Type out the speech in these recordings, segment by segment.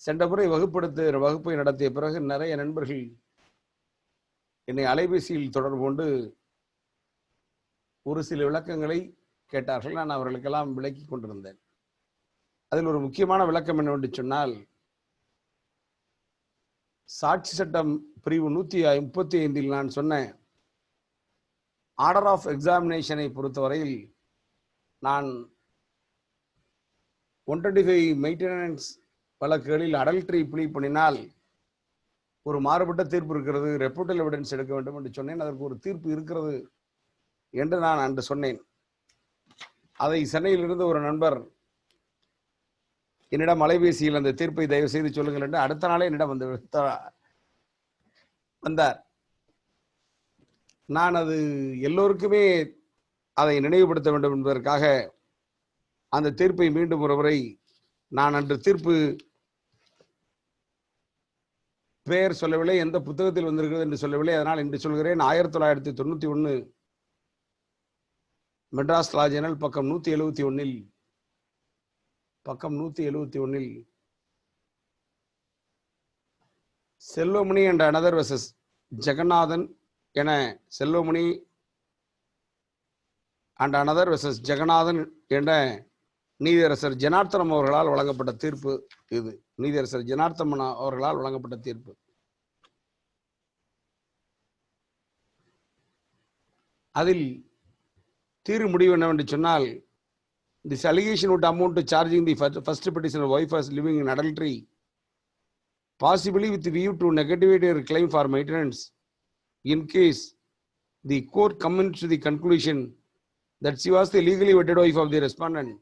சென்ற முறை வகுப்பை நடத்திய பிறகு நிறைய நண்பர்கள் என்னை அலைபேசியில் தொடர்பு கொண்டு ஒரு சில விளக்கங்களை கேட்டார்கள். நான் அவர்களுக்கெல்லாம் விளக்கி கொண்டிருந்தேன். அதில் ஒரு முக்கியமான விளக்கம் என்னவென்று சொன்னால், சாட்சி சட்டம் பிரிவு 135 நான் சொன்ன ஆர்டர் ஆஃப் எக்ஸாமினேஷனை பொறுத்தவரையில் நான் 125 மெயின்டெனன்ஸ் வழக்குகளில் அடல்ட்ரி ப்ளீ பண்ணினால் ஒரு மாறுபட்ட தீர்ப்பு இருக்கிறது, ரெப்யூட்டல் எவிடன்ஸ் எடுக்க வேண்டும் என்று சொன்னேன். அதற்கு ஒரு தீர்ப்பு இருக்கிறது என்று நான் அன்று சொன்னேன். அதை சென்னையிலிருந்து ஒரு நண்பர் என்னிடம் அலைபேசியில் அந்த தீர்ப்பை தயவு செய்து சொல்லுங்கள் என்று அடுத்த நாளே என்னிடம் வந்தார். நான் அது எல்லோருக்குமே அதை நினைவுபடுத்த வேண்டும் என்பதற்காக அந்த தீர்ப்பை மீண்டும் ஒருமுறை நான் அன்று தீர்ப்பு பெயர் சொல்லவில்லை, எந்த புத்தகத்தில் வந்திருக்கிறது என்று சொல்லவில்லை. அதனால் இன்று சொல்கிறேன். 1991 மெட்ராஸ் லா ஜேர்னல் பக்கம் 171 செல்வமணி என்ற அனதர் வெர்சஸ் ஜெகநாதன் என Selvamani and another versus Jeganathan என்ற நீதியரசர் ஜனார்த்தனம் அவர்களால் வழங்கப்பட்ட தீர்ப்பு இது. நீதியரசர் ஜனார்த்தமன் அவர்களால் வழங்கப்பட்ட தீர்ப்பு. அதில் தீர்வு முடிவு என்னவென்று சொன்னால், this allegation would amount to charging the first petitioner wife as living in adultery, possibly with view to negativate her claim for maintenance, in case the court comes to the conclusion that she was the legally wedded wife of the respondent.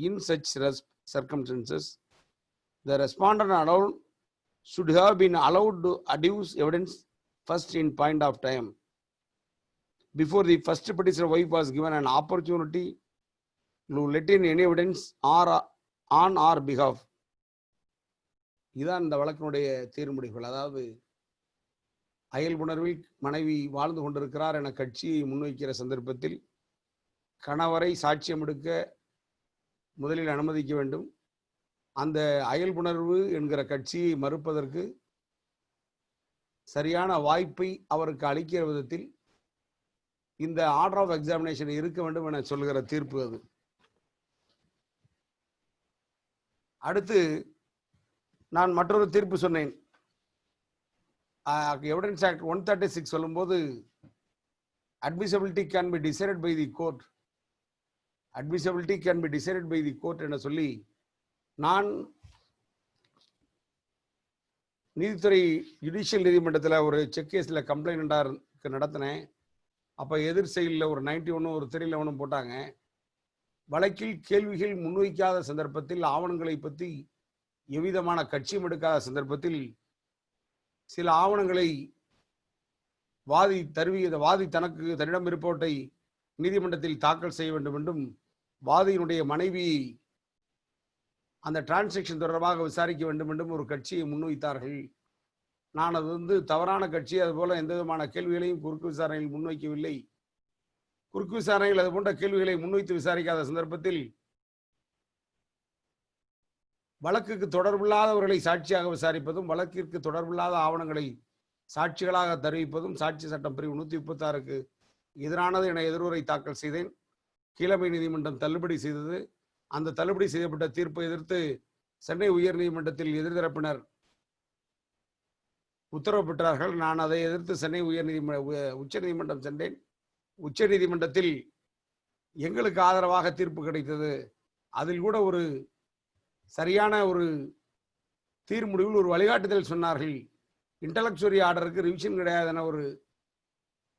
In such circumstances, the respondent alone should have been allowed to adduce evidence first in point of time, before the first petitioner wife was given an opportunity to let in any evidence or on our behalf. இதுதான் இந்த வழக்கினுடைய தீர்முடிவுகள். அதாவது அயல்புணர்வில் மனைவி வாழ்ந்து கொண்டிருக்கிறார் என கட்சியை முன்வைக்கிற சந்தர்ப்பத்தில் கணவரை சாட்சியம் எடுக்க முதலில் அனுமதிக்க வேண்டும். அந்த அயல்புணர்வு என்கிற கட்சியை மறுப்பதற்கு சரியான வாய்ப்பை அவருக்கு அளிக்கிற விதத்தில் இந்த ஆர்டர் ஆஃப் எக்ஸாமினேஷன் இருக்க வேண்டும் என சொல்லுகிற தீர்ப்பு அது. அடுத்து நான் மற்றொரு தீர்ப்பு சொன்னேன். எவிடன்ஸ் ஆக்ட் 136 சொல்லும்போது admissibility can be decided by the court. admissibility can be decided by the court என சொல்லி நான் நீதித்துறை ஜுடிஷியல் நீதிமன்றத்தில் ஒரு செக் கேஸில் கம்ப்ளைண்ட் நடத்தினேன். அப்போ எதிர் செயலில் ஒரு 91 ஒரு 311 போட்டாங்க. வழக்கில் கேள்விகள் முன்வைக்காத சந்தர்ப்பத்தில், ஆவணங்களை பற்றி எவ்விதமான கட்சியும் எடுக்காத சந்தர்ப்பத்தில் சில ஆவணங்களை வாதி தன்னிடம் இருப்பவற்றை நீதிமன்றத்தில் தாக்கல் செய்ய வேண்டும் என்றும் வாதியினுடைய மனைவி அந்த டிரான்சாக்ஷன் தொடர்பாக விசாரிக்க வேண்டும் என்றும் ஒரு கட்சியை முன்வைத்தார்கள். நான் அது தவறான கட்சி, அதுபோல எந்த விதமான கேள்விகளையும் குறுக்கு விசாரணையில் முன்வைக்கவில்லை. குறுக்கு விசாரணைகள் அது போன்ற கேள்விகளை முன்வைத்து விசாரிக்காத சந்தர்ப்பத்தில் வழக்குக்கு தொடர்பில்லாதவர்களை சாட்சியாக விசாரிப்பதும், வழக்கிற்கு தொடர்பில்லாத ஆவணங்களை சாட்சிகளாக தெரிவிப்பதும் சாட்சி சட்டம் பிரிவு 136க்கு எதிரானது என எதிர்வுரை தாக்கல் செய்தேன். கீழமை நீதிமன்றம் தள்ளுபடி செய்தது. அந்த தள்ளுபடி செய்யப்பட்ட தீர்ப்பை எதிர்த்து சென்னை உயர் நீதிமன்றத்தில் எதிர்தரப்பினர் உத்தரவு பெற்றார்கள். நான் அதை எதிர்த்து சென்னை உச்ச நீதிமன்றம் சென்றேன். உச்ச நீதிமன்றத்தில் எங்களுக்கு ஆதரவாக தீர்ப்பு கிடைத்தது. அதில் கூட ஒரு சரியான ஒரு தீர்முடிவில் ஒரு வழிகாட்டுதல் சொன்னார்கள். இன்டலெக்சுவரி ஆர்டருக்கு ரிவிஷன் கிடையாது என ஒரு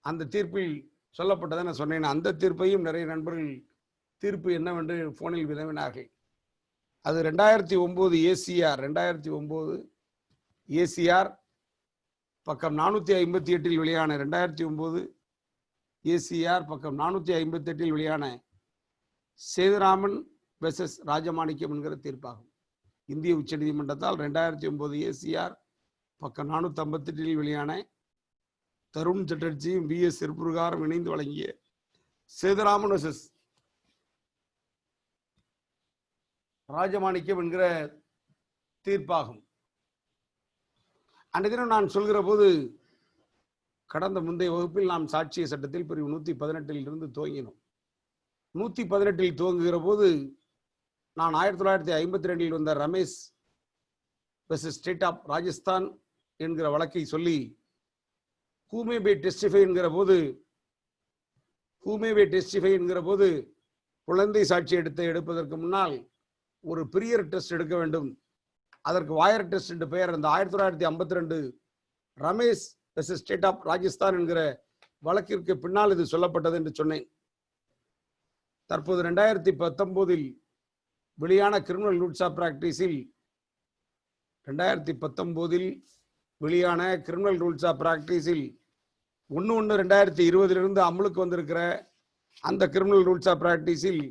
அந்த தீர்ப்பில் சொல்லப்பட்டதை நான் சொன்னேன். அந்த தீர்ப்பையும் நிறைய நண்பர்கள் தீர்ப்பு என்னவென்று போனில் வினவினார்கள். அது 2009 ஏசிஆர் 2009 ஏசிஆர் பக்கம் 458 வெளியான 2009 ஏசிஆர் பக்கம் 458 வெளியான சேதுராமன் வெர்சஸ் ராஜமாணிக்கம் என்கிற தீர்ப்பாகும். இந்திய உச்ச நீதிமன்றத்தால் 2009 ஏசிஆர் பக்கம் 458 வெளியான தருண் சட்டர்ஜியும் VS சிறுபுகாரும் இணைந்து வழங்கிய சேதுராமன் வெர்சஸ் ராஜமாணிக்கம் என்கிற தீர்ப்பாகும். அன்றைய தினம் நான் சொல்கிற போது கடந்த முந்தைய வகுப்பில் நாம் சாட்சிய சட்டத்தில் பிரிவு 118 இருந்து துவங்கினோம். 118 துவங்குகிற போது நான் 1952 வந்த Ramesh versus state of Rajasthan என்கிற வழக்கை சொல்லி ஹூமே பை டெஸ்டிஃபை என்கிற போது குழந்தை சாட்சி எடுப்பதற்கு முன்னால் ஒரு பிரியர் டெஸ்ட் எடுக்க வேண்டும், அதற்கு வாயர் டெஸ்ட் என்று பெயர். அந்த 1952 Ramesh versus state of Rajasthan என்கிற வழக்கிற்கு பின்னால் இது சொல்லப்பட்டது என்று சொன்னேன். தற்போது 2019 வெளியான கிரிமினல் ரூல்ஸ் ஆஃப் பிராக்டிஸில் 2019 வெளியான கிரிமினல் ரூல்ஸ் ஆஃப் பிராக்டிஸில் 1/1/2020 அமலுக்கு வந்திருக்கிற அந்த கிரிமினல் ரூல்ஸ் ஆஃப் பிராக்டிஸில்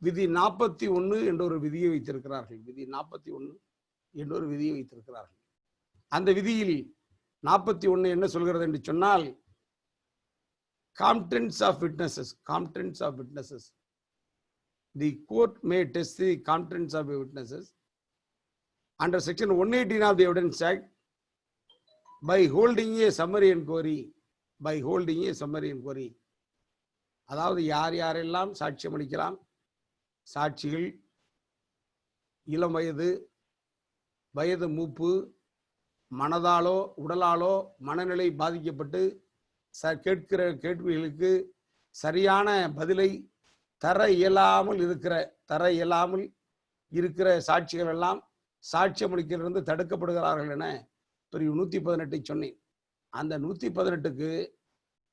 விதி 41 என்ற ஒரு விதியை வைத்திருக்கிறார்கள். விதி 41 என்ற ஒரு விதியை வைத்திருக்கிறார்கள். அந்த விதியில் 41 என்ன சொல்கிறது என்று சொன்னால், competence of witnesses. The court may test the competence of witnesses under section 118 of the Evidence Act by holding a summary inquiry. அதாவது யார் யாரெல்லாம் சாட்சியம் அளிக்கலாம், சாட்சிகள் இளம் வயது, வயது மூப்பு, மனதாலோ உடலாலோ மனநிலை பாதிக்கப்பட்டு கேட்கிற கேள்விகளுக்கு சரியான பதிலை தர இயலாமல் இருக்கிற சாட்சிகள் எல்லாம் சாட்சியம் அளிக்கிறது தடுக்கப்படுகிறார்கள் என பிரிவு 118 சொன்னேன். அந்த 118க்கு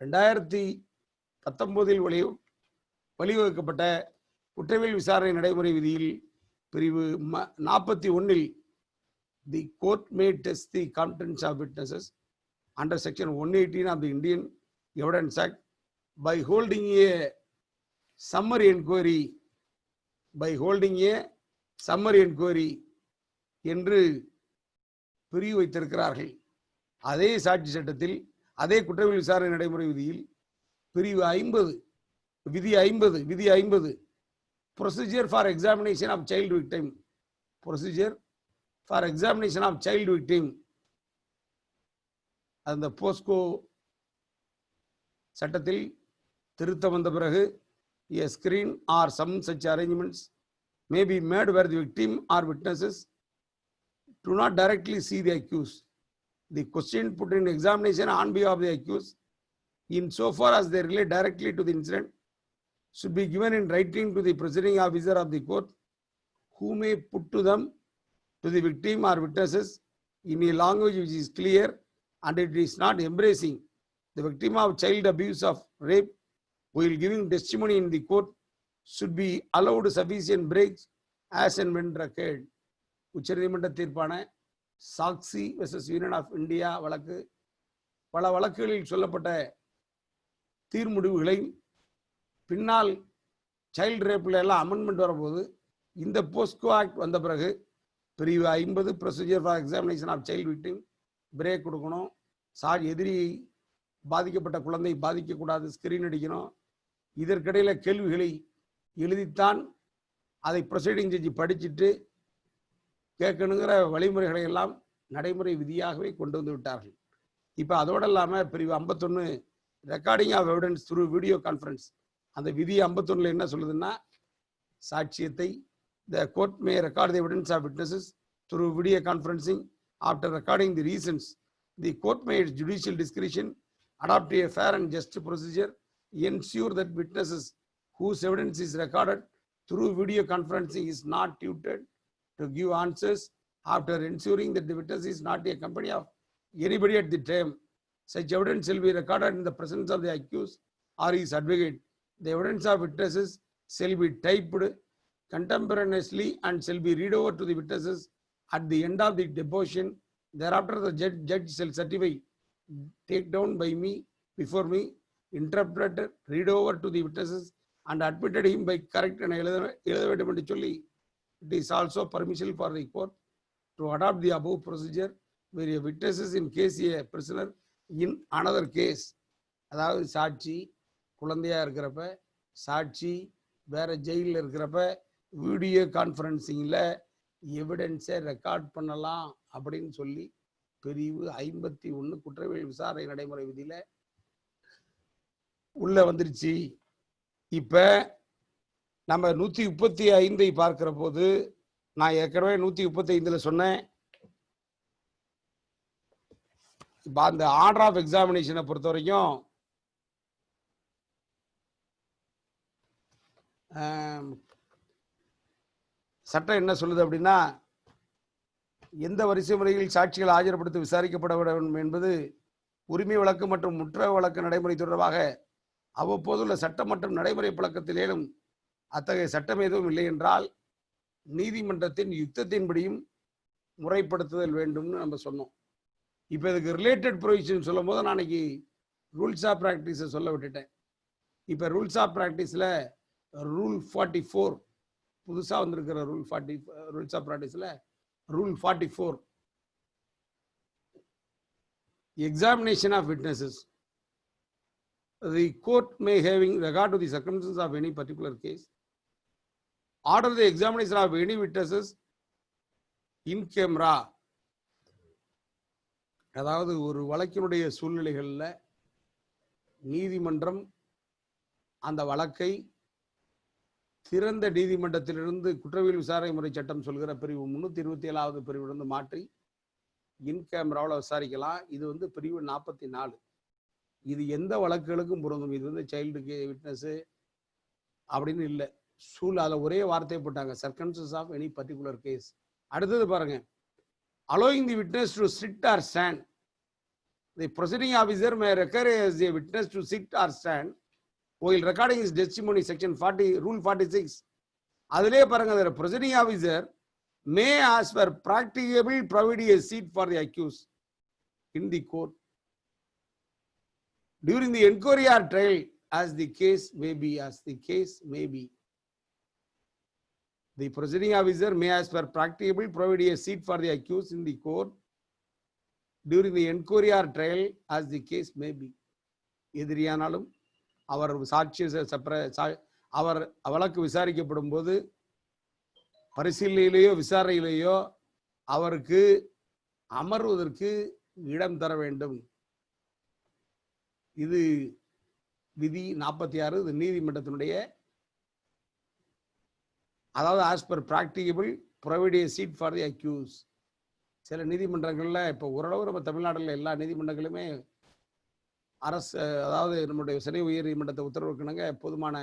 2019 வழிவகுக்கப்பட்ட குற்றவியல் விசாரணை நடைமுறை விதியில் பிரிவு 41 the court may test the competence of witnesses under section 118 of the Indian Evidence Act by holding a summary inquiry என்று பிரிவு வைத்திருக்கிறார்கள். அதே சாட்சி சட்டத்தில் அதே குற்றவியல் விசாரணை நடைமுறை விதியில் பிரிவு 50 விதி 50 procedure for examination of child victim அந்த போஸ்கோ சட்டத்தில் திருத்தம் வந்த பிறகு a screen or some such arrangements may be made where the victim or witnesses do not directly see the accused. The question put in examination on behalf of the accused, in so far as they relate directly to the incident, should be given in writing to the presiding officer of the court, who may put to them to the victim or witnesses in a language which is clear and it is not embracing the victim of child abuse of rape while giving testimony in the court should be allowed sufficient breaks as and when required. உச்சநீதிமன்ற தீர்ப்பான Sakshi versus union of India வழக்கு பல வழக்குகளில் சொல்லப்பட்ட தீர்முடிவுகளை பின்னால் child ரேப்பில் எல்லாம் amendment வரும்போது இந்த போஸ்கோ ஆக்ட் வந்த பிறகு பிரிவு 50 procedure for examination of child victim break கொடுக்கணும், எதிரி பாதிக்கப்பட்ட குழந்தை பாதிக்கக்கூடாது, ஸ்கிரீன் அடிக்கணும், இதற்கிடையில் கேள்விகளை எழுதித்தான் அதை ப்ரொசீடிங் ஜட்ஜி படிச்சுட்டு கேட்கணுங்கிற வழிமுறைகளை எல்லாம் நடைமுறை விதியாகவே கொண்டு வந்து விட்டார்கள். இப்போ அதோடு இல்லாமல் பிரிவு 51 recording of evidence through video conference, அந்த விதி 51 என்ன சொல்லுதுன்னா, சாட்சியத்தை the court may record the evidence of witnesses through video conferencing. After recording the reasons, the court may at judicial discretion adopt a fair and just procedure, ensure that witnesses whose evidence is recorded through video conferencing is not tutored to give answers, after ensuring that the witness is not a company of anybody at the time. Such evidence shall be recorded in the presence of the accused or his advocate. The evidence of witnesses shall be typed contemporaneously and shall be read over to the witnesses at the end of the deposition. Thereafter the judge shall certify, take down by me, before me, interpreted, read over to the witnesses and admitted him by correct and சொல்லி. It is also permissible for the court to adopt the above procedure where a witness is in case a prisoner in another case. அதாவது சாட்சி குழந்தையா இருக்கிறப்ப, சாட்சி வேற ஜெயிலில் இருக்கிறப்ப video கான்ஃபரன்சிங்கில் எவிடன்ஸை record பண்ணலாம் அப்படின்னு சொல்லி பிரிவு 51 குற்றவியல் விசாரணை நடைமுறை விதியில உள்ள வந்துருச்சு. இப்ப நம்ம 135 பார்க்கிற போது நான் ஏற்கனவே 135 சொன்னேன். இப்ப அந்த ஆர்டர் ஆஃப் எக்ஸாமினேஷனை பொறுத்த வரைக்கும் சட்டம் என்ன சொல்லுது அப்படின்னா, எந்த வரிசை முறையில் சாட்சிகள் ஆஜர்படுத்தி விசாரிக்கப்பட வேண்டும் என்பது உரிமை வழக்கு மற்றும் முற்ற வழக்கு நடைமுறை தொடர்பாக அவ்வப்போதுள்ள சட்டம் மற்றும் நடைமுறை பழக்கத்திலேனும் அத்தகைய சட்டம் எதுவும் இல்லை என்றால் நீதிமன்றத்தின் யுத்தத்தின்படியும் முறைப்படுத்துதல் வேண்டும்னு நம்ம சொன்னோம். இப்போ இதுக்கு ரிலேட்டட் ப்ரொவிஷன் சொல்லும் போது நான் இன்னைக்கு ரூல்ஸ் ஆஃப் ப்ராக்டிஸை சொல்ல விட்டுட்டேன். இப்போ ரூல்ஸ் ஆஃப் ப்ராக்டிஸில் ரூல் 44 புதுசாக வந்திருக்கிற ரூல்ஸ் ஆஃப் ப்ராக்டிஸில் rule 44 examination of witnesses. The court may, having regard to the circumstances of any particular case, order the examination of any witnesses in camera. அதாவது ஒரு வழக்கினுடைய சூழ்நிலைகளில் நீதிமன்றம் அந்த வழக்கை திறந்த நீதிமன்றத்திலிருந்து குற்றவியல் விசாரணை முறை சட்டம் சொல்கிற பிரிவு 327வது பிரிவிலிருந்து மாற்றி இன் கேமராவில் விசாரிக்கலாம். இது பிரிவு 44. இது எந்த வழக்குகளுக்கும் பொருந்தும். இது சைல்டு விட்னஸ் அப்படின்னு இல்லை, அதில் ஒரே வார்த்தையை போட்டாங்க, circumstances of any particular case. அடுத்தது பாருங்க, allowing the witness to sit or stand. The proceeding officer may require as a witness to sit or stand while recording his testimony. Section 40, Rule 46. அதிலே பாருங்க, the proceeding officer may, as per practicable, provide a seat for the accused in the court during the inquiry or trial as the case may be. The proceeding officer may, as per practicable, provide a seat for the accused in the court during the inquiry or trial as the case may be. எதிரியானாலும் அவர் அவர் வழக்கு விசாரிக்கப்படும் போது பரிசீலனையிலேயோ விசாரணையிலேயோ அவருக்கு அமர்வதற்கு இடம் தர வேண்டும். இது விதி 46. இது நீதிமன்றத்தினுடைய, அதாவது as per practicable provide a seat for the accused. சில நீதிமன்றங்களில் இப்போ ஓரளவு நம்ம தமிழ்நாட்டில் எல்லா நீதிமன்றங்களுமே அரசு, அதாவது நம்முடைய சென்னை உயர் நீதிமன்றத்தை உத்தரவுக்கிணங்க போதுமான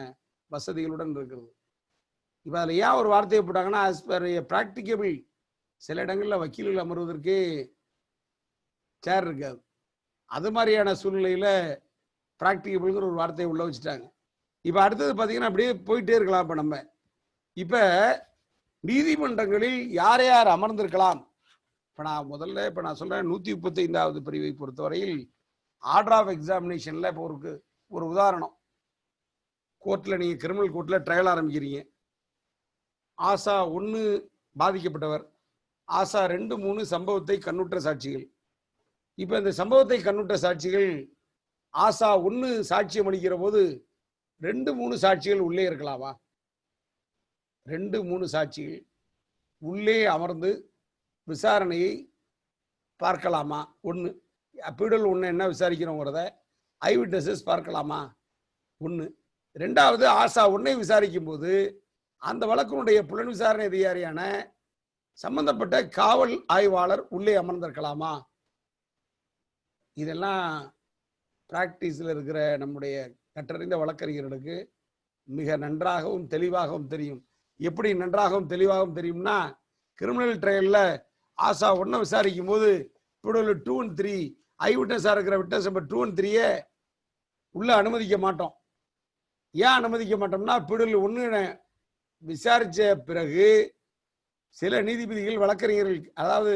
வசதிகளுடன் இருக்கிறது. இப்போ அதில் ஏன் ஒரு வார்த்தையை போட்டாங்கன்னா, ஆஸ் பர் பிராக்டிகபிள். சில இடங்களில் வக்கீல்கள் அமர்வதற்கே சேர் இருக்காது. அது மாதிரியான சூழ்நிலையில் பிராக்டிகபிள்ங்கிற ஒரு வார்த்தையை உள்ள வச்சுட்டாங்க. இப்போ அடுத்தது பார்த்தீங்கன்னா அப்படியே போயிட்டே இருக்கலாம். இப்போ நம்ம நீதிமன்றங்களில் யார் யார் அமர்ந்திருக்கலாம்? இப்போ நான் சொல்றேன் 135வது பிரிவை பொறுத்தவரையில் ஆர்டர் ஆஃப் எக்ஸாமினேஷன்ல இப்போ ஒரு உதாரணம். கோர்ட்ல நீங்க கிரிமினல் கோர்ட்ல ட்ரையல் ஆரம்பிக்கிறீங்க. ஆசா 1 பாதிக்கப்பட்டவர், ஆசா 2, 3 சம்பவத்தை கண்ணுற்ற சாட்சிகள். இப்ப இந்த சம்பவத்தை கண்ணுற்ற சாட்சிகள் ஆசா 1 சாட்சியம் அளிக்கிற போது 2, 3 சாட்சிகள் உள்ளே இருக்கலாமா? 2, 3 சாட்சிகள் உள்ளே அமர்ந்து விசாரணையை பார்க்கலாமா? 1 அப்பீடல் 1 என்ன விசாரிக்கிறோங்கிறத ஐ விட்னஸஸ் பார்க்கலாமா? 1. 2வது, ஆசா 1 விசாரிக்கும் போது அந்த வழக்கினுடைய புலன் விசாரணை அதிகாரியான சம்பந்தப்பட்ட காவல் ஆய்வாளர் உள்ளே அமர்ந்திருக்கலாமா? இதெல்லாம் பிராக்டிஸில் இருக்கிற நம்முடைய கற்றறிந்த வழக்கறிஞர்களுக்கு மிக நன்றாகவும் தெளிவாகவும் தெரியும். எப்படி நன்றாகவும் தெளிவாகவும் தெரியும்னா, கிரிமினல் ட்ரையல்ல ஆசா 1 விசாரிக்கும் போது 2 and 3 ஐ விட்னஸாக இருக்கிற விட்னஸ் நம்பர் 2 and 3 உள்ள அனுமதிக்க மாட்டோம். ஏன் அனுமதிக்க மாட்டோம்னா, பிடல் 1 விசாரிச்ச பிறகு சில நீதிபதிகள் வழக்கறிஞர்கள், அதாவது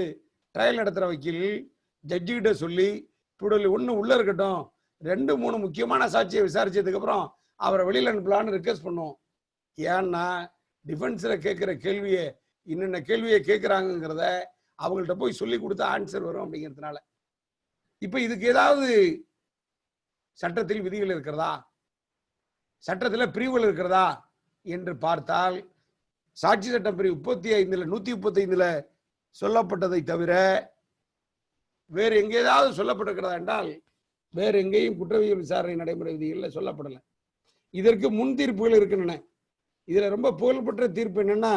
ட்ரையல் நடத்துகிற வக்கீல் ஜட்ஜிகிட்ட சொல்லி பிடல் 1 உள்ள இருக்கட்டும், 2, 3 முக்கியமான சாட்சியை விசாரிச்சதுக்கு அப்புறம் அவரை வெளியில் அனுப்பலான்னு ரிக்வெஸ்ட் பண்ணுவோம். ஏன்னா டிஃபென்ஸில் கேட்குற கேள்வியை இன்னென்ன கேள்வியை கேட்குறாங்கிறத அவங்கள்ட்ட போய் சொல்லி கொடுத்தா ஆன்சர் வரும் அப்படிங்கிறதுனால. இப்போ இதுக்கு ஏதாவது சட்டத்தில் விதிகள் இருக்கிறதா, சட்டத்தில் பிரிவுகள் இருக்கிறதா என்று பார்த்தால், சாட்சி சட்டம் பிரிவு 135 சொல்லப்பட்டதை தவிர வேறு எங்கேயாவது சொல்லப்பட்டிருக்கிறதா என்றால் வேறு எங்கேயும் குற்றவியல் விசாரணை நடைமுறை விதிகளில் சொல்லப்படலை. இதற்கு முன் தீர்ப்புகள் இருக்கின்றன. இதுல ரொம்ப புகழ்பெற்ற தீர்ப்பு என்னன்னா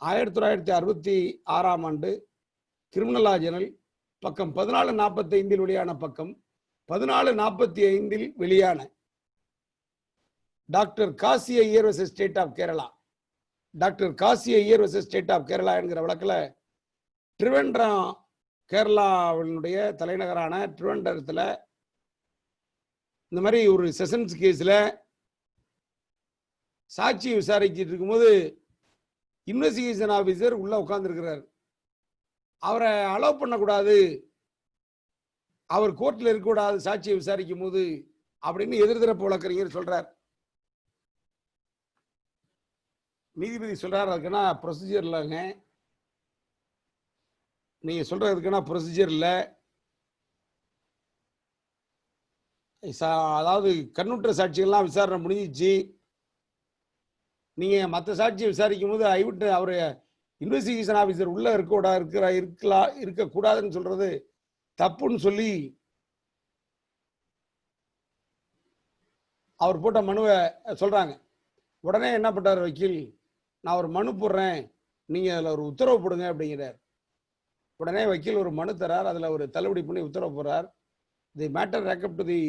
1966ஆம் ஆண்டு கிரிமினல் லா ஜர்னல் பக்கம் 1445 வெளியான பக்கம் 1445 வெளியான doctor Kasi Iyer versus state of Kerala, doctor Kasi Iyer versus state of Kerala என்கிற வழக்கில் திருவெண்டம் கேரளாவினுடைய தலைநகரான திருவெண்டத்தில் இந்த மாதிரி ஒரு செஷன்ஸ் கேஸ்ல சாட்சி விசாரிச்சுட்டு இருக்கும்போது இன்வெஸ்டிகேஷன் ஆபீசர் உள்ள உட்கார்ந்துருக்கிறார். அவரை அலோவ் பண்ணக்கூடாது, அவர் கோர்ட்ல இருக்கக்கூடாது சாட்சியை விசாரிக்கும் போது அப்படின்னு எதிர்த்தரப்பு வழக்கறிஞர் சொல்றார். நீதிபதி சொல்றாரு, அதுக்குன்னா ப்ரொசீஜர் இல்லைங்க, நீங்க சொல்றதுக்குன்னா ப்ரொசீஜர் இல்லை, அதாவது கண்ணுற்ற சாட்சிகள்லாம் விசாரணை முடிஞ்சிச்சு, நீங்க மற்ற சாட்சியை விசாரிக்கும் போது அவர் இன்வெஸ்டிகேஷன் ஆபீசர் உள்ள இருக்கக்கூடாதுன்னு சொல்றது தப்புன்னு சொல்லி அவர் போட்ட மனுவை சொல்றாங்க. உடனே என்ன பண்றாரு வக்கீல், நான் ஒரு மனு போடுறேன், நீங்க அதுல ஒரு உத்தரவு போடுங்க அப்படிங்கிறார். உடனே வக்கீல் ஒரு மனு தரார், அதுல ஒரு தள்ளுபடி பண்ணி உத்தரவு போடுறார். The matter recap to the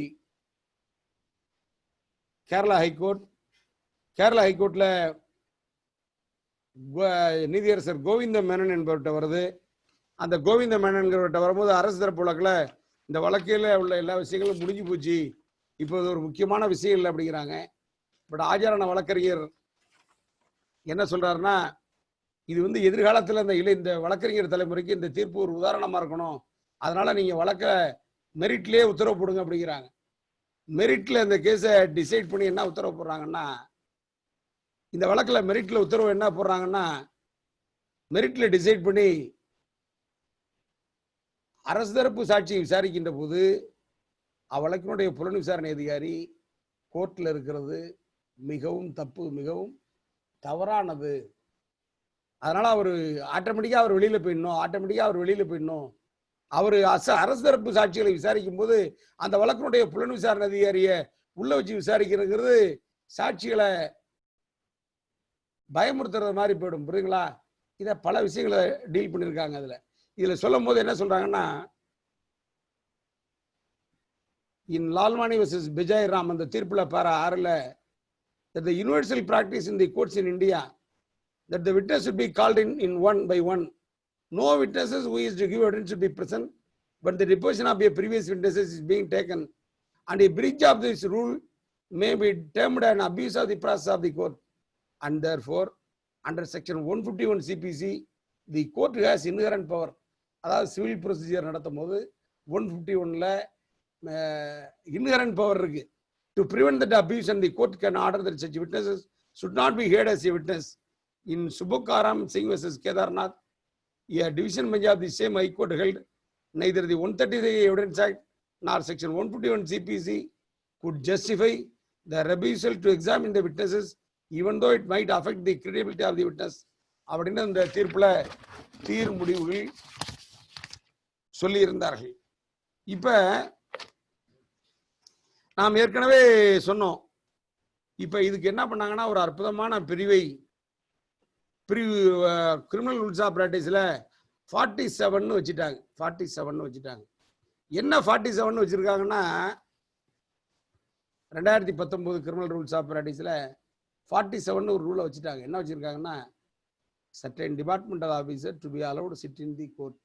Kerala high court. Kerala ஹைகோர்ட்ல நீதியரசர் கோவிந்த மேனன் என்பவர்கிட்ட வருது. அந்த கோவிந்த மேனன்கிறவர்கிட்ட வரும்போது அரசு தரப்பு வழக்கில் இந்த வழக்கில் உள்ள எல்லா விஷயங்களும் முடிஞ்சு போச்சு, இப்போ ஒரு முக்கியமான விஷயம் இல்லை அப்படிங்கிறாங்க. பட் ஆஜரான வழக்கறிஞர் என்ன சொல்றாருன்னா, இது எதிர்காலத்தில் இந்த வழக்கறிஞர் தலைமுறைக்கு இந்த தீர்ப்பு ஒரு உதாரணமா இருக்கணும், அதனால நீங்க வழக்க மெரிட்லயே உத்தரவு போடுங்க அப்படிங்கிறாங்க. மெரிட்ல இந்த கேஸை டிசைட் பண்ணி என்ன உத்தரவு போடுறாங்கன்னா, இந்த வழக்கில் மெரிட்ல உத்தரவு என்ன போடுறாங்கன்னா, மெரிட்ல டிசைட் பண்ணி அரசு தரப்பு சாட்சியை விசாரிக்கின்ற போது அவ்வழக்கினுடைய புலன் விசாரணை அதிகாரி கோர்ட்ல இருக்கிறது மிகவும் தப்பு, மிகவும் தவறானது. அதனால அவர் ஆட்டோமேட்டிக்கா அவர் வெளியில போயிடணும். அவர் அரசு தரப்பு சாட்சிகளை விசாரிக்கும் போது அந்த வழக்கினுடைய புலன் விசாரணை அதிகாரியை உள்ள வச்சு விசாரிக்கிறது சாட்சிகளை பயமுறுத்துறது மாதிரி போயிடும். புரியுங்களா? இதை பல விஷயங்களை டீல் பண்ணியிருக்காங்க. இதுல சொல்லும் போது என்ன சொல்றாங்கன்னா, இன் லால்வானி வெர்சஸ் பிஜய் ராம் அந்த தீர்ப்புல பாரா 6ல that the universal practice in the courts in India that the witness should be called in one by one. No witnesses who is to give evidence should be present, but the deposition of a previous witnesses is being taken, and a breach of this rule may be termed an abuse of the process of the court, and therefore under section 151 CPC the court has inherent power. அதாவது civil procedure நடத்தும் போது 151ல inherent power இருக்கு. To prevent that abuse, and the court can order that such witnesses should not be heard as a witness. In Subbukaram Singh versus Kedarnath, a division bench of the same High Court held neither the 133 Evidence Act nor section 151 CPC could justify the refusal to examine the witnesses, even though it might affect the credibility of the witness. அப்படின்னு இந்த தீர்ப்புல தீர் முடிவுகள் சொல்லி இருந்தார்கள். இப்ப நாம் ஏற்கனவே சொன்னோம், இப்ப இதுக்கு என்ன பண்ணாங்கன்னா ஒரு அற்புதமான பிரிவு கிரிமினல் ரூல்ஸ் ஆஃப் பிராக்டிஸ்ல 47 வச்சுட்டாங்க. 47 வச்சுட்டாங்க. என்ன 47 வச்சிருக்காங்கன்னா, 2019 கிரிமினல் ரூல்ஸ் ஆஃப் பிராக்டிஸ்ல 47 ஒரு ரூலை வச்சுட்டாங்க. என்ன வச்சிருக்காங்கன்னா, certain departmental officer to be allowed to sit in the court.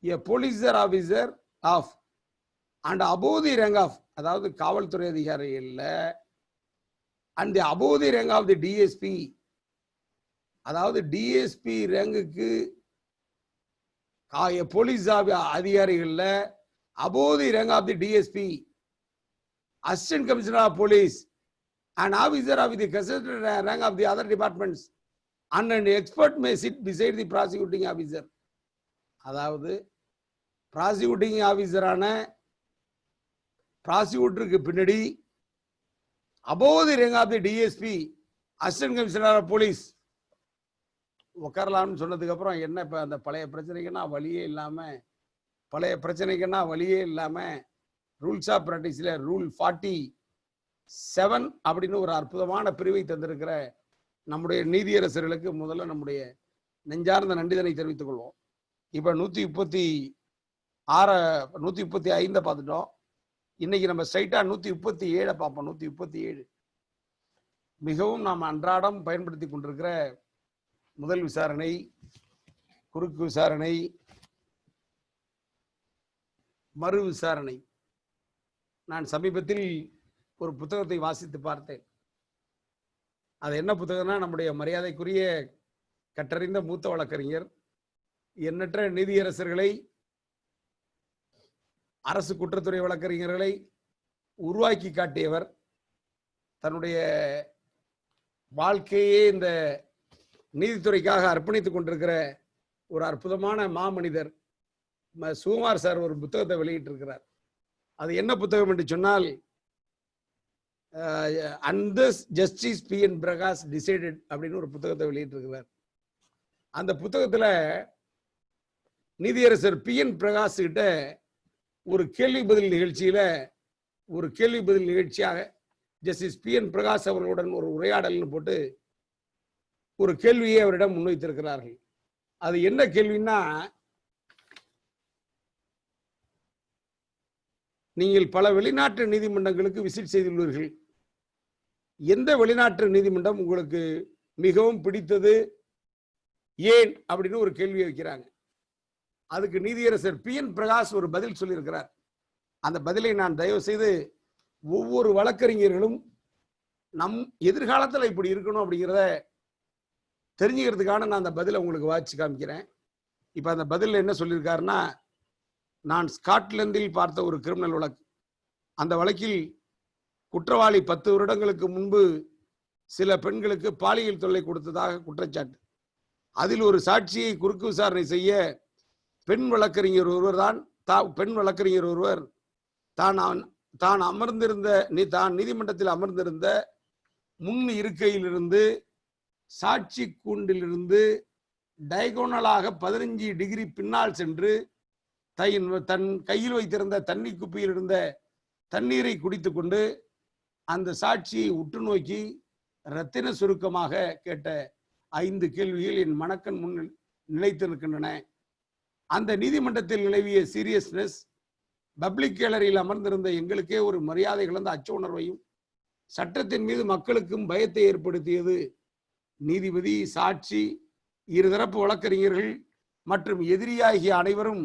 A police officer of and above the rank of, அதாவது காவல்துறை அதிகாரிகள்ல and the above the rank of the DSP, அதாவது DSP ரேங்குக்கு police அதிகாரிகள்ல above the rank of the DSP, assistant commissioner of police, and officer of the gazetted rank of the other departments, and an expert may sit beside the prosecuting officer. அதாவது prosecuting ஆபீசரான ப்ராசிக்யூட்டருக்கு பின்னாடி above the rank of the DSP, assistant commissioner of police உட்காரலாம்னு சொன்னதுக்கு அப்புறம் என்ன இப்ப அந்த பழைய பிரச்சனைக்குன்னா வழியே இல்லாம பழைய பிரச்சனைக்குன்னா வழியே இல்லாம ரூல்ஸ் ஆஃப் பிராக்டிஸ்ல ரூல் 47 அப்படின்னு ஒரு அற்புதமான பிரிவை தந்திருக்கிற நம்முடைய நீதியரசர்களுக்கு முதல்ல நம்முடைய நெஞ்சார்ந்த நன்றிதனை தெரிவித்துக் கொள்வோம். இப்ப 135 பார்த்துட்டோம். இன்னைக்கு நம்ம ஸ்ட்ரைட்டா 137 பார்ப்போம். 137 மிகவும் நாம் அன்றாடம் பயன்படுத்தி கொண்டிருக்கிற முதல் விசாரணை, குறுக்கு விசாரணை, மறு விசாரணை. நான் சமீபத்தில் ஒரு புத்தகத்தை வாசித்து பார்த்தேன். அது என்ன புத்தகம்னா, நம்முடைய மரியாதைக்குரிய கற்றறிந்த மூத்த வழக்கறிஞர், எண்ணற்ற நீதியரசர்களை, அரசு குற்றத்துறை வழக்கறிஞர்களை உருவாக்கி காட்டியவர், தன்னுடைய வாழ்க்கையே இந்த நீதித்துறைக்காக அர்ப்பணித்துக் கொண்டிருக்கிற ஒரு அற்புதமான மாமனிதர் சுகுமார் சார் ஒரு புத்தகத்தை வெளியிட்டிருக்கிறார். அது என்ன புத்தகம் என்று சொன்னால், and justice PN Prakash decided அப்படின்னு ஒரு புத்தகத்தை வெளியிட்டிருக்கிறார். அந்த புத்தகத்துல நீதியரசர் PN பிரகாஷ் கிட்ட ஒரு கேள்வி பதில் நிகழ்ச்சியாக ஜஸ்டிஸ் PN பிரகாஷ் அவர்களுடன் ஒரு உரையாடல்னு போட்டு ஒரு கேள்வியை அவரிடம் முன்வைத்திருக்கிறார்கள். அது என்ன கேள்வின்னா, நீங்கள் பல வெளிநாட்டு நீதிமன்றங்களுக்கு விசிட் செய்துள்ளீர்கள். எந்த வெளிநாட்டு நீதிமன்றம் உங்களுக்கு மிகவும் பிடித்தது, ஏன் அப்படின்னு ஒரு கேள்வியை வைக்கிறாங்க. அதுக்கு நீதியரசர் PN பிரகாஷ் ஒரு பதில் சொல்லியிருக்கிறார். அந்த பதிலை நான் தயவு செய்து ஒவ்வொரு வழக்கறிஞர்களும் நம் எதிர்காலத்தில் இப்படி இருக்கணும் அப்படிங்கிறத தெரிஞ்சுக்கிறதுக்கான நான் அந்த பதிலை உங்களுக்கு வாசிச்சு காமிக்கிறேன். இப்ப அந்த பதில் என்ன சொல்லியிருக்காருன்னா, நான் ஸ்காட்லாந்தில் பார்த்த ஒரு கிரிமினல் வழக்கு. அந்த வழக்கில் குற்றவாளி 10 வருடங்களுக்கு முன்பு சில பெண்களுக்கு பாலியல் தொல்லை கொடுத்ததாக குற்றச்சாட்டு. அதில் ஒரு சாட்சியை குறுக்கு விசாரணை செய்ய பெண் வழக்கறிஞர் ஒருவர் தான் நீதிமன்றத்தில் அமர்ந்திருந்த முன் இருக்கையிலிருந்து சாட்சி கூண்டிலிருந்து டயகோனலாக 15 டிகிரி பின்னால் சென்று தன் கையில் வைத்திருந்த தண்ணீர் குப்பியில் இருந்த தண்ணீரை குடித்துக் கொண்டு அந்த சாட்சியை உற்று நோக்கி ரத்தின சுருக்கமாக கேட்ட 5 கேள்விகள் என் மனக்கண் முன் நிலைத்து நிற்கின்றன. அந்த நீதிமன்றத்தில் நிலவிய சீரியஸ்னஸ் பப்ளிக் கேலரியில் அமர்ந்திருந்த எங்களுக்கே ஒரு மரியாதை கலந்த அச்ச உணர்வையும் சட்டத்தின் மீது மக்களுக்கும் பயத்தை ஏற்படுத்தியது. நீதிபதி, சாட்சி, இருதரப்பு வழக்கறிஞர்கள் மற்றும் எதிரியாகிய அனைவரும்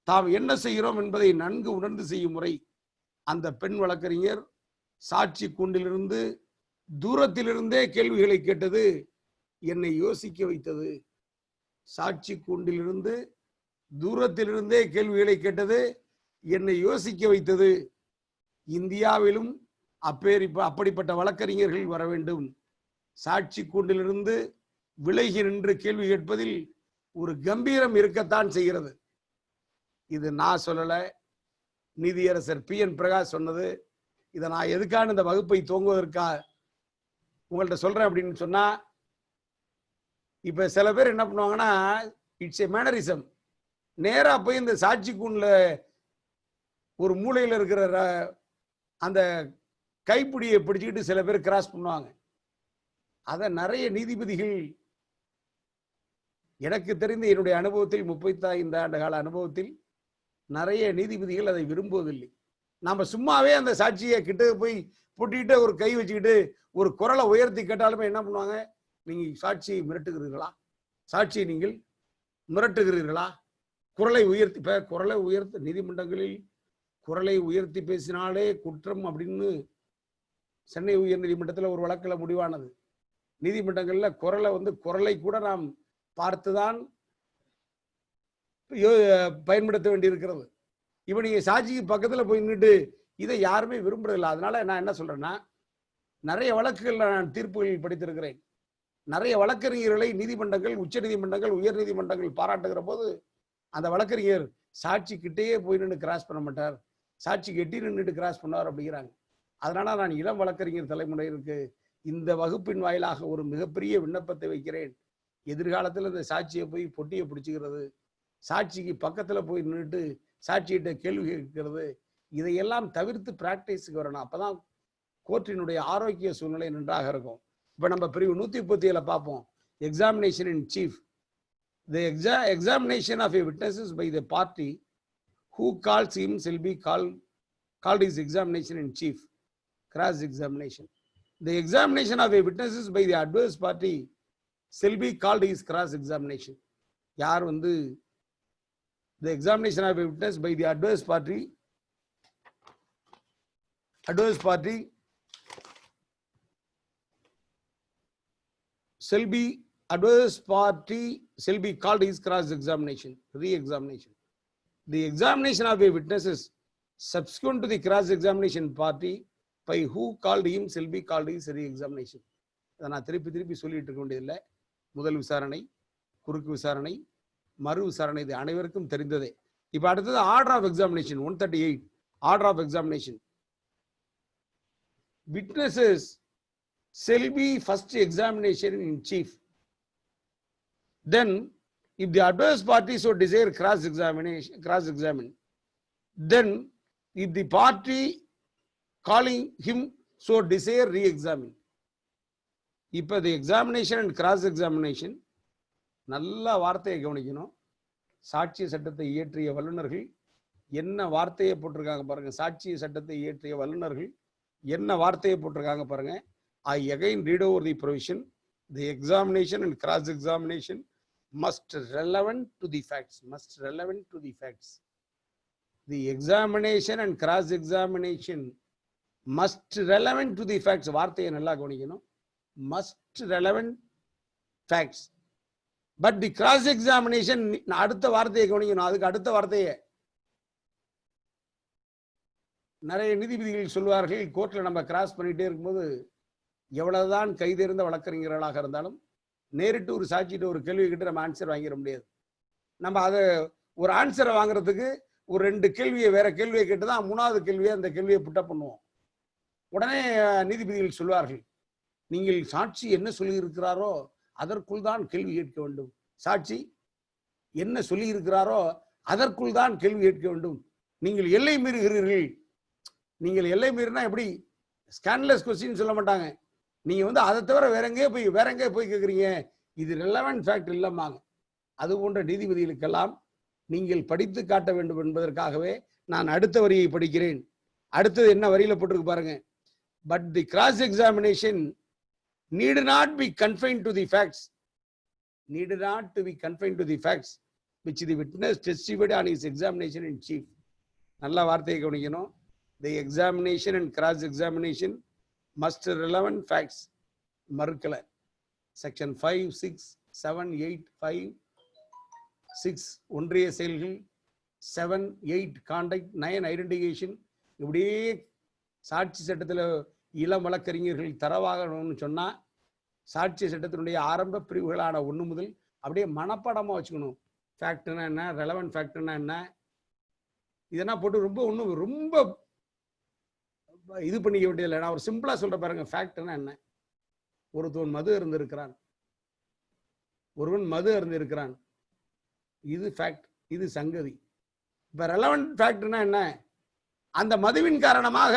தாம் என்ன செய்கிறோம் என்பதை நன்கு உணர்ந்து செய்யும் முறை. அந்த பெண் வழக்கறிஞர் சாட்சி கூண்டிலிருந்து தூரத்திலிருந்தே கேள்விகளை கேட்டது என்னை யோசிக்க வைத்தது. சாட்சி கூண்டிலிருந்து தூரத்திலிருந்தே கேள்விகளை கேட்டது என்னை யோசிக்க வைத்தது. இந்தியாவிலும் அப்படிப்பட்ட வழக்கறிஞர்கள் வர வேண்டும். சாட்சி கூண்டிலிருந்து விலகி நின்று கேள்வி கேட்பதில் ஒரு கம்பீரம் இருக்கத்தான் செய்கிறது. இது நான் சொல்லல, நீதியரசர் PN பிரகாஷ் சொன்னது. இதை நான் எதுக்கான இந்த வகுப்பை துவங்குவதற்கா உங்கள்கிட்ட சொல்றேன் அப்படின்னு சொன்னா, இப்ப சில பேர் என்ன பண்ணுவாங்கன்னா, இட்ஸ் ஏ மேனரிசம். நேரா போய் இந்த சாட்சி கூண்ல ஒரு மூலையில் இருக்கிற அந்த கைப்பிடியை பிடிச்சுக்கிட்டு சில பேர் கிராஸ் பண்ணுவாங்க. அத நிறைய நீதிபதிகள், எனக்கு தெரிந்த என்னுடைய அனுபவத்தில் 35 ஆண்டு கால அனுபவத்தில் நிறைய நீதிபதிகள் அதை விரும்புவதில்லை. நாம சும்மாவே அந்த சாட்சியை கிட்ட போய் பொட்டிக்கிட்டு ஒரு கை வச்சுக்கிட்டு ஒரு குரலை உயர்த்தி கேட்டாலுமே என்ன பண்ணுவாங்க, நீங்க சாட்சியை மிரட்டுகிறீர்களா, சாட்சியை நீங்கள் மிரட்டுகிறீர்களா, குரலை உயர்த்தி நீதிமன்றங்களில் குரலை உயர்த்தி பேசினாலே குற்றம் அப்படின்னு சென்னை உயர் நீதிமன்றத்தில் ஒரு வழக்கில் முடிவானது. நீதிமன்றங்கள்ல குரலை கூட நாம் பார்த்துதான் பயன்படுத்த வேண்டியிருக்கிறது. இப்ப நீங்க சாட்சிக்கு பக்கத்துல போய் நின்றுட்டு இதை யாருமே விரும்புறதில்லை. அதனால நான் என்ன சொல்றேன்னா, நிறைய வழக்குகள் நான் தீர்ப்புகளில் படித்திருக்கிறேன். நிறைய வழக்கறிஞர்களை நீதிமன்றங்கள், உச்ச நீதிமன்றங்கள், உயர் நீதிமன்றங்கள் பாராட்டுகிற போது அந்த வழக்கறிஞர் சாட்சி கிட்டேயே போய் நின்று கிராஸ் பண்ண மாட்டார், சாட்சி கெட்டி நின்றுட்டு கிராஸ் பண்ணுவார் அப்படிங்கிறாங்க. அதனால நான் இளம் வழக்கறிஞர் தலைமுறையிற்கு இந்த வகுப்பின் வாயிலாக ஒரு மிகப்பெரிய விண்ணப்பத்தை வைக்கிறேன். எதிர்காலத்தில் இந்த சாட்சியை போய் பொட்டியை பிடிச்சிக்கிறது, சாட்சிக்கு பக்கத்துல போய் நின்றுட்டு சாட்சியிட்ட கேள்வி கேட்கிறது, இதையெல்லாம் தவிர்த்து பிராக்டிஸுக்கு வரணும். அப்பதான் கோர்ட்டினுடைய ஆரோக்கிய சூழ்நிலை நன்றாக இருக்கும். இப்ப நம்ம பிரிவு 137 பார்ப்போம். Examination in chief. The examination of a witness by the party who calls him shall be called his examination in chief, cross examination. The examination of a witness by the adverse party shall be called his cross examination. யார் வந்து the examination of a witness by the adverse party shall be called his cross examination, re-examination. The examination of a witness is subsequent to the cross examination party by who called him shall be called his re-examination. இதை நான் திருப்பி சொல்லிட்டு இருக்க வேண்டியதில்லை. முதல் விசாரணை, குறுக்கு விசாரணை, மறு விசாரணை, இது அனைவருக்கும் தெரிந்ததே. இப்ப அடுத்தது order of examination 138. Order of examination. Witnesses shall be first examination in chief. Then, if the adverse party so desire cross-examine, then if the party calling him so desire re-examine. இப்ப the examination and cross-examination, நல்ல வார்த்தையை கவனிக்கணும். சாட்சிய சட்டத்தை இயற்றிய வல்லுநர்கள் என்ன வார்த்தையை போட்டிருக்காங்க பாருங்க. சாட்சிய சட்டத்தை இயற்றிய வல்லுநர்கள் என்ன வார்த்தையை போட்டிருக்காங்க பாருங்க. I again read over the provision. The examination and cross-examination must relevant to the facts. The examination and cross-examination must relevant to the facts. வார்த்தையை நல்லா கவனிக்கணும். Must relevant facts. But the cross-examination, அடுத்த வார்த்தையை கவனிக்கணும். அதுக்கு அடுத்த வார்த்தையை நிறைய நீதிபதிகள் சொல்வார்கள், கோர்ட்ல நம்ம கிராஸ் பண்ணிட்டே இருக்கும்போது எவ்வளவுதான் கைதேர்ந்த வழக்கறிஞர்களாக இருந்தாலும் நேரிட்டு ஒரு சாட்சிட்டு ஒரு கேள்வி கிட்ட நம்ம ஆன்சர் வாங்கிட முடியாது. நம்ம அதை ஒரு ஆன்சரை வாங்குறதுக்கு ஒரு 2 கேள்வியை வேற கேள்வியை கேட்டுதான் 3வது கேள்வியை அந்த கேள்வியை புட்டப் பண்ணுவோம். உடனே நீதிபதிகள் சொல்வார்கள், நீங்கள் சாட்சி என்ன சொல்லி இருக்கிறாரோ அதற்குள் தான் கேள்வி கேட்க வேண்டும். சாட்சி என்ன சொல்லி இருக்கிறாரோ அதற்குள் தான் கேள்வி கேட்க வேண்டும். நீங்கள் எல்லை மீறுகிறீர்கள். நீங்கள் எல்லை மீறினா எப்படி? ஸ்கேன்லெஸ் கொஸ்டின் சொல்ல மாட்டாங்க. நீங்க வந்து அதை தவிர வேற எங்கே போய் கேட்குறீங்க, இது ரெலவென்ட் ஃபேக்ட் இல்லம்மாங்க. அது போன்ற நீதிபதிகளுக்கெல்லாம் நீங்கள் படித்து காட்ட வேண்டும் என்பதற்காகவே நான் அடுத்த வரியை படிக்கிறேன். அடுத்தது என்ன வரியில போட்டிருக்கு பாருங்க. But the cross examination need not be confined to the facts. Which the witness testified on his examination in chief. நல்ல வார்த்தையை கவனிக்கணும். The examination and cross examination must relevant facts. மறுக்கல. Section 5, 6, 7, 8, 5, 6 ஒன்றிய செயல்கள், 7, 8 conduct, 9 identification. இப்படியே சாட்சி சட்டத்தில் இளம் வழக்கறிஞர்கள் தரவாகணும்னு சொன்னா சாட்சி சட்டத்தினுடைய ஆரம்ப பிரிவுகளான 1 முதல் அப்படியே மனப்பாடமா வச்சுக்கணும். ஃபேக்ட்னா என்ன, ரெலவென்ட் ஃபேக்ட்னா என்ன, இதெல்லாம் போட்டு ரொம்ப இது பண்ணிக்க வேண்டியதில்லை. நான் ஒரு சிம்பிளா சொல்ற பாருங்க. ஃபேக்ட்னா என்ன? ஒருவன் மது அருந்திருக்கிறான். இது ஃபேக்ட், இது சங்கதி. இப்ப ரெலவென்ட் ஃபேக்ட்னா என்ன? அந்த மதுவின் காரணமாக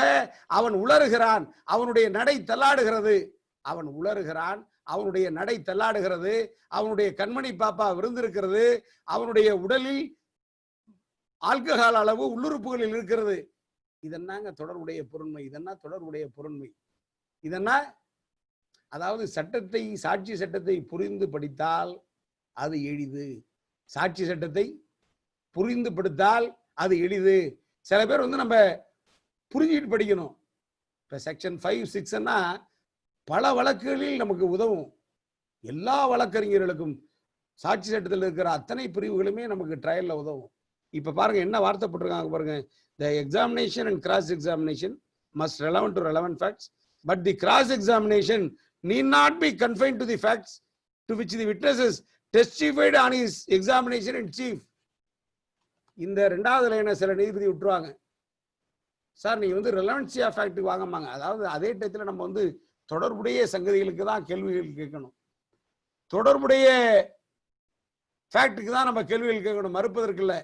அவன் உளறுகிறான், அவனுடைய நடை தள்ளாடுகிறது. அவனுடைய கண்மணி பாப்பா விருந்திருக்கிறது, அவனுடைய உடலில் ஆல்கஹால் அளவு உள்ளுறுப்புகளில் இருக்கிறது. இதென்னாங்க தொடர்புடைய பொருண்மை. இதென்னா அதாவது சாட்சி சட்டத்தை புரிந்து படித்தால் அது எளிது. சில பேர் வந்து நம்ம புரிஞ்சுட்டு படிக்கணும். இப்ப செக்ஷன் 5, 6 பல வழக்குகளில் நமக்கு உதவும். எல்லா வழக்கறிஞர்களுக்கும் சாட்சி சட்டத்தில் இருக்கிற அத்தனை பிரிவுகளுமே நமக்கு ட்ரையல்ல உதவும். இப்ப பாருங்க என்ன வார்த்தை போட்டிருக்காங்க பாருங்க. The examination and cross examination must relevant to relevant facts, but the cross examination need not be confined to the facts to which the witnesses testified on his examination in chief. இந்த 2வது லைனை சில நீதிபதி விட்டுருவாங்க. Sir நீங்க வந்து relevancy of ஃபேக்ட்டுக்கு வாங்கம்மாங்க. அதாவது அதே டயத்தில் நம்ம வந்து தொடர்புடைய சங்கதிகளுக்கு தான் கேள்விகள் கேட்கணும். தொடர்புடைய ஃபேக்ட்டுக்கு தான் நம்ம கேள்விகள் கேட்கணும், மறுப்பதற்கு இல்லை.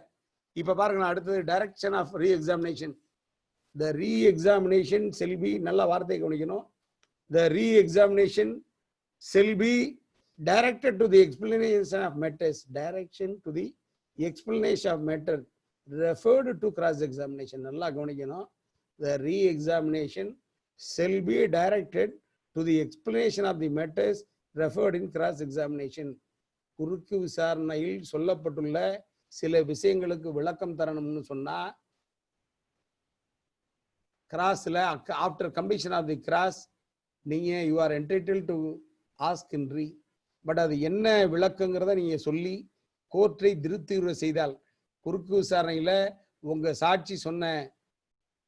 இப்ப பாருங்க, அடுத்தது direction of reexamination. The reexamination shall be, நல்ல வார்த்தை கவனிக்கணும். த reexamination shall be directed to the explanation of matters. Direction to the explanation of matter referred to cross examination. நல்லா கவனிக்கணும். The re-examination shall be directed to the explanation of the matters referred in cross examination. குறுக்கு விசாரணையில் சொல்லப்பட்டுள்ள சில விஷயங்களுக்கு விளக்கம் தரணும்னு சொன்னா, கிராஸ்ல after completion of the cross நீங்க you are entitled to ask in re. But அது என்ன விளக்கங்கிறத நீங்க சொல்லி கோர்ட்டை திருப்தியுற செய்தால், குறுக்கு விசாரணையில உங்க சாட்சி சொன்ன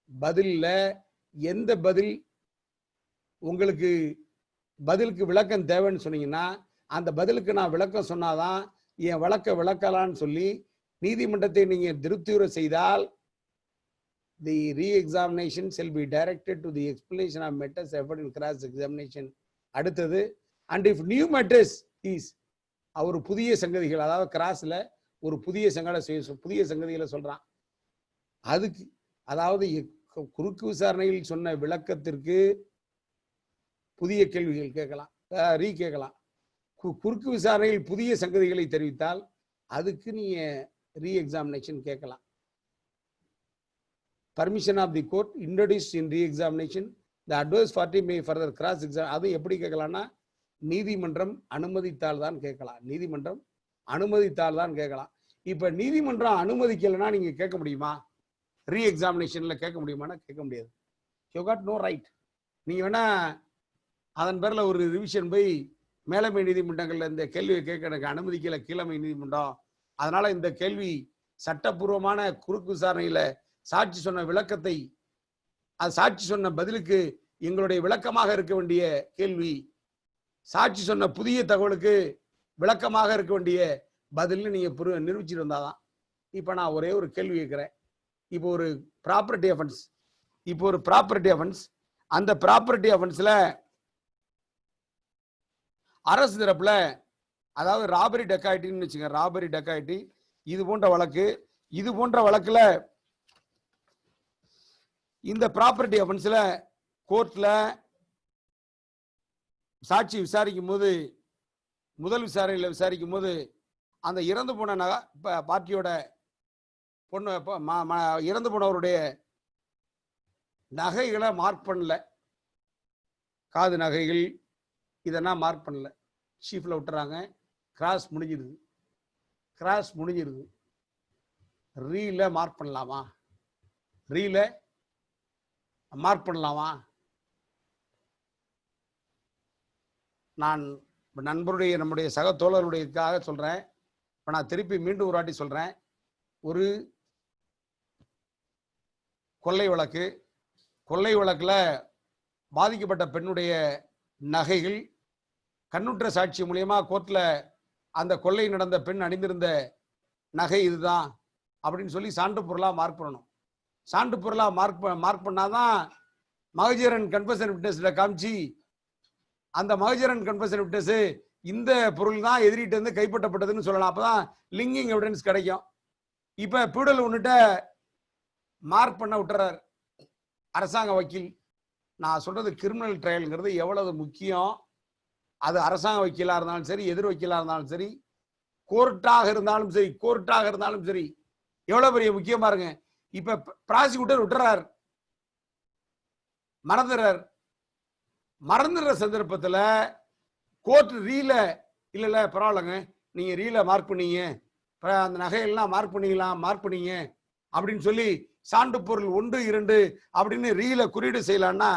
பதில்ல எந்த பதில் உங்களுக்கு பதிலுக்கு விளக்கம் தேவைன்னு சொன்னீங்கன்னா, அந்த பதிலுக்கு நான் விளக்கம் சொன்னாதான் என் விளக்கலான்னு சொல்லி நீதிமன்றத்தை நீங்க திருப்தியுற செய்தால், the re-examination shall be directed to the explanation of matters referred in cross examination. அடுத்தது, and if new matters is, அவர் புதிய சங்கதிகள், அதாவது கிராஸ்ல ஒரு புதிய சங்கதிகளை சொல்றான். அதுக்கு அதாவது குறுக்கு விசாரணையில் சொன்ன விளக்கத்திற்கு புதிய கேள்விகள் கேட்கலாம், கேட்கலாம். குறுக்கு விசாரணையில் புதிய சங்கதிகளை தெரிவித்தால் அதுக்கு நீங்க ரீஎக்ஸாமினேஷன் கேட்கலாம். Permission of the court introduced in re-examination, the adverse party may further cross examine. அது எப்படி கேட்கலாம்னா, நீதிமன்றம் அனுமதித்தால் தான் கேட்கலாம். நீதிமன்றம் அனுமதித்தால் தான் கேட்கலாம். இப்ப நீதிமன்றம் அனுமதிக்கலைன்னா நீங்க கேட்க முடியுமா? ரீஎக்ஸாமினேஷன்ல கேட்க முடியுமானா கேட்க முடியாது. You got no right. நீங்க வேணா அதன் பேர்ல ஒரு ரிவிஷன் போய் மேலமை நீதிமன்றங்கள்ல இந்த கேள்வியை கேட்க எனக்கு அனுமதிக்கல கீழமை நீதிமன்றம், அதனால இந்த கேள்வி சட்டப்பூர்வமான குறுக்கு விசாரணையில சாட்சி சொன்ன விளக்கத்தை, அது சாட்சி சொன்ன பதிலுக்கு எங்களுடைய விளக்கமாக இருக்க வேண்டிய கேள்வி, சாட்சி சொன்ன புதிய தகவலுக்கு விளக்கமாக இருக்க வேண்டிய பதில்னு நீங்க நிரூபிச்சுட்டு வந்தாதான். இப்ப நான் ஒரே ஒரு கேள்வி கேட்கிறேன். இப்போ ஒரு ப்ராப்பர்ட்டி அஃபென்ஸ், அந்த ப்ராப்பர்ட்டி அஃபென்ஸ்ல அரசு தரப்புல, அதாவது ராபரி டெக்காய்டின்னு வச்சுங்க, ராபரி டெக்காய்டி இது போன்ற வழக்குல இந்த ப்ராப்பர்ட்டி அஃபென்ஸ்ல கோர்ட்ல சாட்சி விசாரிக்கும் போது, முதல் விசாரிக்கும் போது அந்த இறந்து போன பார்ட்டியோட பொண்ணு இறந்து போனவருடைய நகைகளை மார்க் பண்ணல, காது நகைகள் இதெல்லாம் மார்க் பண்ணல, ஷீஃப்ல விட்டுறாங்க, கிராஸ் முடிஞ்சிருது. ரீல மார்க் பண்ணலாமா? நான் நம்முடைய சக தோழருடையக்காக சொல்றேன். இப்ப நான் திருப்பி மீண்டும் ஒரு வாட்டி சொல்றேன். ஒரு கொள்ளை வழக்குல பாதிக்கப்பட்ட பெண்ணுடைய நகைகள் கண்ணுற்ற சாட்சி மூலியமா கோர்ட்ல அந்த கொள்ளை நடந்த பெண் அணிந்திருந்த நகை இதுதான் அப்படின்னு சொல்லி சான்று பொருளா மார்க் பண்ணணும். சான்று பொருளா மார்க் பண்ணாதான் மகஜரன் கன்ஃபெஷன் விட்னஸ்ல காமிச்சு, அந்த மகஜரன் கன்ஃபெஷன் விட்னஸ் இந்த பொருள் தான் எதிரிட்டு இருந்து கைப்பற்றப்பட்டதுன்னு சொல்லலாம். அப்பதான் லிங்கிங் எவிடன்ஸ் கிடைக்கும். இப்ப பியூடல் ஒன்னுட்ட மார்க் பண்ண விட்டுறார் அரசாங்க வக்கீல். நான் சொல்றது கிரிமினல் ட்ரையல்ங்கிறது எவ்வளவு முக்கியம். அது அரசாங்க வக்கீலா இருந்தாலும் சரி, எதிர் வக்கீலா இருந்தாலும் சரி, கோர்ட்டாக இருந்தாலும் சரி, எவ்வளவு பெரிய முக்கியமா இருங்க. இப்ப ப்ராசிக்யூட்டர் விட்டுறார், மறந்துடுற சந்தர்ப்பத்துல கோர்ட் ரீல இல்ல பரவாயில்லங்க, நீங்க ரீல மார்க் பண்ணீங்க, அந்த நகையெல்லாம் மார்க் பண்ணீங்க அப்படின்னு சொல்லி சான்று பொருள் 1, 2 அப்படின்னு ரீல குறியீடு செய்யலான்னா,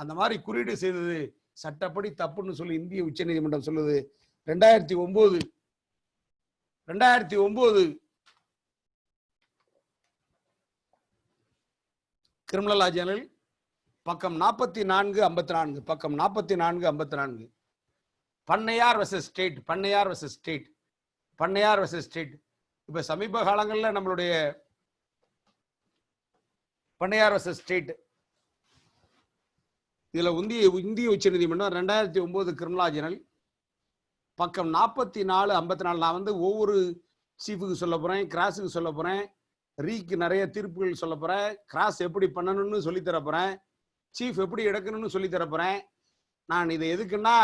அந்த மாதிரி குறியீடு செய்தது சட்டப்படி தப்புன்னு சொல்லி இந்திய உச்ச நீதிமன்றம் சொல்லுது. 2009 கிரிமினல் லா ஜேர்னல் பக்கம் 4454 பண்ணையார் வெர்சஸ் ஸ்டேட். இப்ப சமீப காலங்கள்ல நம்மளுடைய பண்ணையார் வெர்சஸ் ஸ்டேட், இதுல இந்திய உச்ச நீதிமன்றம் 2009 கிரிமினல் லா ஜேர்னல் பக்கம் 4454. நான் ஒவ்வொரு சீஃபுக்கு சொல்ல போறேன், கிராஸுக்கு சொல்ல போறேன், ரீக்கு நிறைய தீர்ப்புகள் சொல்ல போறேன், கிராஸ் எப்படி பண்ணணும்னு சொல்லி தரப்போறேன், சீஃப் எப்படி எடுக்கணும்னு சொல்லி தரப்போறேன். நான் இதை எதுக்குன்னா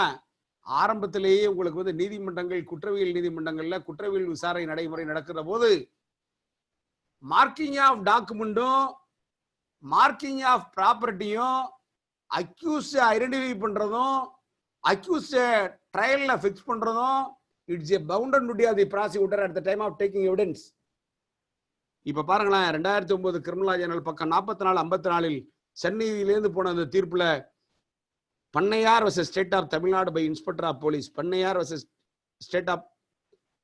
ஆரம்பத்திலேயே உங்களுக்கு வந்து நீதிமன்றங்கள், குற்றவியல் நீதிமன்றங்கள்ல குற்றவியல் விசாரணை நடைமுறை நடக்கிற போது மார்க்கிங் ஆஃப் டாக்குமெண்ட்டும் மார்க்கிங் ஆஃப் ப்ராப்பர்ட்டியும் அக்யூஸ் ஐடென்டிஃபை பண்றதும் அக்யூஸ் ட்ரையல்ல ஃபிக்ஸ் பண்றதும் it's a bounded duty of the prosecutor at the time of taking evidence. இப்ப பாருங்களேன், 2009 கிரிமினல் லா ஜர்னல் பக்கம் 44-54 சென்னையிலேருந்து போன அந்த தீர்ப்புல Pannaiyar versus state of Tamil Nadu by inspector of police, Pannaiyar versus state of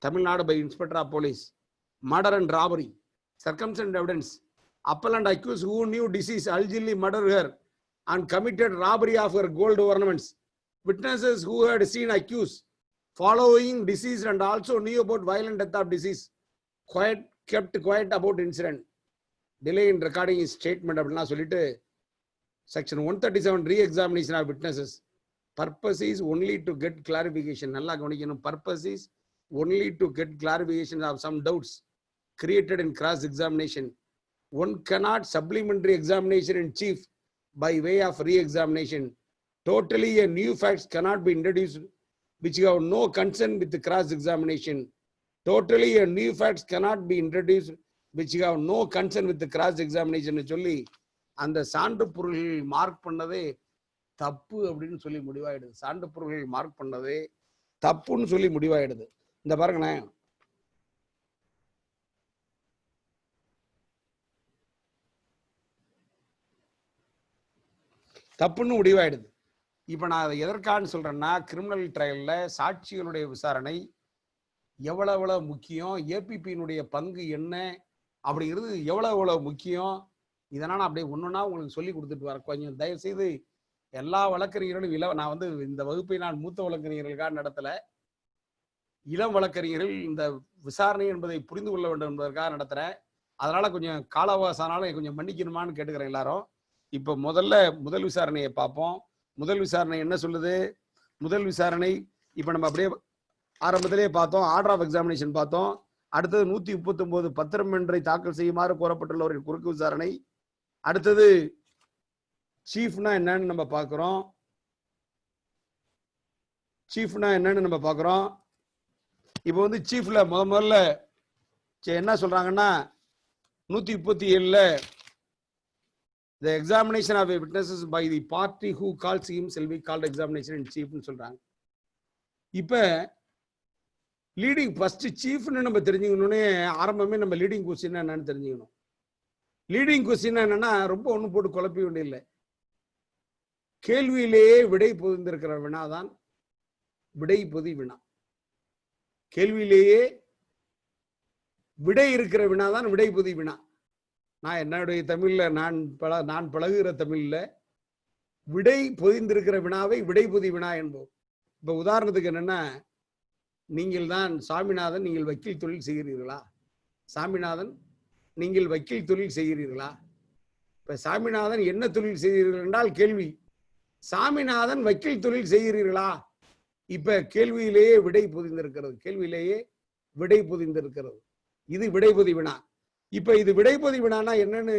Tamil Nadu by inspector of police, murder and robbery, circumstance evidence, appellant accused who knew deceased allegedly murdered her and committed robbery of her gold ornaments, witnesses who had seen accused following deceased and also knew about violent death of deceased kept quiet about incident, delay in recording his statement அப்படினா சொல்லிட்டு section 137 re-examination of witnesses, purpose is only to get clarification. நல்லா கவனிக்கணும், purpose is only to get clarification of some doubts created in cross examination. One cannot supplementary examination in chief by way of re-examination. Totally a new facts cannot be introduced which have no concern with the cross examination. Totally a new facts cannot be introduced which have no concern with the cross examination சொல்லி அந்த சான்று பொருள்கள் mark பண்ணதே தப்பு அப்படின்னு சொல்லி முடிவாயிடுது. சான்று பொருள்கள் மார்க் பண்ணதே தப்புன்னு சொல்லி முடிவாயிடுது. இந்த பாருங்களேன், தப்புன்னு முடிவாயிடுது. இப்ப நான் அதை எதற்கான்னு சொல்றேன்னா, கிரிமினல் ட்ரையல்ல சாட்சிகளுடைய விசாரணை எவ்வளவு முக்கியம், ஏபிபியினுடைய பங்கு என்ன அப்படிங்கிறது எவ்வளவு முக்கியம். இதனால அப்படியே ஒன்னொன்னா உங்களுக்கு சொல்லி கொடுத்துட்டு வரேன். கொஞ்சம் தயவு செய்து எல்லா வழக்கறிஞர்களும் நான் வந்து இந்த வகுப்பை நான் மூத்த வழக்கறிஞர்களுக்காக நடத்தல, இளம் வழக்கறிஞர்கள் இந்த விசாரணை என்பதை புரிந்து கொள்ள வேண்டும் என்பதற்காக நடத்துறேன். அதனால கொஞ்சம் கால அவகாசம்னாலும் கொஞ்சம் மன்னிக்கணுமான்னு கேட்டுக்கிறேன் எல்லாரும். இப்ப முதல் விசாரணையை பார்ப்போம். முதல் விசாரணை என்ன சொல்லுது? முதல் விசாரணை இப்ப நம்ம அப்படியே ஆரம்பத்திலேயே பார்த்தோம், ஆர்டர் ஆஃப் எக்ஸாமினேஷன் பார்த்தோம். அடுத்தது 139 பத்திரம் ஒன்றை தாக்கல் செய்யுமாறு கோரப்பட்டுள்ளவரின் குறுக்கு விசாரணை. அடுத்தது சீஃப்னா என்னன்னு நம்ம பார்க்கிறோம். சீஃப்னா என்னன்னு நம்ம பார்க்கிறோம். இப்போ வந்து சீஃப்ல முதல்ல என்ன சொல்றாங்கன்னா 137ல the examination of a witnesses by the party who calls him shall be called examination in chief னு சொல்றாங்க. இப்ப லீடிங் ஃபர்ஸ்ட் சீஃப்னு நம்ம தெரிஞ்சுக்கணும்னே ஆரம்பமே நம்ம லீடிங் கொஸ்டின் என்னன்னு தெரிஞ்சுக்கணும். லீடிங் கொஸ்டின் என்னன்னா ரொம்ப ஒன்றும் போட்டு குழப்பி வேண்டியதில்லை. கேள்வியிலேயே விடை பொதிந்திருக்கிற வினாதான் விடை பொதி வினா. கேள்வியிலேயே விடை இருக்கிற வினாதான் விடை பொதி வினா. நான் என்னுடைய தமிழ்ல நான் பழகுகிற தமிழ்ல விடை பொதிந்திருக்கிற வினாவை விடை பொதி வினா என்போம். இப்ப உதாரணத்துக்கு என்னன்னா, நீங்கள் தான் சாமிநாதன், நீங்கள் வக்கீல் தொழில் செய்கிறீர்களா? சாமிநாதன், நீங்கள் வக்கீல் தொழில் செய்கிறீர்களா? இப்ப சாமிநாதன் என்ன தொழில் செய்கிறீர்கள் என்றால் கேள்வி. சாமிநாதன் வக்கீல் தொழில் செய்கிறீர்களா? இப்ப கேள்வியிலேயே விடை பொதிந்திருக்கிறது. கேள்வியிலேயே விடை பொதிந்திருக்கிறது. இது விடைபொதி வினா. இப்ப இது விடைபொதி வினானா என்னன்னு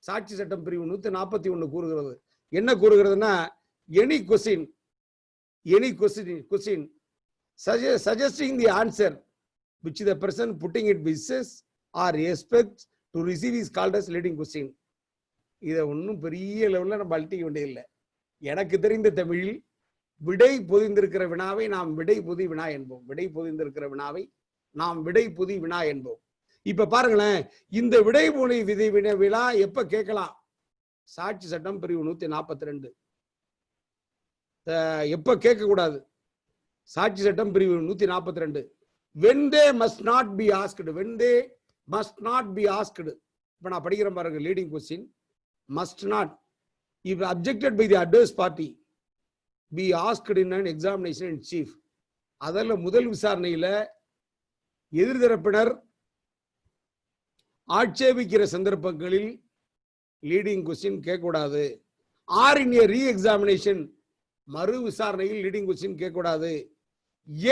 சாட்சி சட்டம் பிரிவு 141 கூறுகிறது. என்ன கூறுகிறதுனா, any question suggesting the answer which the person putting it wishes or expects to receive is called as leading question. இதை ஒன்றும் பெரிய லெவலில் நம்ம அழட்டிக்க வேண்டியதில்லை. எனக்கு தெரிந்த தமிழில் விடை பொதிந்திருக்கிற வினாவை நாம் விடை பொதி வினா என்போம். விடை பொதிந்திருக்கிற வினாவை நாம் விடை பொதி வினா என்போம். இப்ப பாருங்களேன், இந்த விடைமொழி வினா எப்ப கேட்கலாம்? சாட்சி சட்டம் பிரிவு 142 எப்ப கேட்க கூடாது? சாட்சி சட்டம் பிரிவு 142 when they must not be asked. when they must not be asked. இப்ப நான் படிக்கிற பாருங்க, leading question must not if objected by the adverse party be asked in an examination in chief. அதல்ல முதல் விசாரணையில எதிர்தரப்பினர் ஆட்சேபிக்கிற சந்தர்ப்பங்களில் லீடிங் கொஸ்டின் கேட்கக்கூடாது. Or in a re examination, மறு விசாரணையில் லீடிங் கொஸ்டின் கேட்கக்கூடாது.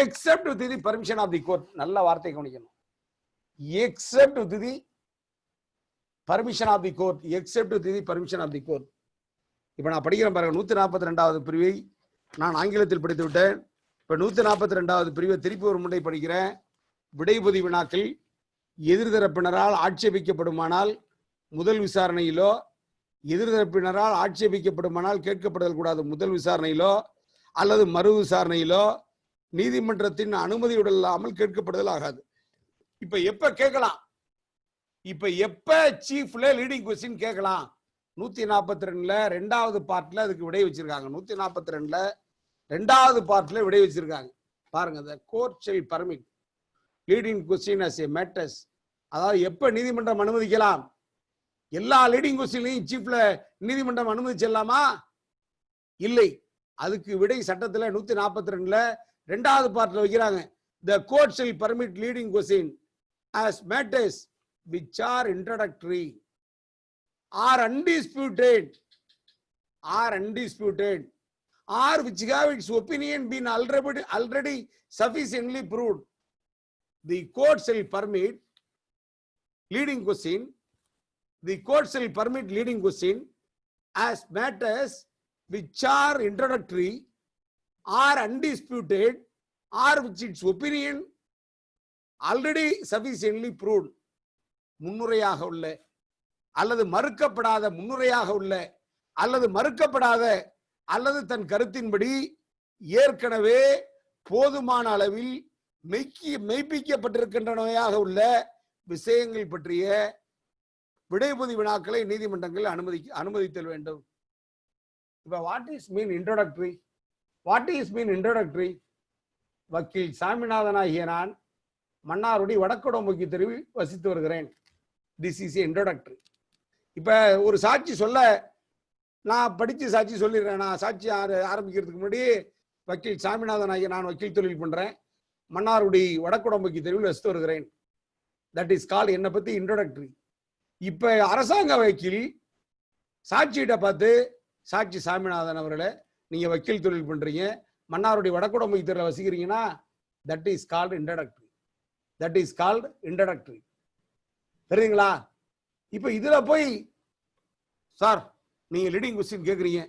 Except with the permission of the court. நல்ல வார்த்தை கவனிக்கணும். Except with the permission of the court except the permission of the court. இப்போ நான் படிக்கிறேன் பாருங்க, 142வது பிரிவை நான் ஆங்கிலத்தில் படித்து விட்டேன். இப்போ 142வது பிரிவை திருப்பி ஒரு முறை படிக்கிறேன். விடைபதி வினாக்கள் எதிர்தரப்பினரால் ஆட்சேபிக்கப்படுமானால் முதல் விசாரணையிலோ, எதிர்தரப்பினரால் ஆட்சேபிக்கப்படுமானால் கேட்கப்படுதல் கூடாது முதல் விசாரணையிலோ அல்லது மறு விசாரணையிலோ நீதிமன்றத்தின் அனுமதியுடன் இல்லாமல் கேட்கப்படுதல் ஆகாது. இப்ப எப்ப கேட்கலாம்? இப்ப எப்ப சீஃப்ல லீடிங் கொஸ்டின் கேட்கலாம்? 142ல 2வது பார்ட்ல அதுக்கு விடை வச்சிருக்காங்க. 142ல 2வது பார்ட்ல விடை வச்சிருக்காங்க பாருங்க. the court shall permit leading question as a matters. அதாவது எப்ப நீதிமன்றம் அனுமதிக்கலாம்? எல்லா லீடிங் கொஸ்டின்லையும் சீஃப்ல நீதிமன்றம் அனுமதிச்சிடலாமா? இல்லை. அதுக்கு விடை சட்டத்துல 142ல 2வது பார்ட்ல வைக்கிறாங்க. the court shall permit leading question as matters which are introductory are undisputed or which have its opinion been already sufficiently proved. The court shall permit leading question. The court shall permit leading question as matters which are introductory or undisputed or which its opinion already sufficiently proved. முன்னுரையாக உள்ள அல்லது மறுக்கப்படாத, முன்னுரையாக உள்ள அல்லது மறுக்கப்படாத அல்லது தன் கருத்தின்படி ஏற்கனவே போதுமான அளவில் மெய்ப்பிக்கப்பட்டிருக்கின்றனவையாக உள்ள விஷயங்கள் பற்றிய விடைபதி வினாக்களை நீதிமன்றங்கள் அனுமதித்தல் வேண்டும். இப்ப வாட் இஸ் மீன் இன்ட்ரோடக்டரி? வக்கீல் சாமிநாதனாகிய நான் மன்னார்குடி வடக்குடம்புக்கு தெருவில் வசித்து வருகிறேன். This is introductory. இப்ப ஒரு சாட்சி சொல்ல நான் படிச்சு சாட்சி சொல்லிடுறேன். நான் சாட்சி ஆரம்பிக்கிறதுக்கு முன்னாடி வக்கீல் சாமிநாதனாகிய நான் வக்கீல் தொழில் பண்றேன், மன்னார்குடி வடக்குடம்புக்கு தெருவில் வசித்து வருகிறேன். தட் இஸ் கால் என்னை பத்தி இன்ட்ரோடக்டரி. இப்ப அரசாங்க வக்கீல் சாட்சியிட்ட பார்த்து, சாட்சி சாமிநாதன் அவர்களே, நீங்க வக்கீல் தொழில் பண்றீங்க, மன்னார்குடி வடக்குடம்புக்கு தெருவில் வசிக்கிறீங்கன்னா, தட் இஸ் கால்டு இன்ட்ரோடக்டரி. தெரியுங்களா? இப்ப இதுல போய் சார் நீங்க லீடிங் கொஸ்டின் கேக்குறீங்க,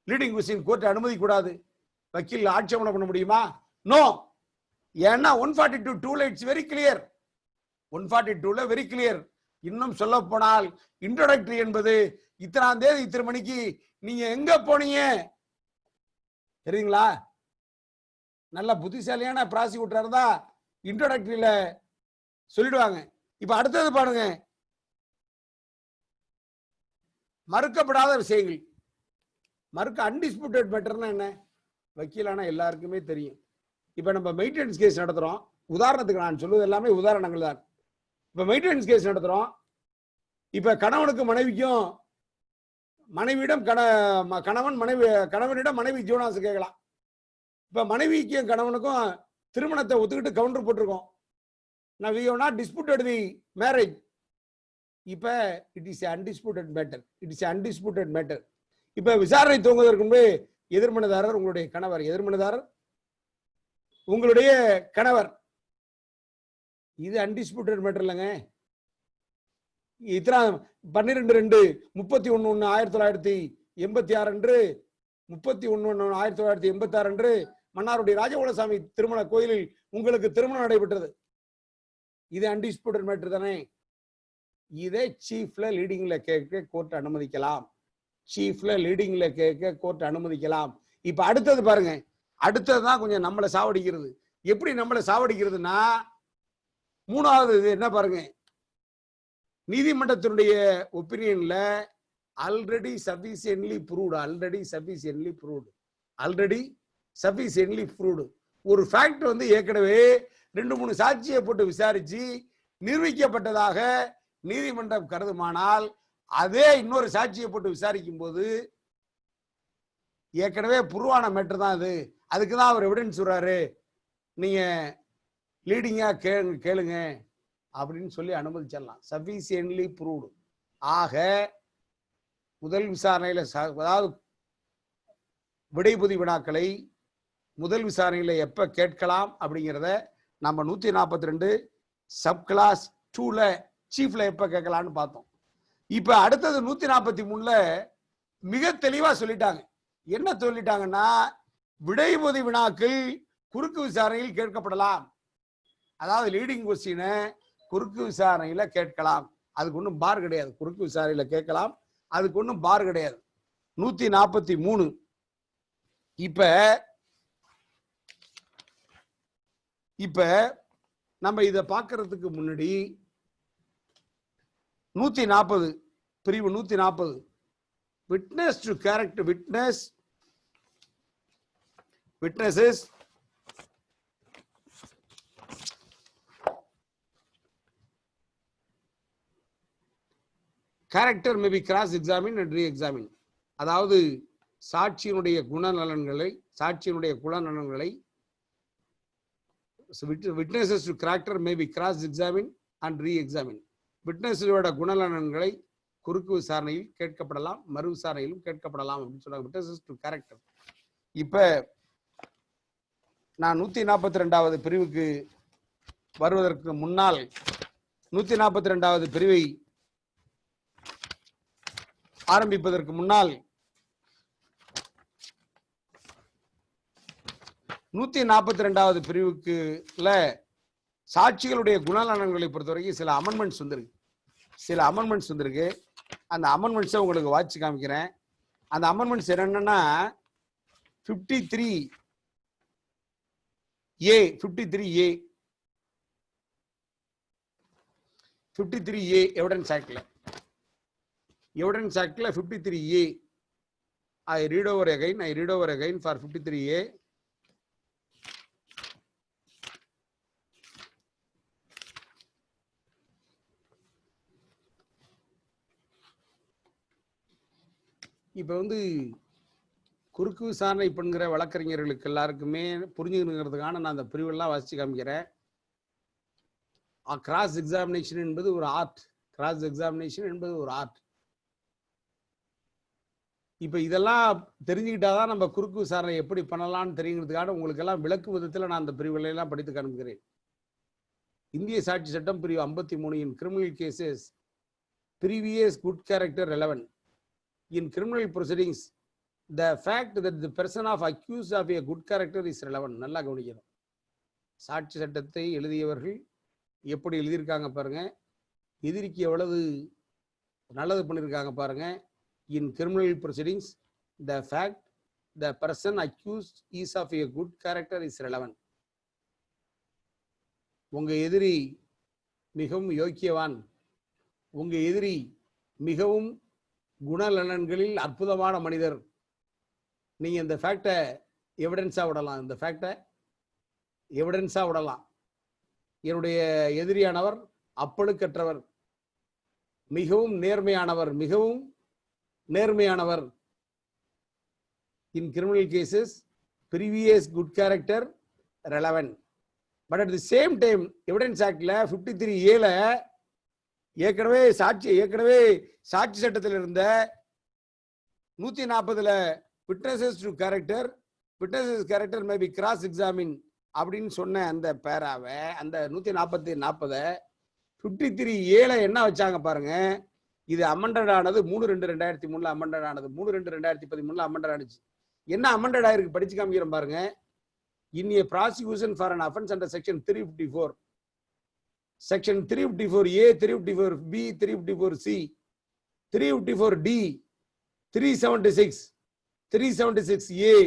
லீடிங் கொஸ்டின் கோர்ட் அனுமதி கூடாது, வக்கீல் ஆட்சேபனை பண்ண முடியுமா? நோ. ஏன்னா 142 இட்ஸ் வெரி கிளியர். 142ல வெரி கிளியர். இன்னும் சொல்ல போனால் இன்ட்ரோடக்டரி என்பது இத்தனாம் தேதி இத்தனை மணிக்கு நீங்க எங்க போனீங்க தெரியுங்களா? நல்ல புத்திசாலியான ப்ராசிக்யூட்டரா இருந்தா இன்ட்ரோடக்டரியில சொல்லிடுவாங்க. இப்ப அடுத்தது பாருங்க, மறுக்கப்படாத விஷயங்கள். அன்டிஸ்பியூட்டட் மேட்டர்னா என்ன? வக்கீலானா எல்லாருக்குமே தெரியும். இப்ப நம்ம மெயின்டெனன்ஸ் கேஸ் நடத்துறோம். உதாரணத்துக்கு நான் சொல்லுவது எல்லாமே உதாரணங்கள் தான். இப்ப மெயின்டெனன்ஸ் கேஸ் நடத்துறோம். இப்ப கணவனுக்கும் மனைவிக்கும், மனைவியிடம் கணவனிடம் மனைவி ஜீவனாம்ச கேட்கலாம். இப்ப மனைவிக்கும் கணவனுக்கும் திருமணத்தை ஒத்துக்கிட்டு கவுண்டர் போட்டிருக்கோம். Now we have not disputed the marriage. இப்ப it is undisputed matter. இப்ப விசாரணை துவங்குவதற்கு முன்பு எதிர்மனதாரர் உங்களுடைய கணவர், இது அன்டிஸ்பியூட்டட் மேட்டர் இல்லைங்க. இத்தனை 12/2/31/1986 அன்று 31/1/1986 அன்று மன்னாருடைய ராஜகோலசாமி திருமண கோயிலில் உங்களுக்கு திருமணம் நடைபெற்றது. இது அன்டிஸ்பியூட்டட் மேட்டர் தானே? இதை சீஃப்ல லீடிங்ல கேட்க கோர்ட் அனுமதிக்கலாம். இப்ப அடுத்தது பாருங்க, அடுத்ததுதான் கொஞ்சம் நம்மளை சாவடிக்கிறது. எப்படி நம்மளை சாவடிக்கிறதுனா, மூணாவது இது என்ன பாருங்க, நீதிமன்றத்தினுடைய ஒப்பீனியன்ல ஆல்ரெடி சஃபிஷியன்ட்லி ப்ரூவ்டு ஒரு ஃபேக்ட் வந்து ஏற்கனவே 2-3 சாட்சியை போட்டு விசாரிச்சு நிரூபிக்கப்பட்டதாக நீதிமன்றம் கருதுமானால், அதே இன்னொரு சாட்சியை போட்டு விசாரிக்கும் போது ஏற்கனவே புருவான மேட்டர் தான் அது. அதுக்குதான் அவர் எவிடன்ஸ் சொல்றாரு, நீங்க லீடிங்கா கேளுங்க அப்படின்னு சொல்லி அனுமதிச்சிடலாம். Sufficiently proved. ஆக முதல் விசாரணையில, அதாவது விடைபதி வினாக்களை முதல் விசாரணையில எப்ப கேட்கலாம் அப்படிங்கிறத நம்ம 142 சப் கிளாஸ் 2ல சீஃப்ல எப்ப கேட்கலாம்னு பார்த்தோம். இப்ப அடுத்தது 143ல மிக தெளிவா சொல்லிட்டாங்க. என்ன சொல்லிட்டாங்கன்னா, விடைபொதி வினாக்கள் குறுக்கு விசாரணையில் கேட்கப்படலாம். அதாவது லீடிங் கொஸ்டின் குறுக்கு விசாரணையில கேட்கலாம். அதுக்கு ஒன்றும் பார் கிடையாது. குறுக்கு விசாரணையில கேட்கலாம், அதுக்கு ஒன்றும் பார் கிடையாது. 143 இப்ப நம்ம இத பார்க்கறதுக்கு முன்னாடி 140 பிரிவு 140 witness to character witnesses character may be cross examined and re examined. அதாவது சாட்சியினுடைய குணநலன்களை witnesses to character may be cross examined and re examined. விட்னஸோட குணநலன்களை குறுக்கு விசாரணையில் கேட்கப்படலாம், மறு விசாரணையிலும் கேட்கப்படலாம் அப்படின்னு சொல்றாங்க. witnesses to character. இப்ப நான் 142வது பிரிவுக்கு வருவதற்கு முன்னால் 142வது பிரிவை ஆரம்பிப்பதற்கு முன்னால் 142வது பிரிவுக்குள்ள சாட்சிகளுடைய குணநலன்களை பொறுத்தவரைக்கும் சில அமெண்ட்மெண்ட்ஸ் வந்திருக்கு. அந்த அமெண்ட்மெண்ட்ஸை உங்களுக்கு வாட்சி காமிக்கிறேன். அந்த அமெண்ட்மெண்ட்ஸ் என்னன்னா 53A 53A எவிடன்ஸ் ஆக்ட்ல 53A. I read over again for 53A. இப்ப குறுக்கு விசாரணை பண்ணுகிற வழக்கறிஞர்களுக்கு எல்லாருக்குமே புரிஞ்சுக்கிறதுக்கான நான் அந்த பிரிவெல்லாம் வாசிச்சு காமிக்கிறேன். கிராஸ் எக்ஸாமினேஷன் என்பது ஒரு ஆர்ட். இப்ப இதெல்லாம் தெரிஞ்சுக்கிட்டாதான் நம்ம குறுக்கு விசாரணை எப்படி பண்ணலாம்னு தெரியுங்கிறதுக்காக உங்களுக்கு எல்லாம் விளக்கு விதத்தில் நான் அந்த பிரிவுகளை எல்லாம் படித்து காண்கிறேன். இந்திய சாட்சி சட்டம் பிரிவு 53 இன் criminal cases previous good character relevant. In criminal proceedings, the fact that the person of accused of a good character is relevant. நல்லா கவனிக்கணும். சாட்சி சட்டத்தை எழுதியவர்கள் எப்படி எழுதியிருக்காங்க பாருங்க, எதிரிக்கு எவ்வளவு நல்லது பண்ணியிருக்காங்க பாருங்க. In criminal proceedings, the fact the person accused is of a good character is relevant. உங்க எதிரி மிகவும் யோக்கியவான், உங்க எதிரி மிகவும் குணநலன்களில் அற்புதமான மனிதர், நீங்க இந்த ஃபேக்டை எவிடன்ஸா விடலாம். என்னுடைய எதிரியானவர் அப்பழுக்கற்றவர், மிகவும் நேர்மையானவர். In criminal cases, previous good character relevant. But at the same time, evidence actல 53A ஏற்கனவே சாட்சி சட்டத்தில் இருந்த 140ல witnesses to character may be cross examined அப்படின்னு சொன்ன அந்த பேராவை, அந்த 140 53A என்ன வச்சாங்க பாருங்க. இது அமெண்டட் ஆனது 3/2/2003 அமெண்டட் ஆனது, 3/2/2013 அமெண்டட் ஆனிச்சு. என்ன அமெண்டட் ஆயிருக்கு படிச்சு காமிக்கிறோம் பாருங்க. In a prosecution for an offense under section 354, section 354A, 354B, 354C, 354D, 376, 376A,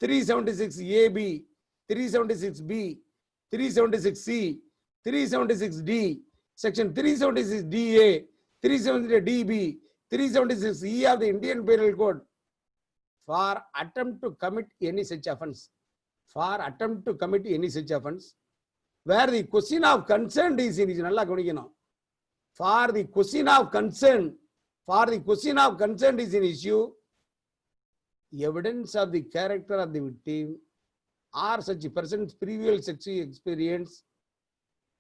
376AB, 376B, 376C, 376D, section 376DA, 376DB, 376E of the Indian Penal Code for attempt to commit any such offense. Where the question of concern is in நல்லா கவனிக்கணும். For the question of concern is an issue, evidence of the character of the victim or such a person's previous sexual experience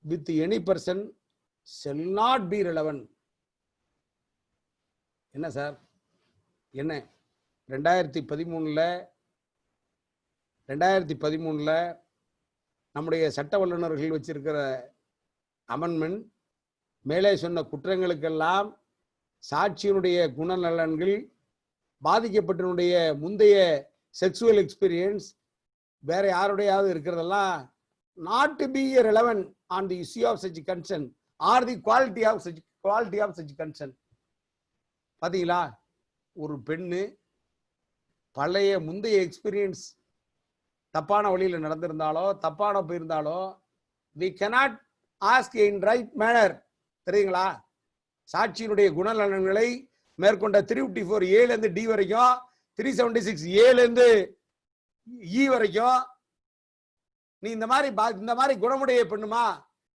with any person shall not be relevant. என்ன sir, என்ன 2013 நம்முடைய சட்ட வல்லுநர்கள் வச்சிருக்கிற amendment மேலே சொன்ன குற்றங்களுக்கெல்லாம் சாட்சியினுடைய குணநலன்கள், பாதிக்கப்பட்டனுடைய முந்தைய sexual experience, வேற யாருடையாவது இருக்கிறதெல்லாம் not to be relevant on the issue of such concern or the quality of such concern. பாத்தீங்களா, ஒரு பெண்ணு பழைய முந்தைய எக்ஸ்பீரியன்ஸ் தப்பான வழியில நடந்திருந்தாலோ தப்பான போயிருந்தாலோ we cannot ask in right manner. தெரியுங்களா, சாட்சியினுடைய குணநலன்களை மேற்கொண்ட 354 ஏல இருந்து டி வரைக்கும், 376 ஏல இருந்து இ வரைக்கும், நீ இந்த மாதிரி குணமுடைய பெண்ணுமா,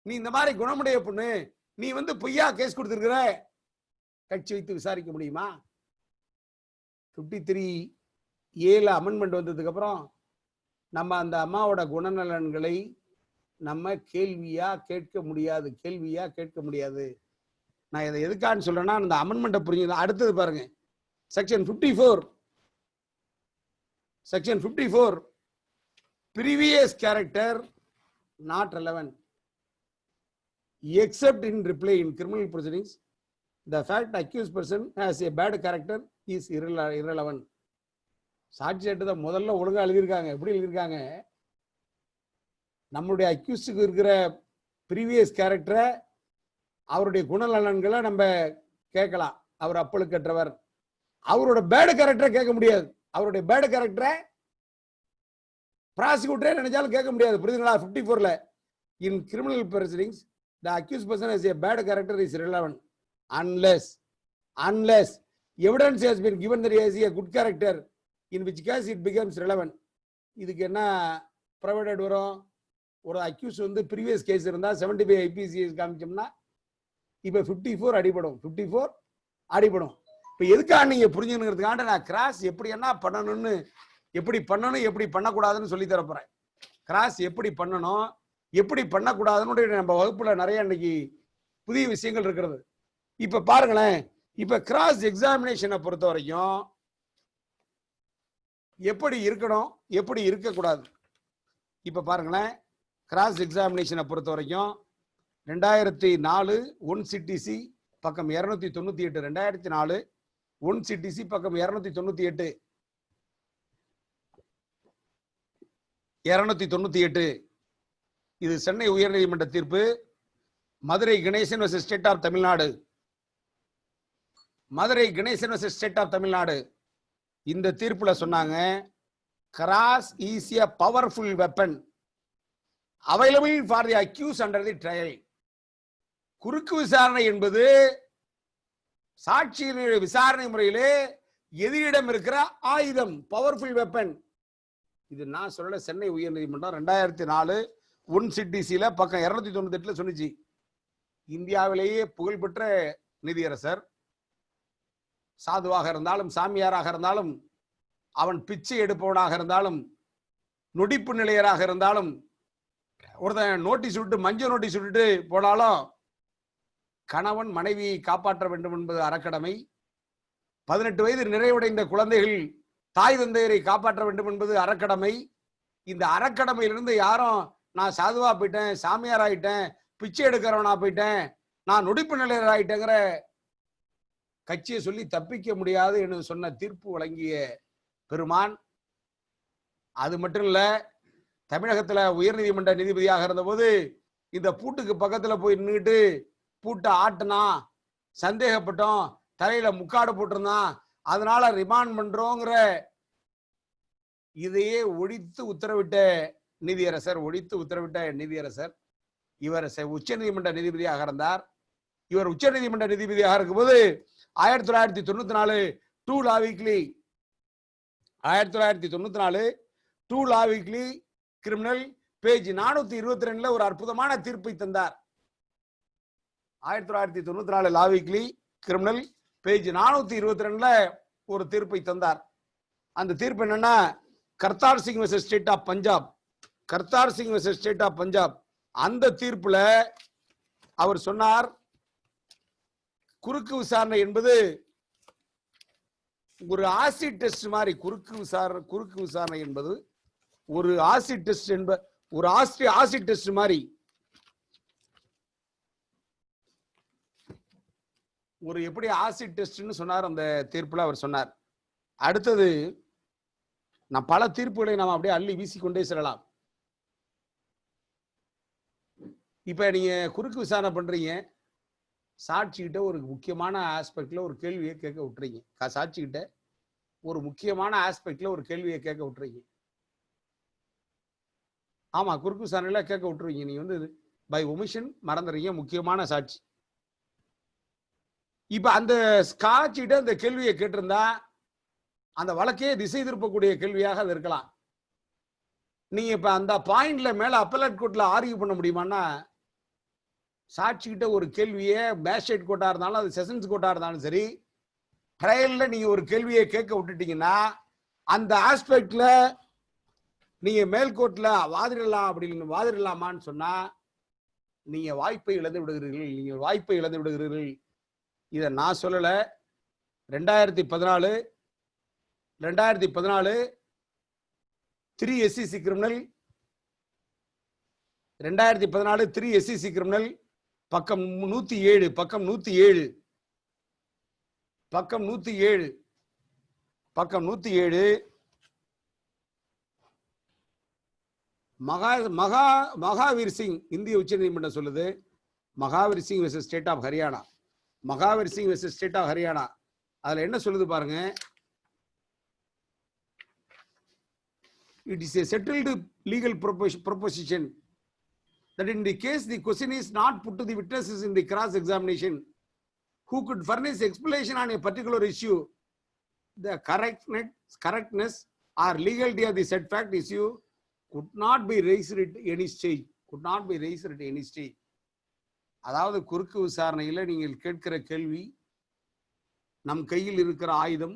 நீ இந்த மாதிரி குணமுடைய பொண்ணு, நீ பொய்யா கேஸ் கொடுத்திருக்கிற, கட்சி வைத்து விசாரிக்க முடியுமா? 53 ஏல அமெண்ட்மெண்ட் வந்ததுக்கு அப்புறம் நம்ம அந்த அம்மாவோட குணநலன்களை நம்ம கேள்வியா கேட்க முடியாது. நான் இதை எதுக்கான்னு சொல்றேன்னா, அந்த அமெண்ட்மெண்ட்டை புரிஞ்சு. அடுத்தது பாருங்க, section 54 previous character not relevant except in reply in criminal proceedings. The fact accused person has a bad character is irrelevant. சாட்சி சட்டத்தை முதல்ல ஒழுங்கா எழுதியிருக்காங்க. எப்படி எழுதியிருக்காங்க, நம்மளுடைய அக்யூஸ்டுக்கு இருக்கிற ப்ரீவியஸ் கேரக்டரை, அவருடைய குணநலன்களை நம்ம கேட்கலாம். அவர் அப்பழுக்கற்றவர். அவரோட பேடு கேரக்டரை கேட்க முடியாது. அவருடைய பேடு கேரக்டரை ப்ராசிக்யூட்டரே நினைச்சாலும் கேட்க முடியாது. புரியுதுங்களா? 54ல in criminal proceedings the accused person has a bad character is irrelevant unless evidence has been given that he has a good character, in which case it becomes relevant. இதுக்கு என்ன ப்ரொவைடட் வரும்? ஒரு accuse previous case இருந்தா 75 ஐபிசிஎஸ் காமிச்சோம்னா இப்ப 54 அடிபடும். இப்ப எதுக்காக நீங்க புரிஞ்சுக்கிறதுக்காக நான் கிராஸ் எப்படி என்ன பண்ணணும்னு, எப்படி பண்ணணும் எப்படி பண்ணக்கூடாதுன்னு சொல்லி தரப்போறேன். கிராஸ் எப்படி பண்ணணும் எப்படி பண்ணக்கூடாதுன்னு நம்ம வகுப்புல நிறைய இன்னைக்கு புதிய விஷயங்கள் இருக்கிறது. இப்ப பாருங்களேன், இப்ப கிராஸ் எக்ஸாமினேஷனை பொறுத்த வரைக்கும் எப்படி இருக்கணும் எப்படி இருக்கக்கூடாது. இப்ப பாருங்களேன், கிராஸ் எக்ஸாமினேஷனை பொறுத்த வரைக்கும் 2004 1 சிடிசி பக்கம் 298, 2004 1 சிடிசி பக்கம் 298. இது சென்னை உயர்நீதிமன்ற தீர்ப்பு. Madurai Ganesan versus state of Tamil Nadu. இந்த தீர்ப்புல சொன்னாங்க, cross is a powerful weapon available for the accused under the trial. குறுக்கு விசாரணை என்பது சாட்சியினுடைய விசாரணை முறையிலே எதிரிடம் இருக்கிற ஆயுதம், பவர்ஃபுல் வெப்பன். இது நான் சொல்ல, சென்னை உயர்நீதிமன்றம் 2004 1 சிடிசில பக்கம் 298 சொன்னிச்சு. இந்தியாவிலேயே புகழ்பெற்ற நீதியரசர், சாதுவாக இருந்தாலும் சாமியாராக இருந்தாலும், அவன் பிச்சை எடுப்பவனாக இருந்தாலும், நொடிப்பு நிலையராக இருந்தாலும், ஒருத்தன் நோட்டீஸ் விட்டு மஞ்சள் நோட்டீஸ் விட்டுட்டு போனாலும் கணவன் மனைவியை காப்பாற்ற வேண்டும் என்பது அறக்கடமை. 18 வயது நிறைவடைந்த குழந்தைகள் தாய் தந்தையரை காப்பாற்ற வேண்டும் என்பது அறக்கடமை. இந்த அறக்கடமையிலிருந்து யாரும் நான் சாதுவா போயிட்டேன், சாமியார் ஆயிட்டேன், பிச்சை எடுக்கிறவனா போயிட்டேன், நான் நொடிப்பு நிலையர் ஆயிட்டேங்கிற கட்சியை சொல்லி தப்பிக்க முடியாது என்று சொன்ன தீர்ப்பு வழங்கிய பெருமான். அது மட்டும் இல்ல, தமிழகத்துல உயர்நீதிமன்ற நீதிபதியாக இருந்தபோது இந்த பூட்டுக்கு பக்கத்துல போய் நின்றுட்டு பூட்டை ஆட்டினா, சந்தேகப்பட்டோம், தலையில முக்காடு போட்டிருந்தான், அதனால ரிமாண்ட் பண்றோங்கிற இதையே ஒழித்து உத்தரவிட்ட நீதியரசர். இவர் உச்ச நீதிமன்ற நீதிபதியாக இருந்தார். இவர் உச்ச நீதிமன்ற நீதிபதியாக இருக்கும்போது 1994 2 லா வீக்லி கிரிமினல் பேஜ் 422 ஒரு அற்புதமான தீர்ப்பை தந்தார். 1994 லா வீக்லி கிரிமினல் பேஜ் 422 ஒரு தீர்ப்பை தந்தார். அந்த தீர்ப்பு என்னன்னா, Kartar Singh versus state of Punjab. அந்த தீர்ப்புல அவர் சொன்னார், குறுக்கு விசாரணை என்பது ஒரு ஆசிட் டெஸ்ட் மாதிரி. குறுக்கு விசாரணை என்பது ஒரு ஆசிட் டெஸ்ட் மாதிரி. ஒரு எப்படி ஆசிட் டெஸ்ட்னு சொன்னார் அந்த தீர்ப்புல அவர் சொன்னார். அடுத்தது நான் பல தீர்ப்புகளை நாம் அப்படியே அள்ளி வீசிக்கொண்டே செல்லலாம். இப்ப நீங்க குறுக்கு விசாரணை பண்றீங்க, சாட்சிகிட்ட ஒரு முக்கியமான ஆஸ்பெக்ட்ல ஒரு கேள்வியை கேட்க விட்டுறீங்க. சாட்சிகிட்ட ஒரு முக்கியமான ஆஸ்பெக்ட்ல ஒரு கேள்வியை கேட்க விட்டுறீங்க. ஆமா, குறுக்கு விசாரணையில கேட்க விட்டுருவீங்க. நீங்க வந்து பை ஒமிஷன் மறந்துறீங்க முக்கியமான சாட்சி. இப்ப அந்த சாட்சிகிட்ட அந்த கேள்வியை கேட்டிருந்தா அந்த வழக்கையே திசை திருப்பக்கூடிய கேள்வியாக அது இருக்கலாம். நீங்க இப்ப அந்த பாயிண்ட்ல மேல அப்பலட் கோர்ட்ல ஆர்கியூ பண்ண முடியுமான்னா, சாட்சிகிட்ட ஒரு கேள்வியை மேஜிஸ்ட்ரேட் கோர்ட்டா இருந்தாலும் அது செஷன்ஸ் கோர்ட்டா இருந்தாலும் சரி, ட்ரையல்ல நீங்க ஒரு கேள்வியை கேட்க விட்டுட்டீங்கன்னா அந்த ஆஸ்பெக்ட்ல நீங்க மேல் கோர்ட்ல வாதிடலாம் அப்படின்னு வாதிடலாமான்னு சொன்னா நீங்க வாய்ப்பை இழந்து விடுகிறீர்கள். இதை நான் சொல்லல. 2014 3 SEC கிரிமினல் 2014 3 SEC கிரிமினல் பக்கம் 107 மகாவீர் சிங் இந்திய உச்ச நீதிமன்றம் சொல்லுது. Mahavir Singh versus state of Haryana. அதுல என்ன சொல்லுது பாருங்க. It is a settled legal proposition that in the case the question is not put to the witnesses in the cross examination who could furnish explanation on a particular issue, the correctness or legality of the said fact issue could not be raised at any stage. அதாவது குறுக்கு விசாரணையில நீங்கள் கேட்கிற கேள்வி, நம் கையில் இருக்கிற ஆயுதம்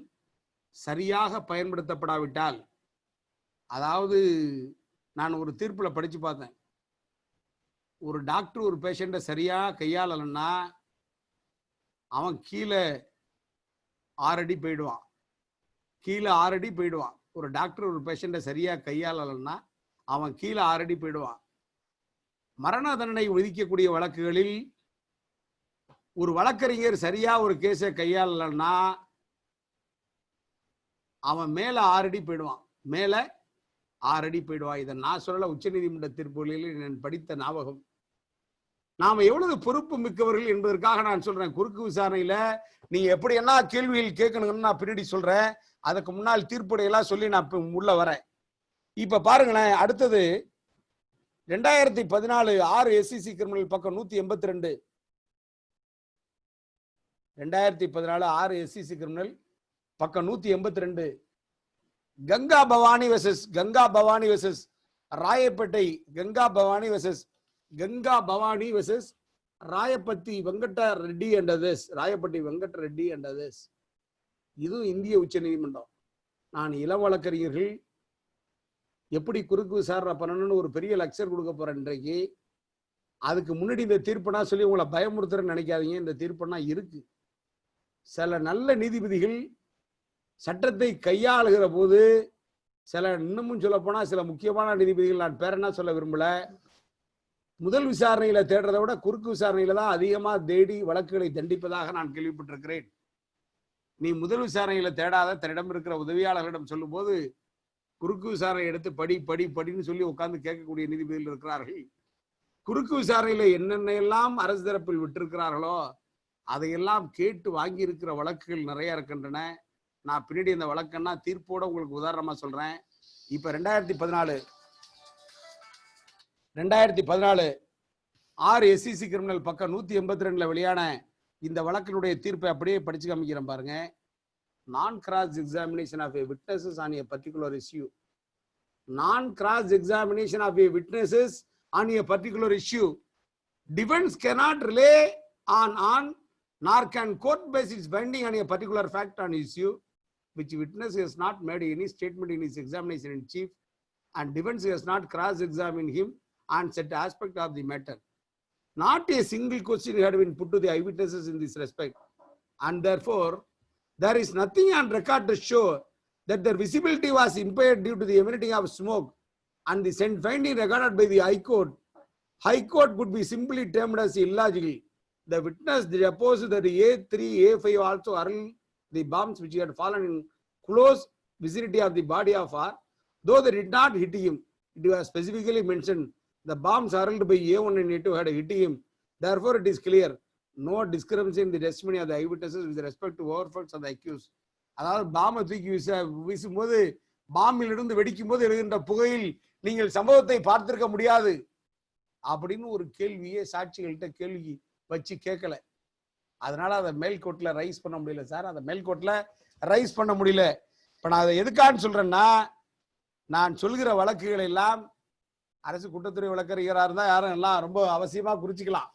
சரியாக பயன்படுத்தப்படாவிட்டால், அதாவது நான் ஒரு தீர்ப்புல படிச்சு பார்த்தேன். ஒரு டாக்டர் ஒரு பேஷண்ட சரியா கையாளலன்னா அவன் கீழே 6 அடி போயிடுவான். ஒரு டாக்டர் ஒரு பேஷண்ட சரியா கையாளலன்னா அவன் கீழே 6 அடி போயிடுவான். மரண தண்டனை விதிக்கக்கூடிய வழக்குகளில் ஒரு வழக்கறிஞர் சரியா ஒரு கேஸை கையாளலன்னா அவன் மேல 6 அடி போயிடுவான். இதை நான் சொல்லல, உச்ச நீதிமன்ற தீர்ப்புகளில் நான் படித்த ஞாபகம். நாம எவ்வளவு பொறுப்பு மிக்கவர்கள் என்பதற்காக நான் சொல்றேன். குறுக்கு விசாரணையில நீங்க எப்படி என்ன கேள்விகள் கேட்கணும்னு நான் பின்னாடி சொல்றேன். அதுக்கு முன்னால் தீர்ப்புடையெல்லாம் சொல்லி நான் உள்ள வரேன். இப்ப பாருங்களேன், அடுத்தது 2014 6 SEC கிரிமினல் பக்கம் 182. 2014 6 SEC கிரிமினல் பக்கம் 182. Ganga Bhavani versus Royapettah. Ganga Bhavani versus Rayapatti Venkata Reddy and others. இதுவும் இந்திய உச்ச நீதிமன்றம். நான் இளம் வழக்கறிஞர்கள் எப்படி குறுக்கு விசாரணை பண்ணணும்னு ஒரு பெரிய லெக்சர் கொடுக்க போறேன் இன்றைக்கு. அதுக்கு முன்னாடி இந்த தீர்ப்புனா சொல்லி உங்களை பயமுறுத்துறேன்னு நினைக்காதீங்க. இந்த தீர்ப்புனா இருக்கு. சில நல்ல நீதிபதிகள் சட்டத்தை கையாளுகிற போது, இன்னமும் சொல்ல போனா சில முக்கியமான நீதிபதிகள், நான் பேரென்னா சொல்ல விரும்பல, முதல் விசாரணையில தேடுறதை விட குறுக்கு விசாரணையில தான் அதிகமா தேடி வழக்குகளை தண்டிப்பதாக நான் கேள்விப்பட்டிருக்கிறேன். நீ முதல் விசாரணையில தேடாத தன்னிடம் இருக்கிற உதவியாளர்களிடம் சொல்லும் போது குறுக்கு விசாரணை எடுத்து படின்னு சொல்லி உட்கார்ந்து கேட்கக்கூடிய நீதிபதிகள் இருக்கிறார்கள். குறுக்கு விசாரணையில என்னென்ன எல்லாம் அரசு தரப்பில் விட்டிருக்கிறார்களோ அதையெல்லாம் கேட்டு வாங்கி இருக்கிற வழக்குகள் நிறைய இருக்கின்றன. நான் பின்னாடி இந்த வழக்கன்னா தீர்ப்போட உங்களுக்கு உதாரணமா சொல்றேன். இப்ப 2014 6 SEC கிரிமினல் பக்கம் 182 வெளியான இந்த வழக்கினுடைய தீர்ப்பை அப்படியே படிச்சு காமிக்கிறேன் பாருங்க. நான் cross examination of a witnesses on a particular issue. Non-cross examination of a witnesses on a particular issue. Defense cannot rely on nor can court base its binding on a particular fact on issue which witness has not made any statement in his examination in chief and defense has not cross-examined him on such aspect of the matter. Not a single question had been put to the eyewitnesses in this respect, and therefore there is nothing on record to show that their visibility was impaired due to the emanating of smoke, and the said finding regarded by the High Court could be simply termed as illogical. The witness deposed that A3, A5 also hurled the bombs which had fallen in close vicinity of the body of R. Though they did not hit him, it was specifically mentioned the bombs hurled by A1 and A2 had hit him. Therefore, it is clear no discrepancy in the testimony of the eyewitnesses with respect to overfalls of the accused. அதாவது பாம்பை தூக்கி வீசும்போது பாம்பில் இருந்து வெடிக்கும் போது எழுகின்ற புகையில் நீங்கள் சம்பவத்தை பார்த்திருக்க முடியாது அப்படின்னு ஒரு கேள்வியே சாட்சிகள்கிட்ட கேள்வி வச்சு கேட்கல. அதனால அதை மேல்கோர்ட்ல ரைஸ் பண்ண முடியல சார். அதை மேல்கோர்ட்ல ரைஸ் பண்ண முடியல. இப்ப நான் அதை எதுக்கான்னு சொல்றேன்னா, நான் சொல்கிற வழக்குகள் எல்லாம் அரசு குற்றத்துறை வழக்கறிஞராக இருந்தா யாரும் எல்லாம் ரொம்ப அவசியமா குறிச்சுக்கலாம்.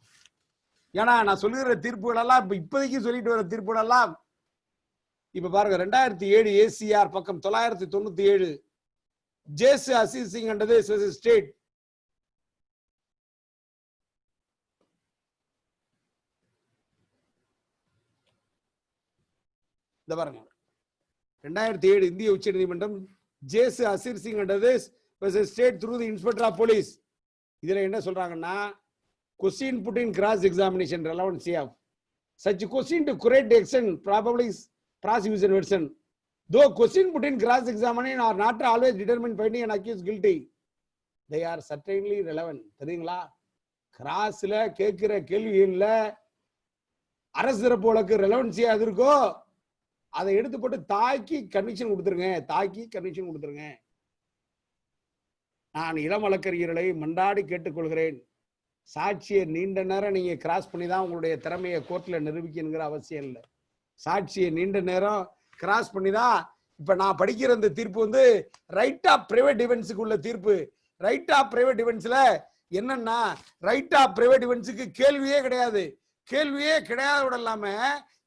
ஏன்னா நான் சொல்லுகிற தீர்ப்புகள் எல்லாம் இப்போதைக்கு சொல்லிட்டு வர தீர்ப்புகள் எல்லாம் இப்ப பாருங்க 2007 ஏசிஆர் பக்கம் 997 ஜேஸ் அசீஸ் சிங் அண்ட் ஸ்டேட். இந்த பாருங்க 2007 இந்திய உச்ச நீதிமன்றம் Jas Asir Singh and state through the inspector of police. இதுல என்ன சொல்றாங்கன்னா, question put in cross examination relevancy of such question to correct action probably prosecution version, though question put in cross examination are not always determined finding an accused guilty, they are certainly relevant. தெரியுங்களா? கிராஸ்ல கேட்கிற கேள்விகள்ல அரசு தரப்பு வழக்கு ரெலவன்சியா எது இருக்கோ அதை எடுத்து போட்டு தாக்கி கன்விக்ஷன் கொடுத்துருங்க. நான் இளம் வழக்கறிஞர்களை மன்றாடி கேட்டுக்கொள்கிறேன், சாட்சியை நீண்ட நேரம் நீங்க கிராஸ் பண்ணி தான் உங்களுடைய திறமையை கோர்ட்ல நிரூபிக்கணுங்கிற அவசியம் இல்லை. சாட்சியை நீண்ட நேரம் கிராஸ் பண்ணி தான். இப்ப நான் படிக்கிற இந்த தீர்ப்பு ரைட் ஆஃப் பிரைவேட் டிஃபென்ஸுக்கு உள்ள தீர்ப்பு. ரைட் ஆஃப் பிரைவேட் டிஃபென்ஸ்ல என்னன்னா, ரைட் ஆஃப் பிரைவேட் டிஃபென்ஸுக்கு கேள்வியே கிடையாதோட இல்லாம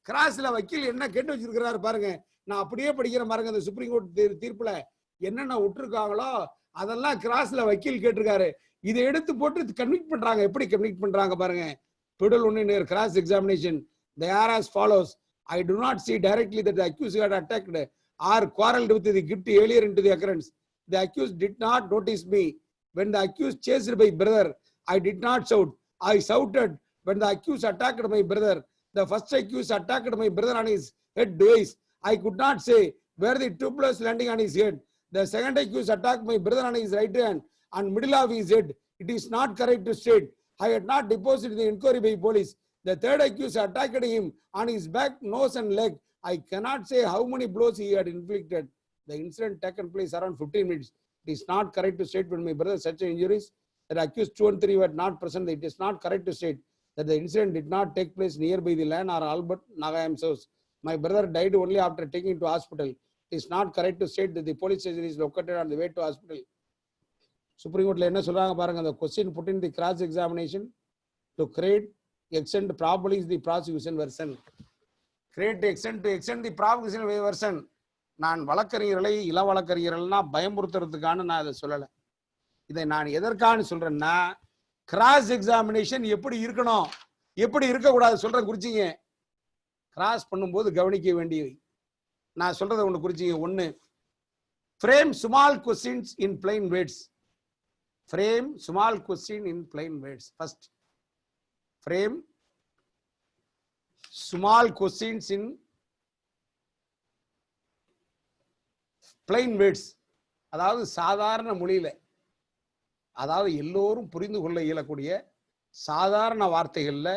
கிராஸ்ல வக்கீல் என்ன கேட்டு வச்சிருக்கிறாரு பாருங்க. நான் அப்படியே படிக்கிறேன் பாருங்க. அந்த சுப்ரீம் கோர்ட் தீர்ப்புல என்னென்ன விட்டுருக்காங்களோ அதெல்லாம் கிராஸ்ல வக்கீல் கேட்டிருக்காரு. இதை எடுத்து போட்டு கன்விக்ட் பண்றாங்க. எப்படி கன்விக்ட் பண்றாங்க பாருங்க. Pedal one in your cross examination, they are as follows. I do not see directly that the accused had attacked or quarreled with the gift earlier into the occurrence. The accused did not notice me. When the accused chased my brother, I did not shout. I shouted when the accused attacked my brother. The first accused attacked my brother on his head twice. I could not say where the two blows landing on his head. The second accused attacked my brother on his right hand and middle of his head. It is not correct to state I had not deposited the inquiry by police. The third accused attacked him on his back, nose and leg. I cannot say how many blows he had inflicted. The incident taken place around 15 minutes. It is not correct to state when my brother such injuries that accused 2 and 3 were not present. It is not correct to state that the incident did not take place nearby the land or Albert Nagayam's house. My brother died only after taking him to hospital. It is not correct to state that the police station is located on the way to hospital. Supreme Court என்ன சொல்றாங்க பாருங்க. The question put in the cross examination to create extend probably is the prosecution version. Create extend to extend the prosecution version. நான் வழக்கறிஞர்களை இள வழக்கறிஞர்கள்னா பயமுறுத்துறதுக்கான நான் இதை சொல்லலை. இதை நான் எதற்கான சொல்றேன்னா, கிராஸ் எக்ஸாமினேஷன் எப்படி இருக்கணும் எப்படி இருக்கக்கூடாது சொல்றேன். குறிச்சிங்க. கிராஸ் பண்ணும்போது கவனிக்க வேண்டியவை நான் சொல்றதை ஒன்று குறிச்சிங்க. ஒன்று, frame small questions in plain words. Frame small question in plain words. First, frame small questions in plain words. அதாவது சாதாரண மொழியில, அதாவது எல்லோரும் புரிந்து கொள்ள இயலக்கூடிய சாதாரண வார்த்தைகள்ல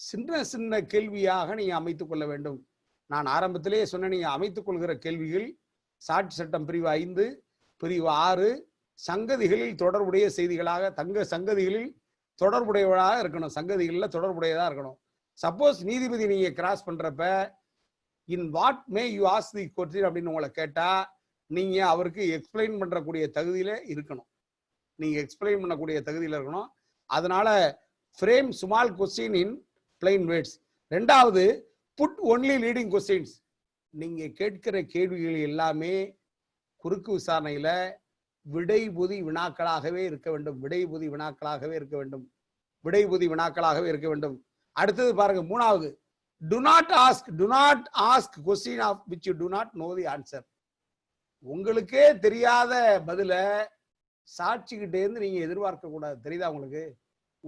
சின்ன சின்ன கேள்வியாக நீங்க அமைத்துக் கொள்ள வேண்டும். நான் ஆரம்பத்திலேயே சொன்ன, நீங்க அமைத்துக் கொள்கிற கேள்விகள் சாட்சி சட்டம் பிரிவு 5 பிரிவு 6 சங்கதிகளில் தொடர்புடைய செய்திகளாக சங்கதிகளில் தொடர்புடையவளாக இருக்கணும். சங்கதிகளில் தொடர்புடையதா இருக்கணும். சப்போஸ் நீதிபதி நீங்க கிராஸ் பண்றப்ப in what May you ask the question அப்படின்னு உங்களை கேட்டா நீங்க அவருக்கு எக்ஸ்பிளைன் பண்றக்கூடிய தகுதியில இருக்கணும். நீங்க எக்ஸ்பிளைன் பண்ணக்கூடிய தகுதியில இருக்கணும். அதனால frame small question in plain words. ரெண்டாவது, புட் ஒன்லி லீடிங் கொஸ்டின்ஸ். நீங்க கேட்கிற கேள்விகள் எல்லாமே குறுக்கு விசாரணையில விடைபுதி வினாக்களாகவே இருக்க வேண்டும். விடைபுதி வினாக்களாகவே இருக்க வேண்டும். விடைபுதி வினாக்களாகவே இருக்க வேண்டும். அடுத்தது பாருங்க, மூணாவது, do not ask question of which you do not know the answer. உங்களுக்கே தெரியாத பதில சாட்சிக்கிட்டே இருந்து நீங்க எதிர்பார்க்க கூடாது. தெரியுதா உங்களுக்கு?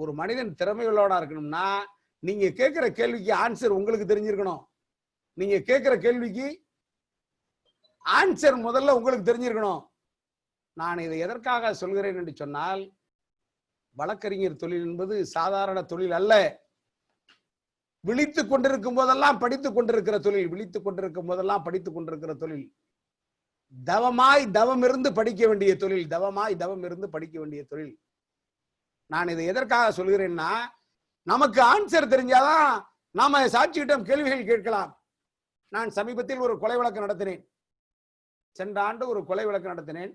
ஒரு மனிதன் திறமையுள்ளவனா இருக்கணும்னா நீங்க கேட்கிற கேள்விக்கு ஆன்சர் உங்களுக்கு தெரிஞ்சிருக்கணும். நீங்க கேட்கிற கேள்விக்கு ஆன்சர் முதல்ல உங்களுக்கு தெரிஞ்சிருக்கணும். நான் இதை எதற்காக சொல்கிறேன் என்று சொன்னால், வழக்கறிஞர் தொழில் என்பது சாதாரண தொழில் அல்ல. விழித்துக் கொண்டிருக்கும் போதெல்லாம் படித்துக் கொண்டிருக்கிற தொழில், விழித்துக் கொண்டிருக்கும் போதெல்லாம் படித்துக் கொண்டிருக்கிற தொழில், தவமாய் தவம் இருந்து படிக்க வேண்டிய தொழில், தவமாய் தவம் இருந்து படிக்க வேண்டிய தொழில். நான் இதை எதற்காக சொல்கிறேன்னா, நமக்கு ஆன்சர் தெரிஞ்சாதான் நாம சாட்சியிடம் கேள்விகள் கேட்கலாம். நான் சமீபத்தில் ஒரு கொலை வழக்கு நடத்தினேன். சென்ற ஆண்டு ஒரு கொலை வழக்கு நடத்தினேன்.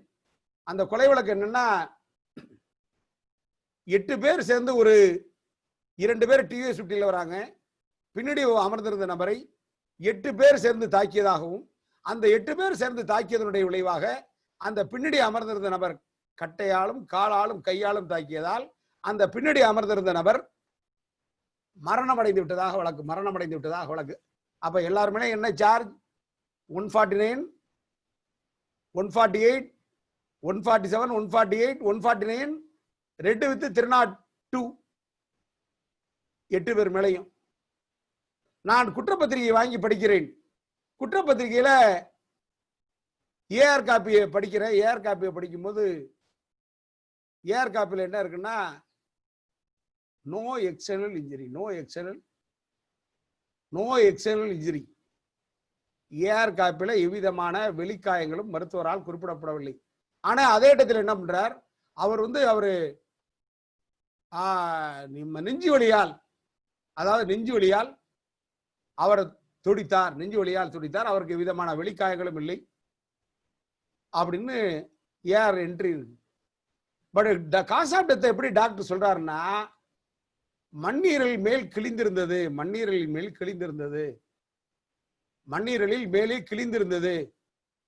அந்த கொலை வழக்கு என்னன்னா, 8 பேர் சேர்ந்து ஒரு 2 பேர் டிவிஎஸ் சுட்டியில் வராங்க. பின்னாடி அமர்ந்திருந்த நபரை 8 பேர் சேர்ந்து தாக்கியதாகவும், அந்த 8 பேர் சேர்ந்து தாக்கியதனுடைய விளைவாக அந்த பின்னாடி அமர்ந்திருந்த நபர் கட்டையாலும் காலாலும் கையாலும் தாக்கியதால் அந்த பின்னாடி அமர்ந்திருந்த நபர் மரணம் அடைந்து விட்டதாக வழக்கு. அப்ப எல்லாருமே என்ன சார்ஜ்? 149, 148, 147, 148, 149, ரெட் வித் 302, 8 பேர் மேலையும். நான் குற்றப்பத்திரிகை வாங்கி படிக்கிறேன். குற்றப்பத்திரிகையில ஏஆர் காப்பியை படிக்கிறேன். ஏஆர் காப்பியை படிக்கும்போது ஏஆர் காப்பியில் என்ன இருக்குன்னா, no external injury, no external injury. AR காப்பியில் எவ்விதமான வெளிக்காயங்களும் மருத்துவரால் குறிப்பிடப்படவில்லை. ஆனா அதே இடத்துல என்ன பண்றார், அவர் நெஞ்சு வலியால், அதாவது நெஞ்சு வலியால் அவர் துடித்தார், அவருக்கு விதமான வெளிக்காயங்களும் இல்லை அப்படின்னு ஏஆர் என்ட்ரி இருக்கு. பட் காஸ் ஆஃப் டெத் எப்படி டாக்டர் சொல்றாருன்னா, மண்ணீரல் மேல் கிழிந்திருந்தது, மண்ணீரலில் மேலே கிழிந்திருந்தது.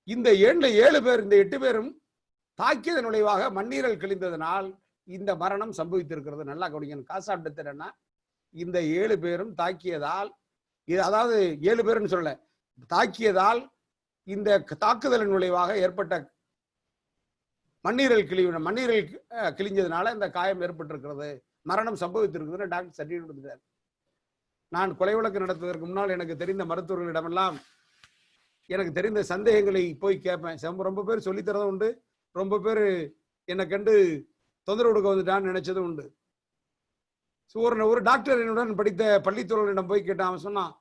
இந்த 7 பேர், இந்த 8 பேரும் தாக்கியதன் விளைவாக மண்ணீரல் கிழிந்ததனால் இந்த மரணம் சம்பவித்திருக்கிறது. நல்லா கவனிங்க. காஸ் ஆஃப் டெத் என்னன்னா, இந்த 7 பேரும் தாக்கியதால், அதாவது 7 பேருன்னு சொல்ல, தாக்கியதால் இந்த தாக்குதலின் விளைவாக ஏற்பட்ட மண்ணீரல் கிழிஞ்சதுனால இந்த காயம் ஏற்பட்டிருக்கிறது, மரணம் சம்பவித்திருக்கிறது டாக்டர் சர்டிஃபிகேட் கொடுத்தார். நான் கொலை வழக்கு நடத்துவதற்கு முன்னால் எனக்கு தெரிந்த மருத்துவர்களிடமெல்லாம் எனக்கு தெரிந்த சந்தேகங்களை போய் கேட்பேன். ரொம்ப பேர் சொல்லித்தரதும் உண்டு, ரொம்ப பேர் என்னை கண்டு தொந்தரவு கொடுக்க வந்துட்டான்னு நினைச்சதும் உண்டு. ஒரு டாக்டர் என்னுடன் படித்த பள்ளித்தோழரிடம் போய் கேட்டான். அவன் சொன்னான்,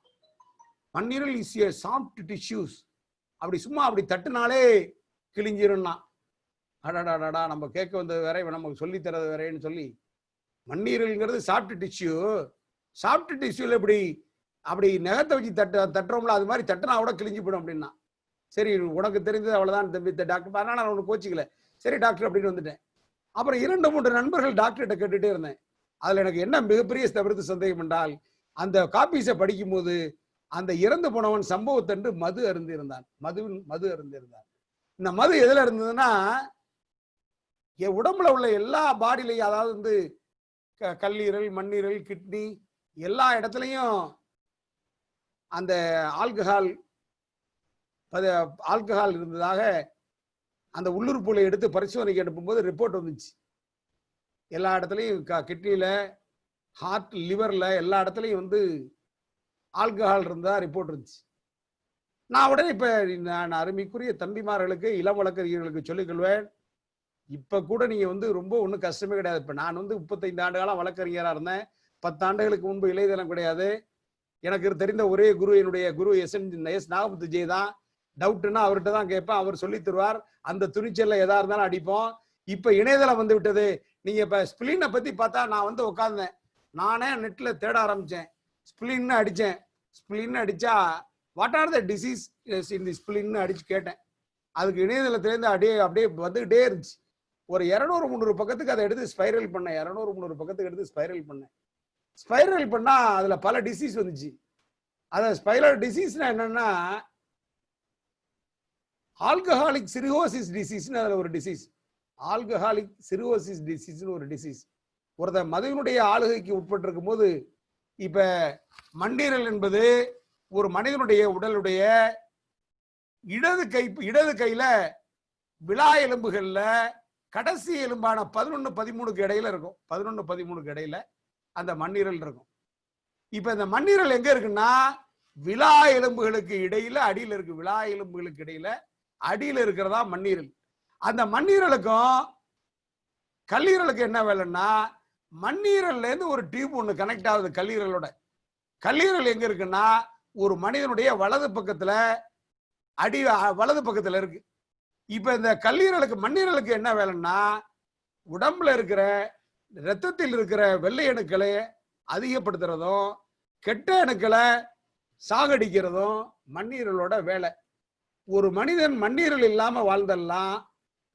மண்ணீரல் இஸ் ஏ சாஃப்ட் டிஷ்யூஸ், அப்படி சும்மா அப்படி தட்டுனாலே கிழிஞ்சிரும்னா. அடாடாடா, நம்ம கேட்க வந்தது வேற, நமக்கு சொல்லி தரது வேறேன்னு சொல்லி, மண்ணீரல்ங்கிறது சாஃப்ட் டிஷ்யூல இப்படி அப்படி நகத்தை வச்சு தட்டுறோம்ல, அது மாதிரி தட்டுனா கூட கிழிஞ்சு போயிடும் அப்படின்னா. சரி, உனக்கு தெரிஞ்சது அவ்வளவுதான் தம்பி டாக்டர், அதனால நான் உனக்கு கோச்சிக்கல, சரி டாக்டர் அப்படின்னு வந்துட்டேன். அப்புறம் 2-3 நண்பர்கள் டாக்டர்கிட்ட கேட்டுட்டே இருந்தேன். அதுல எனக்கு என்ன மிகப்பெரிய சந்தேகம் என்றால், அந்த காப்பீஸை படிக்கும் போது அந்த இறந்து போனவன் சம்பவத்தன்று மது அருந்திருந்தான். இந்த மது எதுல இருந்ததுன்னா, என் உடம்புல உள்ள எல்லா பாடியிலையும், அதாவது கல்லீரல், மண்ணீரல், கிட்னி எல்லா இடத்துலையும் அந்த ஆல்கஹால் இருந்ததாக அந்த உள்ளுறுப்புகளை எடுத்து பரிசோதனைக்கு அனுப்பும்போது ரிப்போர்ட் வந்துச்சு. எல்லா இடத்துலையும் கிட்னியில, ஹார்ட், லிவர்ல எல்லா இடத்துலையும் ஆல்கஹால் இருந்தா ரிப்போர்ட் இருந்துச்சு. நான் உடனே இப்ப நான் அருமைக்குரிய தம்பிமார்களுக்கு, இளம் வழக்கறிஞர்களுக்கு சொல்லிக் கொள்வேன், இப்ப கூட நீங்க ரொம்ப ஒன்றும் கஷ்டமே கிடையாது. இப்ப நான் 35 ஆண்டு காலம் வழக்கறிஞரா இருந்தேன். 10 ஆண்டுகளுக்கு முன்பு இளையதளம் கிடையாது. எனக்கு தெரிந்த ஒரே குரு என்னுடைய குரு எஸ் நாகமுத்து ஜெய் தான். டவுட்னா அவர்கிட்ட தான் கேட்பேன், அவர் சொல்லி தருவார். அந்த துணிச்சல்ல எதா இருந்தாலும் அடிப்போம். இப்ப இணையதளம் வந்து விட்டது. நீங்க இப்ப ஸ்பிளினை பத்தி பார்த்தா, நான் உட்கார்ந்தேன், நானே நெட்ல தேட ஆரம்பிச்சேன், ஸ்பிளின்னு அடிச்சேன். ஸ்பிளின்னு அடிச்சா what are the disease in the ஸ்பிளின்னு அடிச்சு கேட்டேன். அதுக்கு இணையதளத்திலேருந்து அப்படியே வந்துகிட்டே இருந்துச்சு. ஒரு 200-300 பக்கத்துக்கு அதை எடுத்து ஸ்பைரல் பண்ணேன். 200-300 பக்கத்துக்கு எடுத்து ஸ்பைரல் பண்ணா அதுல பல டிசீஸ் வந்துச்சு. அத ஸ்பைரல் டிசீஸ்னா என்னன்னா, ஆல்கஹாலிக் சிரோசிஸ் டிசீஸ்னு அதுல ஒரு டிசீஸ். ஆல்கஹாலிக் சிரோசிஸ் டிசீஸ்னு ஒரு டிசீஸ். ஒருத்தர் மதுவினுடைய ஆளுகைக்கு உட்பட்டு இருக்கும் போது, இப்ப மண்ணீரல் என்பது ஒரு மனிதனுடைய உடலுடைய இடது கையில விழா எலும்புகள்ல கடைசி எலும்பான 11-13க்கு இடையில இருக்கும். 11-13க்கு இடையில அந்த மண்ணீரல் இருக்கும். இப்ப இந்த மண்ணீரல் எங்க இருக்குன்னா விலா எலும்புகளுக்கு இடையில அடியில இருக்கு. விலா எலும்புகளுக்கு இடையில அடியில இருக்கிறதா மண்ணீரல். அந்த மண்ணீரலுக்கும் கல்லீரலுக்கு என்ன வேலைன்னா மண்ணீரல்ல இருந்து ஒரு டியூப் ஒண்ணு கனெக்ட் ஆகுது கல்லீரலோட. கல்லீரல் எங்க இருக்குன்னா ஒரு மனிதனுடைய வலது பக்கத்துல வலது பக்கத்துல இருக்கு. இப்ப இந்த கல்லீரலுக்கு மண்ணீரலுக்கு என்ன வேலைன்னா உடம்புல இருக்கிற ரத்தத்தில் இருக்கிற வெள்ளை அணுக்களை அதிகப்படுத்துறதும் கெட்ட அணுக்களை சாகடிக்கிறதும் மண்ணீரலோட வேலை. ஒரு மனிதன் மண்ணீரல் இல்லாம வாழ்ந்தெல்லாம்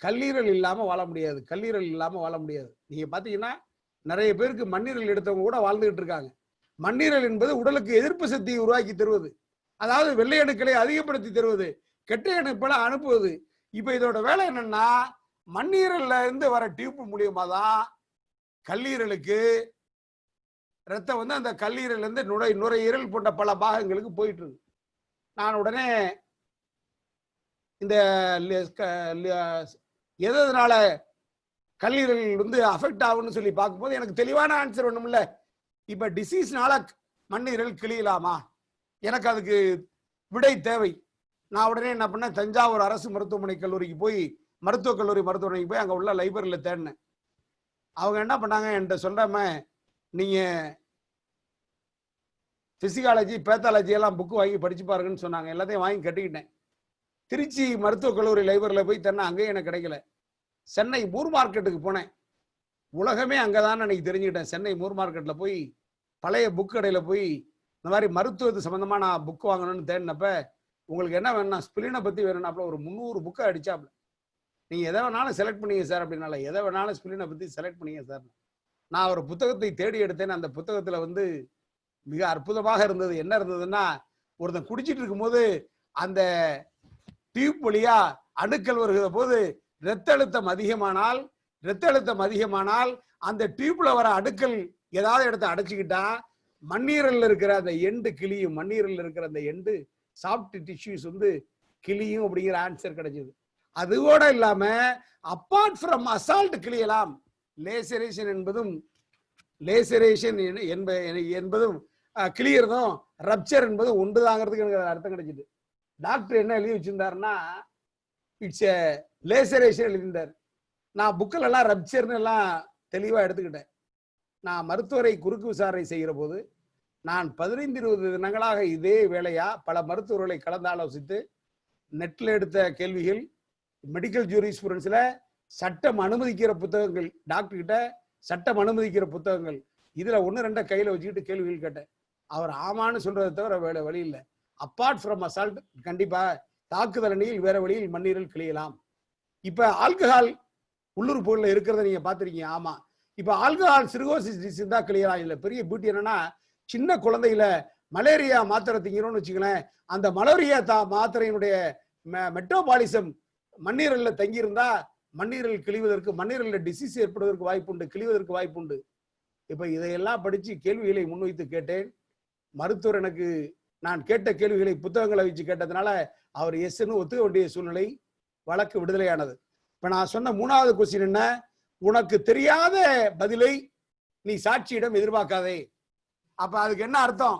கல்லீரல் இல்லாம வாழ முடியாது. கல்லீரல் இல்லாம வாழ முடியாது. நீங்க பாத்தீங்கன்னா நிறைய பேருக்கு மண்ணீரல் எடுத்தவங்க கூட வாழ்ந்துகிட்டு இருக்காங்க. மண்ணீரல் என்பது உடலுக்கு எதிர்ப்பு சக்தியை உருவாக்கி தருவது, அதாவது வெள்ளை அணுக்களை அதிகப்படுத்தி தருவது, கெட்ட அணுக்களை அனுப்புவது. இப்ப இதோட வேலை என்னன்னா மண்ணீரல்ல இருந்து வர டியூப் மூலியமா தான் கல்லீரலுக்கு ரத்தம் வந்து அந்த கல்லீரல் இருந்து நுரையீரல் போன்ற பல பாகங்களுக்கு போயிட்டு இருக்கு. நான் உடனே இந்த எதனால கல்லீரல் வந்து அஃபெக்ட் ஆகும்னு சொல்லி பார்க்கும்போது எனக்கு தெளிவான ஆன்சர் ஒண்ணுமில்ல. இப்ப டிசீஸ்னால மண்ணீரல் கிளியலாமா? எனக்கு அதுக்கு விடை தேவை. நான் உடனே என்ன பண்ணேன், தஞ்சாவூர் அரசு மருத்துவமனை கல்லூரிக்கு போய் மருத்துவமனைக்கு போய் அங்க உள்ள லைப்ரரியில தேடினேன். அவங்க என்ன பண்ணாங்க, என்கிட்ட சொல்றாம நீங்க பிசிகாலஜி பேத்தாலஜி எல்லாம் புக்கு வாங்கி படிச்சு பாருங்கன்னு சொன்னாங்க. எல்லாத்தையும் வாங்கி கட்டிக்கிட்டேன். திருச்சி மருத்துவக் கல்லூரி லைப்ரரியில போய் தேடினா அங்கேயும் எனக்கு கிடைக்கல. சென்னை மூர் மார்க்கெட்டுக்கு போனேன். உலகமே அங்கதான் எனக்கு தெரிஞ்சுக்கிட்டேன். சென்னை மூர் மார்க்கெட்ல போய் பழைய புக் கடையில போய் இந்த மாதிரி மருத்துவத்து சம்பந்தமா நான் புக் வாங்கணும்னு தேடினப்ப உங்களுக்கு என்ன வேணும்னா ஸ்பிலினை பத்தி வேணும்னாப்ல ஒரு 300 புக்கை அடிச்சாப்ல. நீங்க எதை வேணாலும் செலக்ட் பண்ணீங்க சார் அப்படின்னால, எதை வேணாலும் ஸ்பிலினை பத்தி செலக்ட் பண்ணீங்க சார். நான் ஒரு புத்தகத்தை தேடி எடுத்தேன். அந்த புத்தகத்துல வந்து மிக அற்புதமாக இருந்தது. என்ன இருந்ததுன்னா, ஒருத்தன் குடிச்சிட்டு இருக்கும்போது அந்த டியூப் வழியா அணுக்கள் வருகிற போது இரத்த அழுத்தம் அதிகமானால் அந்த டியூப்ல வர அணுக்கள் ஏதாவது இடத்த அடைச்சுக்கிட்டா மண்ணீரல்ல இருக்கிற அந்த எண்டு கிளியும். மண்ணீரல்ல இருக்கிற அந்த எண்டு சாஃப்ட் டிஷ்யூஸ் வந்து கிளியும் அப்படிங்கிற ஆன்சர் கிடைச்சது. அதுவோட இல்லாம அப்பார்ட் ஃப்ரம் அசால்ட் கிளியலாம். லேசரேஷன் என்பதும் கிளியறதும் ரப்சர் என்பதும் ஒன்றுதாங்கிறதுக்கு எனக்கு அர்த்தம் கிடைச்சிது. டாக்டர் என்ன எழுதி வச்சிருந்தாருன்னா இட்ஸ் எ லேசரேஷன் எழுதியிருந்தார். நான் புக்கில் எல்லாம் ரப்சர்னு எல்லாம் தெளிவா எடுத்துக்கிட்டேன். நான் மருத்துவரை குறுக்கு விசாரணை செய்கிற போது நான் 15-20 தினங்களாக இதே வேலையா பல மருத்துவர்களை கலந்து ஆலோசித்து நெட்ல எடுத்த கேள்விகள், மெடிக்கல் ஜூரிஸ்ப்ருடன்ஸ்ல சட்டம் அனுமதிக்கிற புத்தகங்கள், டாக்டர் கிட்ட சட்டம் அனுமதிக்கிற புத்தகங்கள், இதுல 1-2 கையில வச்சுக்கிட்டு கேள்விகள் கேட்டேன். அவர் ஆமான்னு சொல்றதை தவிர வேற வழி இல்லை. அப்பார்ட் ஃப்ரம் அசால்ட் கண்டிப்பா தாக்குதல் அணியில் வேற வழியில் மண்ணீரல் கிளியலாம். இப்ப ஆல்கஹால் உள்ளுறுப்புகள்ல இருக்கிறத நீங்க பாத்திருக்கீங்க. ஆமா, இப்ப ஆல்கஹால் சிர்கோசிஸ் டிசீஸ் தான் கிளியலாம். இல்ல பெரிய பியூட்டி என்னன்னா, சின்ன குழந்தையில மலேரியா மாத்திரை திங்கிறோம்னு வச்சுக்கலேன், அந்த மலேரியா மாத்திரையினுடைய மெட்டபாலிசம் மண்ணீரல்ல தங்கியிருந்தா மண்ணீரல் கிழிவதற்கு, மண்ணீரல்ல டிசீஸ் ஏற்படுவதற்கு வாய்ப்புண்டு, கிழிவதற்கு வாய்ப்புண்டு. இப்ப இதையெல்லாம் படிச்சு கேள்விகளை முன்வைத்து கேட்டேன். மருத்துவர் எனக்கு நான் கேட்ட கேள்விகளை புத்தகங்களை வச்சு கேட்டதுனால அவர் எஸ்ன்னு ஒத்துக்க வேண்டிய சூழ்நிலை, வழக்கு விடுதலையானது. இப்ப நான் சொன்ன 3வது கொஸ்டின் என்ன, உனக்கு தெரியாத பதிலை நீ சாட்சியிடம் எதிர்பார்க்காதே. அப்ப அதுக்கு என்ன அர்த்தம்,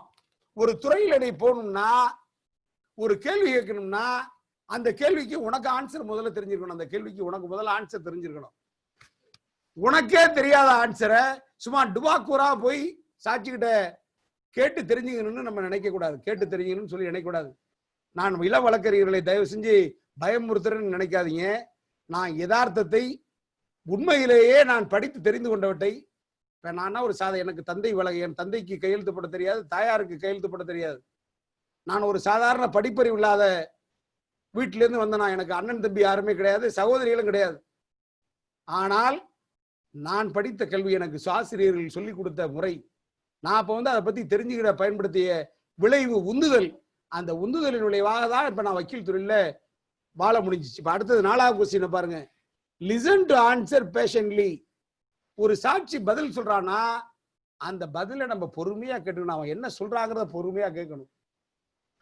ஒரு துறையில நீ போகணும்னா, ஒரு கேள்வி கேட்கணும்னா அந்த கேள்விக்கு உனக்கு ஆன்சர் முதல்ல தெரிஞ்சிருக்கணும். அந்த கேள்விக்கு உனக்கு முதல்ல ஆன்சர் தெரிஞ்சிருக்கணும். உனக்கே தெரியாத ஆன்சரை சும்மா டுபாக்கூரா போய் சாட்சிக்கிட்ட கேட்டு தெரிஞ்சுக்கணும்னு நம்ம நினைக்க கூடாது. கேட்டு தெரிஞ்சுக்கணும்னு சொல்லி நினைக்க கூடாது. நான் இளம் வழக்கறிஞர்களை தயவு செஞ்சு பயமுறுத்துறேன்னு நினைக்காதீங்க. நான் யதார்த்தத்தை, உண்மையிலேயே நான் படித்து தெரிந்து கொண்டவற்றை, நான் ஒரு எனக்கு தந்தை என் தந்தைக்கு கையெழுத்து போட தெரியாது, தாயாருக்கு கையெழுத்து போட தெரியாது. நான் ஒரு சாதாரண படிப்பறிவு இல்லாத வீட்டிலேருந்து வந்தேன். எனக்கு அண்ணன் தம்பி யாருமே கிடையாது, சகோதரிகளும் கிடையாது. ஆனால் நான் படித்த கல்வி, எனக்கு ஆசிரியர்கள் சொல்லிக் கொடுத்த முறை, நான் அப்ப வந்து அதை பத்தி தெரிஞ்சுக்கிற பயன்படுத்திய விளைவு, உந்துதல், அந்த உந்துதலின் விளைவாக தான் இப்ப நான் வக்கீல் துறையில வாழ முடிஞ்சிச்சு. இப்ப அடுத்தது 4வது கொஸ்டின் பாருங்க. Listen to answer patiently. ஒரு சாட்சி பதில் சொல்றான்னா அந்த பதில நம்ம பொறுமையா கேட்டுக்கணும். அவன் என்ன சொல்றாங்கிறத பொறுமையா கேட்கணும்.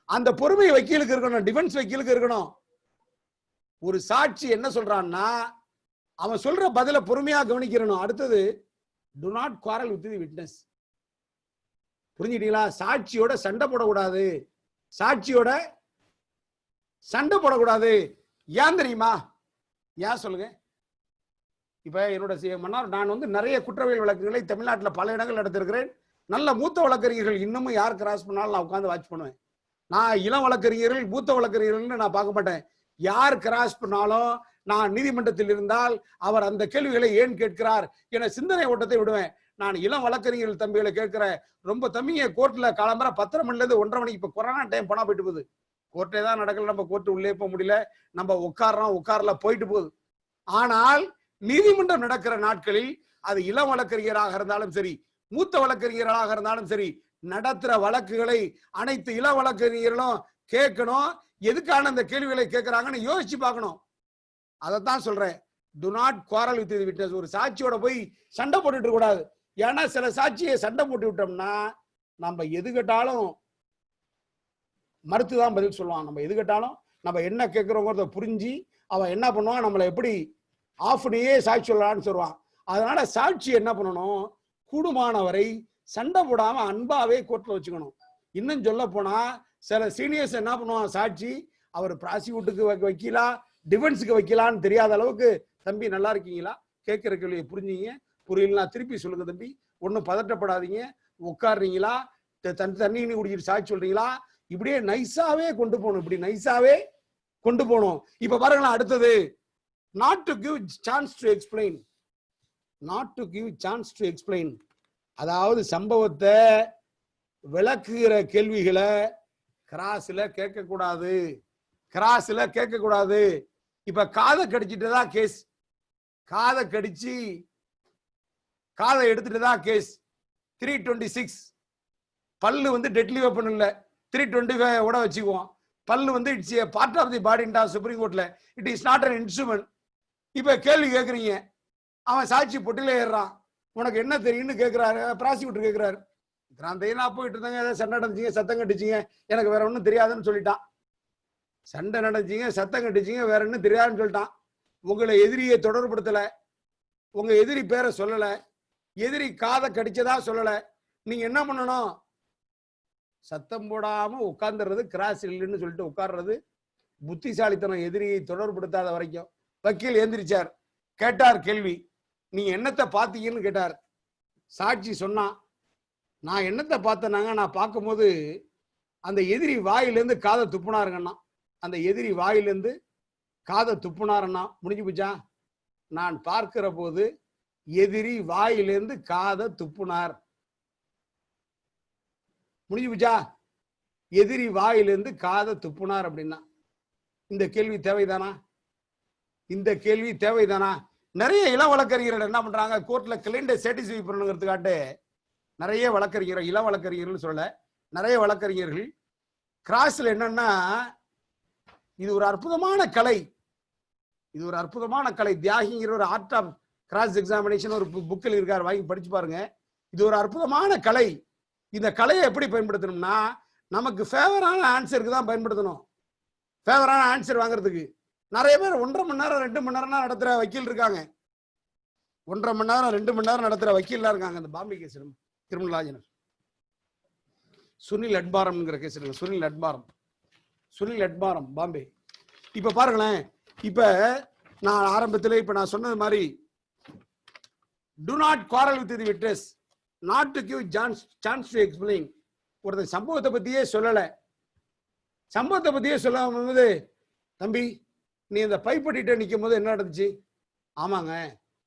அந்த பொறுமை வக்கீலுக்கு இருக்கணும், டிஃபென்ஸ் வக்கீலுக்கு இருக்கணும். ஒரு சாட்சி என்ன சொல்றான்னா அவன் சொல்ற பதில பொறுமையா கவனிக்கிறணும். அடுத்தது, do not quarrel with the witness. புரிஞ்சுட்டீங்களா? சாட்சியோட சண்டை போடக்கூடாது, சாட்சியோட சண்டை போடக்கூடாது. ஏன் தெரியுமா? ஏன் சொல்லுங்க. இப்ப என்னோட மன்னார் நான் வந்து நிறைய குற்றவியல் வழக்குகளை தமிழ்நாட்டில் பல இடங்கள் நடத்திருக்கிறேன். நல்ல மூத்த வழக்கறிஞர்கள் இன்னமும் யார் கிராஸ் பண்ணாலும் நான் உட்காந்து வாட்ச் பண்ணுவேன். நான் இளம் வழக்கறிஞர்கள் மூத்த வழக்கறிஞர்கள் நான் பார்க்க மாட்டேன். யார் கிராஸ் பண்ணாலும் நான் நீதிமன்றத்தில் இருந்தால் அவர் அந்த கேள்விகளை ஏன் கேட்கிறார் என சிந்தனை ஓட்டத்தை விடுவேன். நான் இளம் வழக்கறிஞர்கள் தம்பிகளை கேட்கிறேன், ரொம்ப தம்பிங்க கோர்ட்ல காலம்பர 10:30 மணில இருந்து 1:30 மணிக்கு, இப்ப கொரோனா டைம் போனா போயிட்டு போகுது, கோர்ட்டே தான் நடக்கல, நம்ம கோர்ட்டு உள்ளே போக முடியல, நம்ம உட்கார்ல போயிட்டு போகுது. ஆனால் நீதிமன்றம் நடக்கிற நாட்களில் அது இளம் வழக்கறிஞராக இருந்தாலும் சரி, மூத்த வழக்கறிஞர்களாக இருந்தாலும் சரி, நடத்துற வழக்குகளை அனைத்து இளம் வழக்கறிஞர்களும் கேட்கணும். எதுக்கான அந்த கேள்விகளை கேட்கிறாங்கன்னு யோசிச்சு பார்க்கணும். அதைத்தான் சொல்றேன், to not quarrel with witness. ஒரு சாட்சியோட போய் சண்டை போட்டுட்டு கூடாது. ஏன்னா சில சாட்சியை சண்டை போட்டு விட்டோம்னா நம்ம எது கேட்டாலும் மறுத்துதான் பதில் சொல்லுவான். நம்ம எது கேட்டாலும் நம்ம என்ன கேட்கிறோங்கிறத புரிஞ்சு அவன் என்ன பண்ணுவான், நம்மளை எப்படி ஆஃப்னியே சாட்சி சொல்லலான்னு சொல்லுவான். அதனால சாட்சி என்ன பண்ணணும், கூடுமானவரை சண்டை போடாம அன்பாவே கோர்ட்ல வச்சுக்கணும். இன்னும் சொல்ல போனா சில சீனியர்ஸ் என்ன பண்ணுவான், சாட்சி அவர் ப்ராசிக்யூட்டுக்கு வைக்கலா டிஃபென்ஸுக்கு வைக்கலான்னு தெரியாத அளவுக்கு, தம்பி நல்லா இருக்கீங்களா, கேட்கிற கேள்வியை புரிஞ்சுங்க, புரியலனா திருப்பி சொல்லுங்க தம்பி, ஒன்றும் பதட்டப்படாதீங்க, உட்காடுறீங்களா, தண்ணி குடிச்சிட்டு சாட்சி சொல்றீங்களா, இப்படியே நைஸாவே கொண்டு போகணும். இப்படி நைஸாவே கொண்டு போகணும். இப்ப பாருங்களேன், அடுத்தது not to give chance to explain. not to give chance to explain. அதாவது சம்பவத்தை விளக்குகிற கேள்விகளை கிராஸ்ல கேட்கக்கூடாது, கிராஸ்ல கேட்கக்கூடாது. இப்ப காதை கடிச்சிட்டுதா கேஸ், காதை கடிச்சு காதை எடுத்துட்டுதான் கேஸ். 326 பல்லு வந்து டெட்லி வெப்பன் இல்ல, 325 ஓட வச்சுக்குவோம். பல்லு வந்து it's a part of the body in the supreme கோர்ட்ல, it is not an instrument. இப்ப கேள்வி கேட்கறீங்க, அவன் சாட்சி பொட்டில ஏறான், உனக்கு என்ன தெரியும்னு கேட்கிறாரு, ப்ராசிக்யூட்டர் கேட்கிறாரு, நான் போயிட்டு இருந்தாங்க, ஏதாவது சண்டை நடந்துச்சிங்க, சத்தம் கட்டிச்சிங்க, எனக்கு வேற ஒன்றும் தெரியாதுன்னு சொல்லிட்டான். சண்டை நடந்துச்சிங்க, சத்தம் கட்டிச்சிங்க, வேற ஒன்றும் தெரியாதுன்னு சொல்லிட்டான். உங்களை எதிரியை தொடர்புபடுத்தல, உங்க எதிரி பேரை சொல்லல, எதிரி காதை கடிச்சதா சொல்லல, நீங்க என்ன பண்ணணும், சத்தம் போடாம உட்கார்ந்துறது, கிராஸ் இல்லைன்னு சொல்லிட்டு உட்கார்றது புத்திசாலித்தனம். எதிரியை தொடர்புபடுத்தாத வரைக்கும். வக்கீல் எந்திரிச்சார், கேட்டார் கேள்வி, நீங்க என்னத்தை பார்த்தீங்கன்னு கேட்டார். சாட்சி சொன்னான், நான் என்னத்தை பார்த்தேனாங்க, நான் பார்க்கும்போது அந்த எதிரி வாயிலேருந்து காதை துப்புனாருங்கண்ணா, அந்த எதிரி வாயிலேருந்து காதை துப்புனாருன்னா. முடிஞ்சு போச்சா? நான் பார்க்கிற போது எதிரி வாயிலேருந்து காதை துப்புனார். முடிஞ்சு போச்சா? எதிரி வாயிலிருந்து காதை துப்புனார் அப்படின்னா இந்த கேள்வி தேவைதானா? இந்த கேள்வி தேவைதானா? நிறைய இளம் வழக்கறிஞர்கள் என்ன பண்றாங்க, கோர்ட்ல கிளைண்ட்டை சாட்டிஸ்ஃபை பண்ணணுங்கிறதுக்காட்டு நிறைய வழக்கறிஞர்கள், இளம் வழக்கறிஞர்கள் சொல்ல, நிறைய வழக்கறிஞர்கள் கிராஸ்ல என்னன்னா, இது ஒரு அற்புதமான கலை, இது ஒரு அற்புதமான கலை. தியாகிங்கிற ஒரு ஆர்ட் ஆஃப் கிராஸ் எக்ஸாமினேஷன் ஒரு புக்கில் இருக்கார், வாங்கி படிச்சு பாருங்க. இது ஒரு அற்புதமான கலை. இந்த கலையை எப்படி பயன்படுத்தணும்னா, நமக்கு ஃபேவரான ஆன்சருக்கு தான் பயன்படுத்தணும். ஃபேவரான ஆன்சர் வாங்குறதுக்கு நிறைய பேர் 1.5 மணி நேரம் 2 மணி நேரம் நடத்துற வக்கீல் இருக்காங்க. 1.5 மணி நேரம் 2 மணி நேரம் நடத்துற வக்கீல்லாம் இருக்காங்க. இந்த Bombay case criminal lawyer Sunil அட்பாரம்ங்கிற கேஸ் இருக்கு. சுனில் அட்பாரம் பாம்பே. இப்ப பாருங்களேன், இப்ப நான் ஆரம்பத்தில் இப்ப நான் சொன்னது மாதிரி, do not quarrel with the witness, not to give chance to explain. ஒருத்தர் சம்பவத்தை பத்தியே சொல்லல, சம்பவத்தை பத்தியே சொல்லும் போது, தம்பி நீ இந்த பைப்பட்டிட்ட நிற்கும் போது என்ன நடந்துச்சு? ஆமாங்க,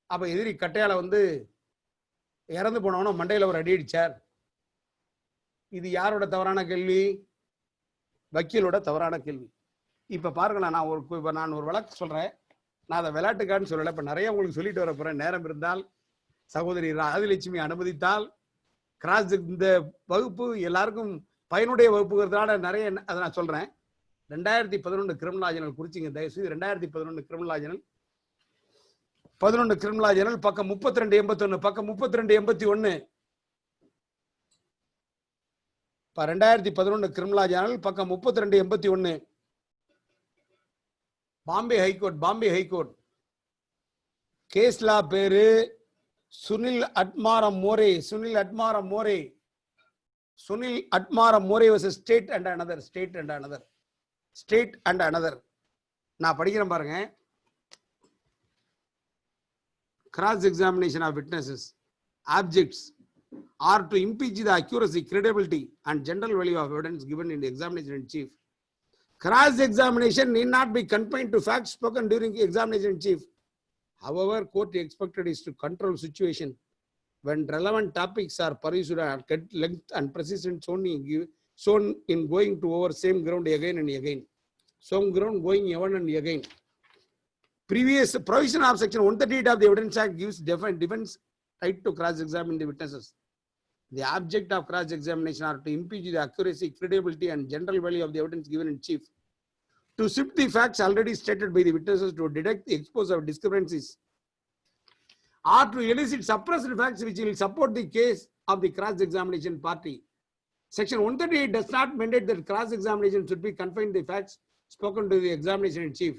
அப்ப எதிரி கட்டையால வந்து இறந்து போனவன மண்டையில ஒரு அடி அடிச்சார். இது யாரோட தவறான கேள்வி? வக்கீலோட தவறான கேள்வி. இப்ப பாருங்களேன், நான் ஒரு வழக்கு சொல்றேன், நான் அதை விளையாட்டுக்கான்னு சொல்லல, இப்ப நிறைய உங்களுக்கு சொல்லிட்டு வர போறேன். நேரம் இருந்தால், சகோதரி ஆதிலட்சுமி அனுமதித்தால், கிராஸ் இந்த வகுப்பு எல்லாருக்கும் பயனுடைய வகுப்புங்கிறதுனால நிறைய அதை நான் சொல்றேன். 2011 கிரிமினல் லா ஜர்னல் குறிச்சிங்க தயவுசெய்து. 2011 கிரிமினல் லா ஜர்னல் 11 கிரிமினல் லா ஜர்னல் பக்கம் 3281, பக்கம் 3281. 2011 கிரிமினல் லா ஜர்னல் பக்கம் 3281. பாம்பே ஹைகோர்ட் கேஸ் லா பேரு Sunil அட்மாரம் Moreh. Sunil Atmara More versus state and another, state and another, state and another. நான் படிக்கிறேன் பாருங்க. Cross examination of witnesses, objects are to impeach the accuracy, credibility and general value of evidence given in the examination in chief. Cross examination need not be confined to facts spoken during examination in chief. However, court expected is to control situation when relevant topics are pursued at length and precision shown in going to over same ground again and again. Same ground going again and again. Previous provision of section 138 of the Evidence Act gives defense right to cross-examine the witnesses. The object of cross-examination are to impeach the accuracy, credibility, and general value of the evidence given in chief, to sift the facts already stated by the witnesses, to detect the expose of discrepancies, or to elicit suppressed facts which will support the case of the cross-examination party. Section 138 does not mandate that cross-examination should be confined to the facts spoken to the examination in chief.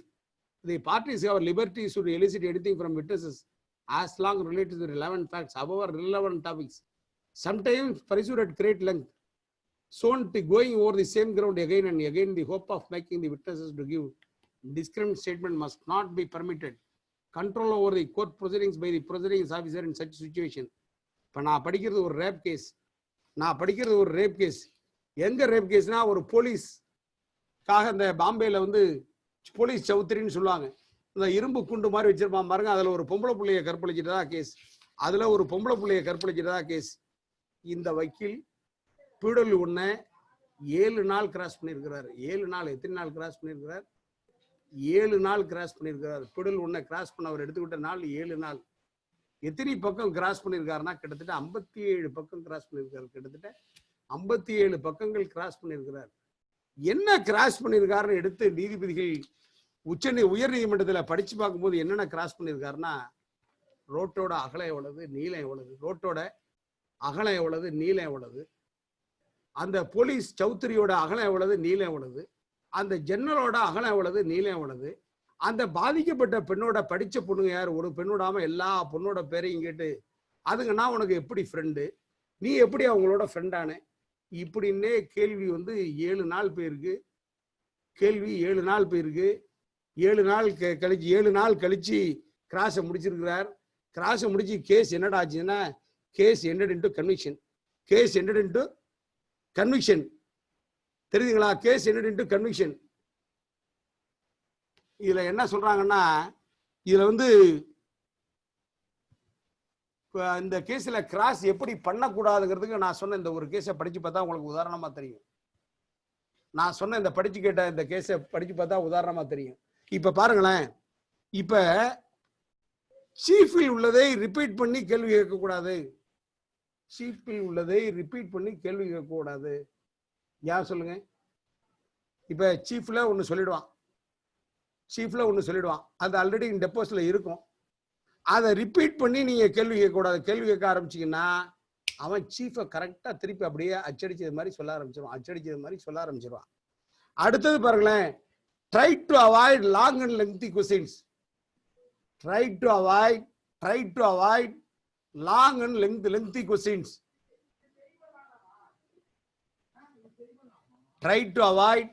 The parties have liberty to elicit anything from witnesses as long related to the relevant facts. However, relevant topics sometimes pursued at great length, shown to going over the same ground again and again, the hope of making the witnesses to give discrepant statement must not be permitted. Control over the court proceedings by the proceedings officer in such situation. இப்போ நான் படிக்கிறது ஒரு rape case, எங்க rape கேஸ்னா ஒரு போலீஸ்க்காக இந்த பாம்பேல வந்து police சௌத்திரின்னு சொல்லுவாங்க, இந்த இரும்பு குண்டு மாதிரி வச்சிருப்பான் பாருங்க, அதுல ஒரு பொம்பளை பிள்ளைய கற்பழிச்சிட்டதா கேஸ். இந்த வக்கீல் பீடல் ஒண்ண 7 நாள் கிராஸ் பண்ணியிருக்கிறார். 7 நாள் எத்தனை நாள் கிராஸ் பண்ணியிருக்கிறார்? 7 நாள் கிராஸ் பண்ணியிருக்கிறார். பீடல் ஒண்ண கிராஸ் பண்ண அவர் எடுத்துக்கிட்ட நாள் 7 நாள். எத்தனை பக்கம் கிராஸ் பண்ணியிருக்காருன்னா கிட்டத்தட்ட 57 பக்கம் கிராஸ் பண்ணியிருக்காரு. கிட்டத்தட்ட 57 பக்கங்கள் கிராஸ் பண்ணியிருக்கிறார். என்ன கிராஸ் பண்ணியிருக்காருன்னு எடுத்து நீதிபதிகள் உயர் நீதிமன்றத்தில் படிச்சு பார்க்கும்போது என்னென்ன கிராஸ் பண்ணியிருக்காருன்னா, ரோட்டோட அகலம் எவ்வளவு, நீளம் எவ்வளவு, ரோட்டோட அகலம் எவ்வளவு, நீளம் எவ்வளவு, அந்த போலீஸ் சௌத்திரியோட அகலம் எவ்வளவு, நீளம் எவ்வளவு, அந்த ஜன்னலோட அகலம் எவ்வளவு, நீளம் எவ்வளவு, அந்த பாதிக்கப்பட்ட பெண்ணோட படிச்ச பொண்ணுங்க யார், ஒரு பெண்ணோடாம எல்லா பொண்ணோட பேரையும் கேட்டு அதுங்க நான் உனக்கு எப்படி ஃப்ரெண்டு, நீ எப்படி அவங்களோட ஃப்ரெண்டான, இப்படின்னே கேள்வி வந்து 7 நாள் போயிருக்கு. 7 நாள் கழிச்சு கிராஸை முடிச்சிருக்கிறார். கிராஸை முடிச்சு கேஸ் என்னடா ஆச்சுன்னா, கேஸ் எண்டட் இன்டு கன்விக்ஷன். தெரியுதுங்களா? Case ended into conviction. இதுல என்ன சொல்றாங்கன்னா, இதுல வந்து இந்த கேஸ்ல கிராஸ் எப்படி பண்ணக்கூடாதுங்கிறதுக்கு நான் சொன்ன இந்த ஒரு கேஸை படிச்சு பார்த்தா உங்களுக்கு உதாரணமா தெரியும். நான் சொன்ன இந்த படிச்சு கேட்ட இந்த கேஸை படிச்சு பார்த்தா உதாரணமா தெரியும். இப்ப பாருங்களேன், இப்ப சீஃபில் உள்ளதை ரிப்பீட் பண்ணி கேள்வி கேட்கக்கூடாது. யார் சொல்லுங்க? இப்ப சீஃப்ல ஒன்னு சொல்லிடுவான், அது ஆல்ரெடி டெபாசிட்ல இருக்கும். அதை ரிப்பீட் பண்ணி நீங்க கேள்வி கேட்கக்கூடாது. கேள்வி கேட்க ஆரம்பிச்சீங்கன்னா அவன் சீஃபை கரெக்டா திருப்பி அப்படியே அச்சடிச்சது மாதிரி சொல்ல ஆரம்பிச்சிருவான். அடுத்தது பாருங்களேன், try to avoid long and lengthy questions. Try to avoid long and lengthy questions. Try to avoid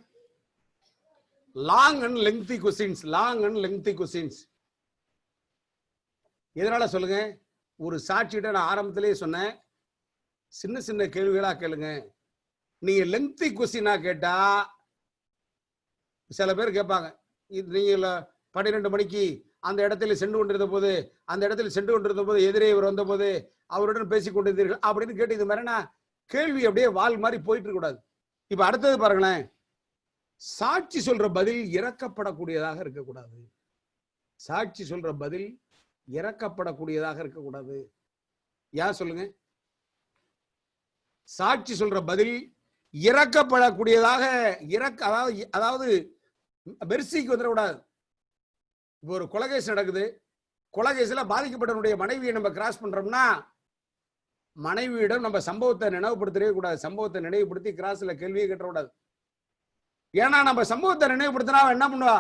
long and lengthy questions. எதனால சொல்லுங்க? ஒரு சாட்சியிட்ட நான் ஆரம்பத்திலேயே சொன்னேன், சின்ன கேள்விகளா கேளுங்க. நீங்க லெங்தி கொஸ்டினா கேட்டா சில பேர் கேட்பாங்க, நீங்க 12 மணிக்கு அந்த இடத்துல சென்று கொண்டிருந்த போது எதிரே இவர் வந்த போது அவருடன் பேசிக் கொண்டிருந்தீர்கள் அப்படின்னு கேட்டு இது மாதிரினா கேள்வி அப்படியே வால் மாதிரி போயிட்டு இருக்க கூடாது. இப்ப அடுத்தது பாருங்களேன், சாட்சி சொல்ற பதில் இறக்கப்படக்கூடியதாக இருக்கக்கூடாது. யார் சொல்லுங்க? சாட்சி சொல்ற பதில் இறக்கப்படக்கூடியதாக அதாவது மெர்சிக்கு வந்துடக்கூடாது. இப்போ ஒரு கொலை கேஸ் நடக்குது, கொலை கேஸ்ல பாதிக்கப்பட்டவனுடைய மனைவியை நம்ம கிராஸ் பண்றோம்னா மனைவியிடம் நம்ம சம்பவத்தை நினைவுபடுத்தவே கூடாது. சம்பவத்தை நினைவுபடுத்தி கிராஸ்ல கேள்வியே கேட்டக்கூடாது. ஏன்னா நம்ம சம்பவத்தை நினைவுபடுத்தினா என்ன பண்ணுவா,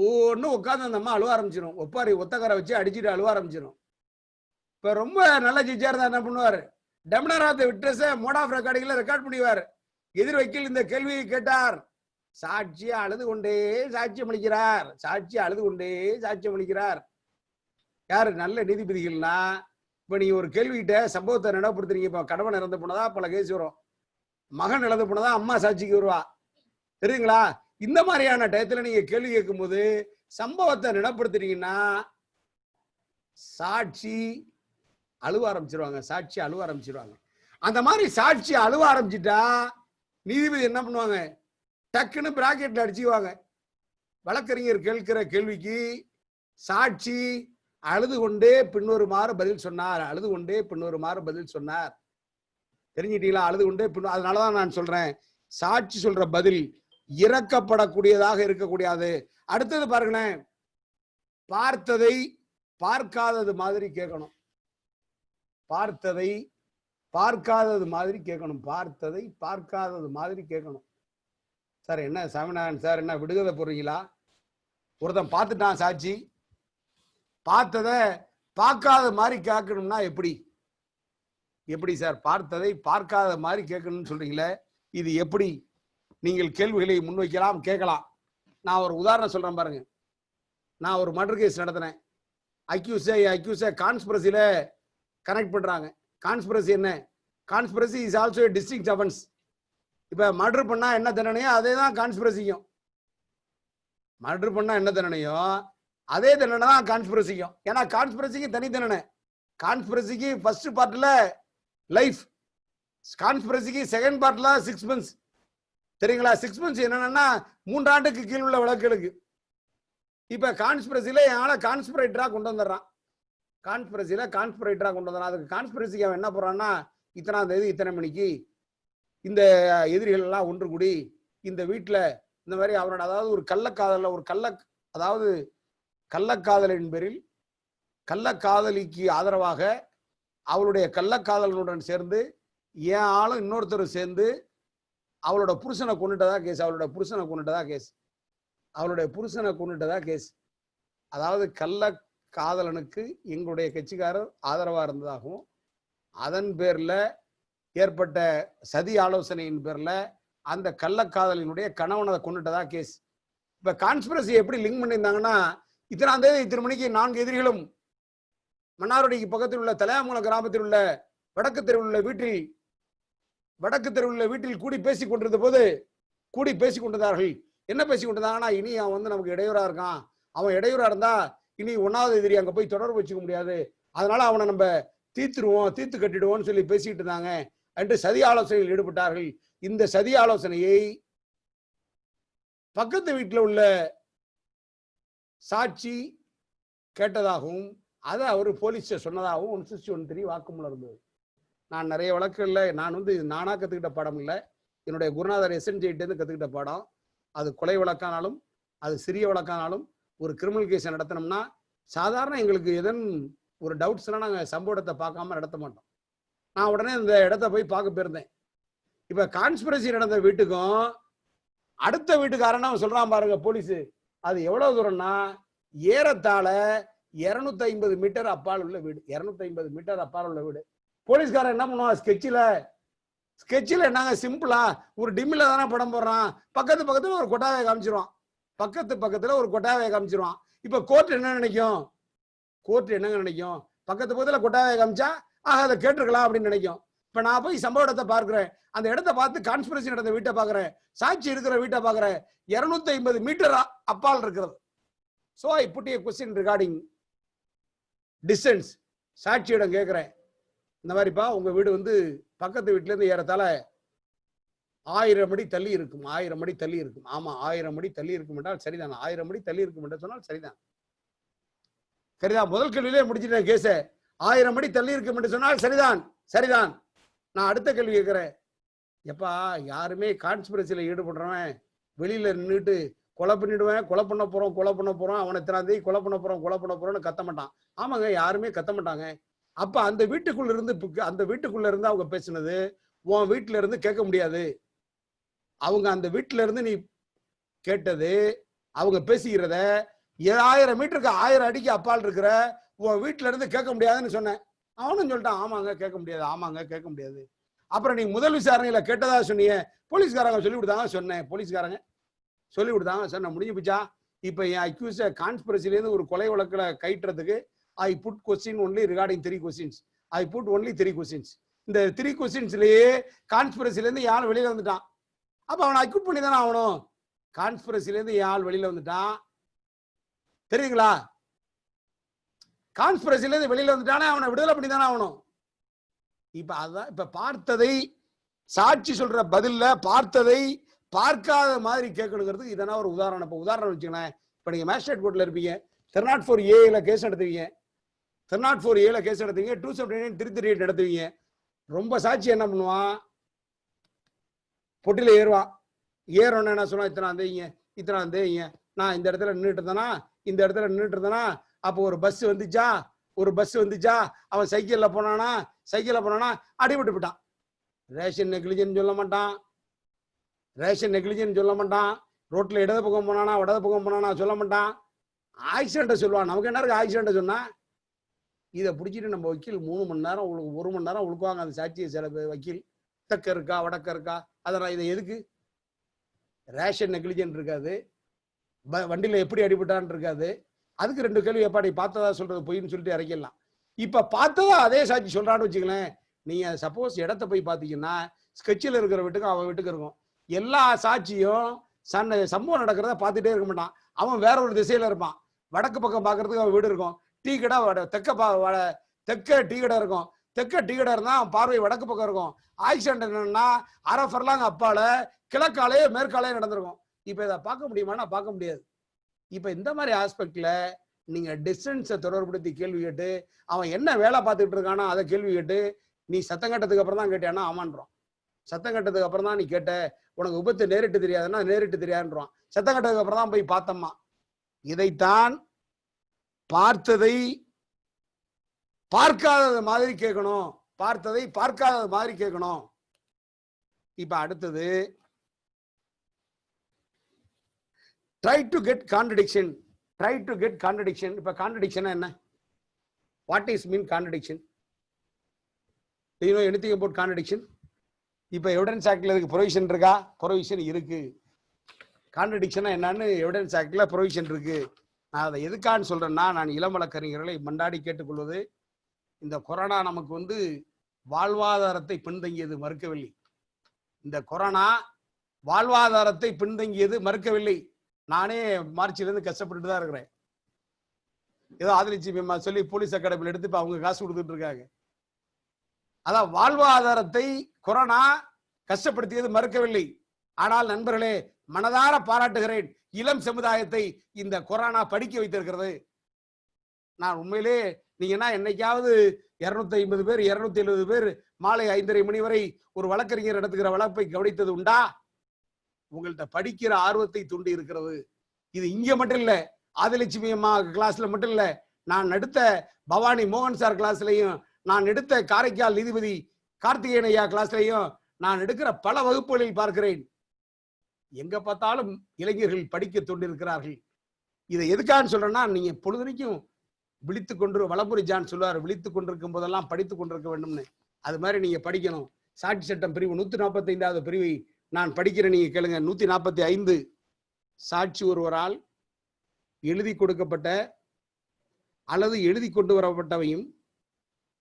ஒன்னு உட்காந்து அந்த அம்மா அழுவ ஆரம்பிச்சிடும், ஒத்தாக்கார வச்சு அடிச்சுட்டு அழுவ ஆரம்பிச்சிடும். இப்ப ரொம்ப நல்ல ஜட்ஜா இருந்தா என்ன பண்ணுவாரு, demeanour of the witness mode of ரெக்கார்டிங்ல ரெக்கார்ட் பண்ணிவார். எதிர் வக்கீல் இந்த கேள்வியை கேட்டார். சாட்சி அழுது கொண்டே சாட்சியம் அளிக்கிறார். சாட்சி அழுது கொண்டே சாட்சியம் அளிக்கிறார். யாரு? நல்ல நீதிபதிகள்னா, இப்ப நீங்க ஒரு கேள்விகிட்ட சம்பவத்தை நினைவுபடுத்துறீங்க. இப்ப கணவன் இறந்து போனதா பல கேஸ் வரும், மகன் இறந்து போனதா அம்மா சாட்சிக்கு வருவா, தெரியுங்களா? இந்த மாதிரியான டயத்துல நீங்க கேள்வி கேட்கும் போது சம்பவத்தை நினைப்படுத்துறீங்கன்னா சாட்சி அழுவ ஆரம்பிச்சிருவாங்க. சாட்சி அழுவ ஆரம்பிச்சிருவாங்க. அந்த மாதிரி சாட்சி அழுவ ஆரம்பிச்சுட்டா நீதிபதி என்ன பண்ணுவாங்க? டக்குன்னு பிராக்கெட்ல அடிச்சுக்குவாங்க. வழக்கறிஞர் கேட்கிற கேள்விக்கு சாட்சி அழுது கொண்டே பின்வருமாறு பதில் சொன்னார். அழுது கொண்டே பின்வருமாறு பதில் சொன்னார். தெரிஞ்சிட்டீங்களா? அழுது கொண்டே அதனாலதான் நான் சொல்றேன், சாட்சி சொல்ற பதில் இறக்கப்படக்கூடியதாக இருக்கக்கூடியது. அடுத்தது பாருங்களேன், பார்த்ததை பார்க்காதது மாதிரி கேட்கணும். பார்த்ததை பார்க்காதது மாதிரி கேட்கணும். பார்த்ததை பார்க்காதது மாதிரி கேட்கணும். சார் என்ன சாமிநாதன் சார், என்ன விடுதலை போடுறீங்களா? ஒருத்தன் பார்த்துட்டான் சாட்சி, பார்த்ததை பார்க்காத மாதிரி கேட்கணும்னா எப்படி? எப்படி சார் பார்த்ததை பார்க்காத மாதிரி கேட்கணும்னு சொல்றீங்களே, இது எப்படி? நீங்கள் கேள்விகளை முன்வைக்கலாம், கேட்கலாம். நான் ஒரு உதாரணம் சொல்றேன் பாருங்க. நான் ஒரு மர்டர் கேஸ் நடத்தினேன். அக்யூஸை கான்ஸ்பிரசில கனெக்ட் பண்றாங்க. கான்ஸ்பிரசி என்ன? Conspiracy is also a distinct offence. இப்ப மர்டர் பண்ணா என்ன தண்டனையோ அதே தான் கான்ஸ்பிரசிக்கும். மர்டர் பண்ணா என்ன தண்டனையோ அதே தண்டனை தான் கான்ஸ்பிரசிக்கும். ஏன்னா கான்ஸ்பிரசிக்கு தனி தண்டனை. கான்ஸ்பிரசிக்கு ஃபர்ஸ்ட் பார்ட்ல லைஃப், கான்ஸ்பிரசிக்கு செகண்ட் பார்ட்ல 6 months. தெரியுங்களா? 6 months என்னன்னா 3 ஆண்டுக்கு கீழ் உள்ள வழக்குகளுக்கு. இப்ப கான்ஸ்பிரசில என்னால கான்ஸ்பிரேட்டரா கொண்டு வந்துடுறான். கான்ஸ்பிரசில கான்ஸ்பிரேட்டரா கொண்டு வந்துடுறான். அதுக்கு கான்ஸ்பிரசிக்கு அவன் என்ன போறான்னா, இத்தனாம் தேதி இத்தனை மணிக்கு இந்த எதிரிகள் எல்லாம் ஒன்று கூடி இந்த வீட்டுல இந்த மாதிரி அவனோட, அதாவது ஒரு கள்ளக்காதல, ஒரு அதாவது கள்ளக்காதலின் பேரில் கள்ளக்காதலிக்கு ஆதரவாக அவளுடைய கள்ளக்காதலனுடன் சேர்ந்து என் ஆளும் இன்னொருத்தரும் சேர்ந்து அவளோட புருஷனை கொண்டுட்டதா கேஸ். அவளுடைய புருஷனை கொண்டுட்டதா கேஸ். அவளுடைய புருஷனை கொண்டுட்டதா கேஸ். அதாவது கள்ள காதலனுக்கு எங்களுடைய கட்சிக்காரர் ஆதரவா இருந்ததாகவும் அதன் பேர்ல ஏற்பட்ட சதி ஆலோசனையின் பேர்ல அந்த கள்ளக்காதலினுடைய கணவனை கொண்டுட்டதா கேஸ். இப்ப கான்ஸ்பிரசி எப்படி லிங்க் பண்ணியிருந்தாங்கன்னா, இத்தனாம் தேதி இத்தனை மணிக்கு 4 எதிரிகளும் மன்னார்குடிக்கு பக்கத்தில் உள்ள தலையாமங்கலம் கிராமத்தில் உள்ள வடக்கு தெருவில் உள்ள வீட்டில் கூடி பேசிக் கொண்டிருந்த போது கூடி பேசிக் கொண்டிருந்தார்கள். என்ன பேசிக் கொண்டிருந்தாங்கன்னா, இனி அவன் வந்து நமக்கு இடையூறா இருக்கான், அவன் இடையூறா இருந்தா இனி 1வது எதிரி அங்க போய் தொடர்பு வச்சுக்க முடியாது, அதனால அவனை நம்ம தீர்த்து கட்டிடுவோம்னு சொல்லி பேசிட்டு இருந்தாங்க என்று சதி ஆலோசனையில் ஈடுபட்டார்கள். இந்த சதி ஆலோசனையை பக்கத்து வீட்டில் உள்ள சாட்சி கேட்டதாகவும் அதை அவர் போலீஸ் சொன்னதாகவும் 161(3) வாக்குமூலம் இருந்தது. நான் நிறைய வழக்குகள்ல நான் வந்து நானா கத்துக்கிட்ட பாடம் இல்லை, என்னுடைய குருநாதர் SNJட்டு கத்துக்கிட்ட பாடம். அது கொலை வழக்கானாலும் அது சிறிய வழக்கானாலும் ஒரு கிரிமினல் கேஸ் நடத்தினோம்னா சாதாரண எங்களுக்கு எதன் ஒரு டவுட்ஸ்லாம் நாங்கள் சம்பவ இடத்தை பார்க்காம நடத்த மாட்டோம். நான் உடனே இந்த இடத்த போய் பார்க்க போயிருந்தேன். இப்ப கான்ஸ்பிரசி நடந்த வீட்டுக்கும் அடுத்த வீட்டுக்காரன் அவன் சொல்றான் பாருங்க போலீஸ், அது எவ்வளவு தூரம்னா ஏறத்தாழ 250 மீட்டர் அப்பால் உள்ள வீடு. 250 மீட்டர் அப்பால் உள்ள வீடு. போலீஸ்காரன் என்ன பண்ணுவான், ஸ்கெட்சில் என்னங்க சிம்பிளா ஒரு டிம்மில தானே படம் போடுறான், பக்கத்துல ஒரு கொட்டாவை காமிச்சிருவான். பக்கத்துல ஒரு கொட்டாவை காமிச்சிருவான். இப்ப கோர்ட் என்ன நினைக்கும்? பக்கத்துல கொட்டாவை காமிச்சா அதை கேட்டிருக்கலாம் அப்படின்னு நினைக்கும். இப்ப நான் போய் சம்பவ இடத்தை பார்க்கிறேன், அந்த இடத்தை பார்த்து கான்ஸ்பிரசி நடந்த வீட்டை பார்க்கிறேன், சாட்சி இருக்கிற வீட்டை பார்க்கிறேன், 250 மீட்டர் அப்பால் இருக்கிறது. So I put a question regarding distance. சாட்சியிடம் கேட்கிறேன், இந்த மாதிரிப்பா உங்க வீடு வந்து பக்கத்து வீட்டுல இருந்து ஏறத்தாழ 1000 அடி தள்ளி இருக்கும். 1000 அடி தள்ளி இருக்கும். ஆமா 1000 அடி தள்ளி இருக்கும் என்றால் சரிதான். 1000 அடி தள்ளி இருக்கும் என்று சொன்னால் சரிதான். முதல் கேள்வியிலே முடிச்சிட்டேன் கேஸ. 1000 அடி தள்ளி இருக்கும் என்று சொன்னால் சரிதான். நான் அடுத்த கேள்வி கேட்கிறேன், எப்பா யாருமே கான்ஸ்பிரசில ஈடுபடுறவன் வெளியில நின்றுட்டு கொலை பண்ணிடுவேன், கொலை பண்ண போறோம், அவனை திராந்தி கொலை பண்ண போறோம்னு கத்த மாட்டான். ஆமாங்க, யாருமே கத்த மாட்டாங்க. அப்ப அந்த வீட்டுக்குள்ள இருந்து அவங்க பேசினது உன் வீட்டுல இருந்து கேட்க முடியாது. அவங்க அந்த வீட்டுல இருந்து நீ கேட்டது, அவங்க பேசிக்கிறத 1000 மீட்டருக்கு 1000 அடிக்கு அப்பால் இருக்கிற உன் வீட்டுல இருந்து கேட்க முடியாதுன்னு சொன்னேன். அவனும் சொல்லிட்டான், ஆமாங்க கேட்க முடியாது, ஆமாங்க கேட்க முடியாது. அப்புறம் நீ முதல் விசாரணையில கேட்டதா சொன்னீங்க, போலீஸ்காரங்க சொல்லி கொடுத்தாங்க சொன்னேன், போலீஸ்காரங்க சொல்லி கொடுத்தாங்க சொன்ன, முடிஞ்சு போச்சா? இப்ப என் அக்யூஸ் கான்ஸ்பிரசிலேருந்து ஒரு கொலை வழக்குல கைட்டுறதுக்கு I put question only regarding 3 questions. I put only 3 questions. இந்த 3 கொஸ்டின்ஸ்லயே கான்ஸ்பிரசிலேருந்து யாரும் வெளியில வந்துட்டான். அப்ப அவனை அக்யூட் பண்ணி தானே ஆகணும். கான்ஸ்பிரசிலேருந்து யார் வெளியில வந்துட்டான் தெரியுங்களா? கான்ஸ்பிரசிலேருந்து வெளியில வந்துட்டானே அவனை விடுதலை பண்ணி தானே ஆகணும். இப்ப அதான் இப்ப பார்த்ததை சாட்சி சொல்ற பதில்ல பார்த்ததை பார்க்காத மாதிரி கேட்கணுங்கிறது இதெல்லாம் ஒரு உதாரணம். இப்ப உதாரணம் வச்சுங்களேன், இப்ப நீங்க மேஜிஸ்ட்ரேட் கோர்ட்ல இருப்பீங்க, 304A கேஸ் நடத்துவீங்க, 304A கேஸ் நடத்துவீங்க, 279 338 நடத்துவீங்க. ரொம்ப சாட்சி என்ன பண்ணுவான், பொட்டில ஏறுவான். ஏறோன்னு என்ன சொல்லுவான், இத்தனை தேய்ங்க, நான் இந்த இடத்துல நின்றுட்டு இருந்தேனா, இந்த இடத்துல நின்றுட்டு இருந்தேனா, அப்போ ஒரு பஸ் வந்துச்சா, அவன் சைக்கிள்ல போனானா அடிபட்டு போட்டான். ரேஷன் நெக்லிஜென்ட் சொல்ல மாட்டான், ரோட்ல இடது பக்கம் போனானா வடது பக்கம் போனானா சொல்ல மாட்டான், ஆக்சிடென்ட்டை சொல்லுவான். நமக்கு என்ன இருக்கு ஆக்சிடென்ட்டை சொன்னா? இதை பிடிச்சிட்டு நம்ம வக்கீல் 3 மணி நேரம் 1 மணி நேரம் உழுக்குவாங்க அந்த சாட்சியை. சில வக்கீல் தெக்க இருக்கா வடக்க இருக்கா, அதெல்லாம் இதை எதுக்கு? ரேஷன் நெக்லிஜென்ட் இருக்காது, வண்டியில எப்படி அடிபட்டான்னு இருக்காது, அதுக்கு 2 கேள்வி எப்பாடி பார்த்ததா சொல்றது பொய்ன்னு சொல்லிட்டு இறக்கிடலாம். இப்ப பார்த்ததா அதே சாட்சி சொல்றான்னு வச்சுங்களேன், நீங்க சப்போஸ் இடத்த போய் பார்த்தீங்கன்னா ஸ்கெட்சில் இருக்கிற வீட்டுக்கும் அவன் வீட்டுக்கு இருக்கும். எல்லா சாட்சியும் சம்பவம் நடக்கிறத பார்த்துட்டே இருக்க மாட்டான். அவன் வேற ஒரு திசையில இருப்பான். வடக்கு பக்கம் பார்க்கறதுக்கு அவன் வீடு இருக்கும், டீ கடை தெற்க டீ கடை இருக்கும். தெற்க டீ கடை இருந்தா அவன் பார்வை வடக்கு பக்கம் இருக்கும். ஆக்சிடென்ட் என்னன்னா அரை ஃபர்லாங் அப்பால கிழக்காலே மேற்காலே நடந்திருக்கும். இப்ப இதை பார்க்க முடியுமானா பார்க்க முடியாது. இப்ப இந்த மாதிரி ஆஸ்பெக்ட்ல நீங்க டிஸ்டன்ஸை தொடர்புடுத்தி கேள்வி கேட்டு அவன் என்ன வேலை பார்த்துட்டு இருக்கானா அதை கேள்வி கேட்டு, நீ சத்தம் கட்டத்துக்கு அப்புறம் தான் கேட்டியானா ஆமான்றான். சத்தம் கட்டத்துக்கு அப்புறம் தான் நீ கேட்ட, உனக்கு விபத்து நேரிட்டு தெரியாதுன்னா நேரிட்டு தெரியாதுன்றான். சத்தம் கட்டத்துக்கு அப்புறம் தான் போய் பார்த்தம்மா. இதைத்தான் பார்த்ததை பார்க்காதது மாதிரி கேட்கணும், பார்த்ததை பார்க்காதது மாதிரி கேட்கணும். இப்ப அடுத்தது try to get contradiction. இப்ப கான்ட்ரடிக்ஷன் என்ன? What is mean contradiction? Do you know anything about contradiction? இப்ப எவிடன்ஸ் ஆக்ட்ல இதுக்கு ப்ரொவிஷன் இருக்கா? ப்ரொவிஷன் இருக்கு. கான்ட்ரடிக்ஷனா என்னன்னு எவிடன்ஸ் ஆக்ட்ல ப்ரொவிஷன் இருக்கு. நான் அதை எதுக்கான்னு சொல்றேன்னா, நான் இளம் வழக்கறிஞர்களை மண்டாடி கேட்டுக்கொள்வது, இந்த கொரோனா நமக்கு வாழ்வாதாரத்தை பின்தங்கியது மறுக்கவில்லை. இந்த கொரோனா வாழ்வாதாரத்தை பின்தங்கியது மறுக்கவில்லை. நானே மார்ச்சிலிருந்து கஷ்டப்பட்டு தான் இருக்கிறேன். ஏதோ ஆதரிச்சு சொல்லி போலீஸ் அகாடமியில் எடுத்து இப்ப அவங்க காசு கொடுத்துட்டு இருக்காங்க. அதான் வாழ்வாதாரத்தை கொரோனா கஷ்டப்படுத்தியது மறுக்கவில்லை. ஆனால் நண்பர்களே, மனதார பாராட்டுகிறேன், இளம் சமுதாயத்தை இந்த கொரோனா படிக்க வைத்திருக்கிறது. நான் உண்மையிலே நீங்கன்னா என்னைக்காவது 250 பேர் 270 பேர் மாலை 5:30 மணி வரை ஒரு வழக்கறிஞர் நடத்துகிற வழக்கை கவனித்தது உண்டா? உங்கள்கிட்ட படிக்கிற ஆர்வத்தை தூண்டி இருக்கிறது. இது இங்க மட்டும் இல்ல, ஆதிலட்சுமி அம்மா கிளாஸ்ல மட்டும் இல்ல, நான் எடுத்த பவானி மோகன் சார் கிளாஸ்லையும், நான் எடுத்த காரைக்கால் நீதிபதி கார்த்திகேயன் ஐயா கிளாஸ்லையும், நான் எடுக்கிற பல வகுப்புகளில் பார்க்கிறேன். எங்க பார்த்தாலும் இளைஞர்கள் படிக்க தூண்டிருக்கிறார்கள். இதை எதுக்கான்னு சொல்றேன்னா, நீங்க பொழுதுனைக்கும் விழித்துக் கொண்டு, வலம்புரி ஜான் சொல்லுவார், விழித்துக் கொண்டிருக்கும் போதெல்லாம் படித்துக் கொண்டிருக்க வேண்டும்னு. அது மாதிரி நீங்க படிக்கணும். சாட்சி சட்டம் பிரிவு 145வது பிரிவை நான் படிக்கிறேன், நீங்க கேளுங்க. 145 சாட்சி ஒருவரால் எழுதி கொடுக்கப்பட்ட அல்லது எழுதி கொண்டு வரப்பட்டவையும்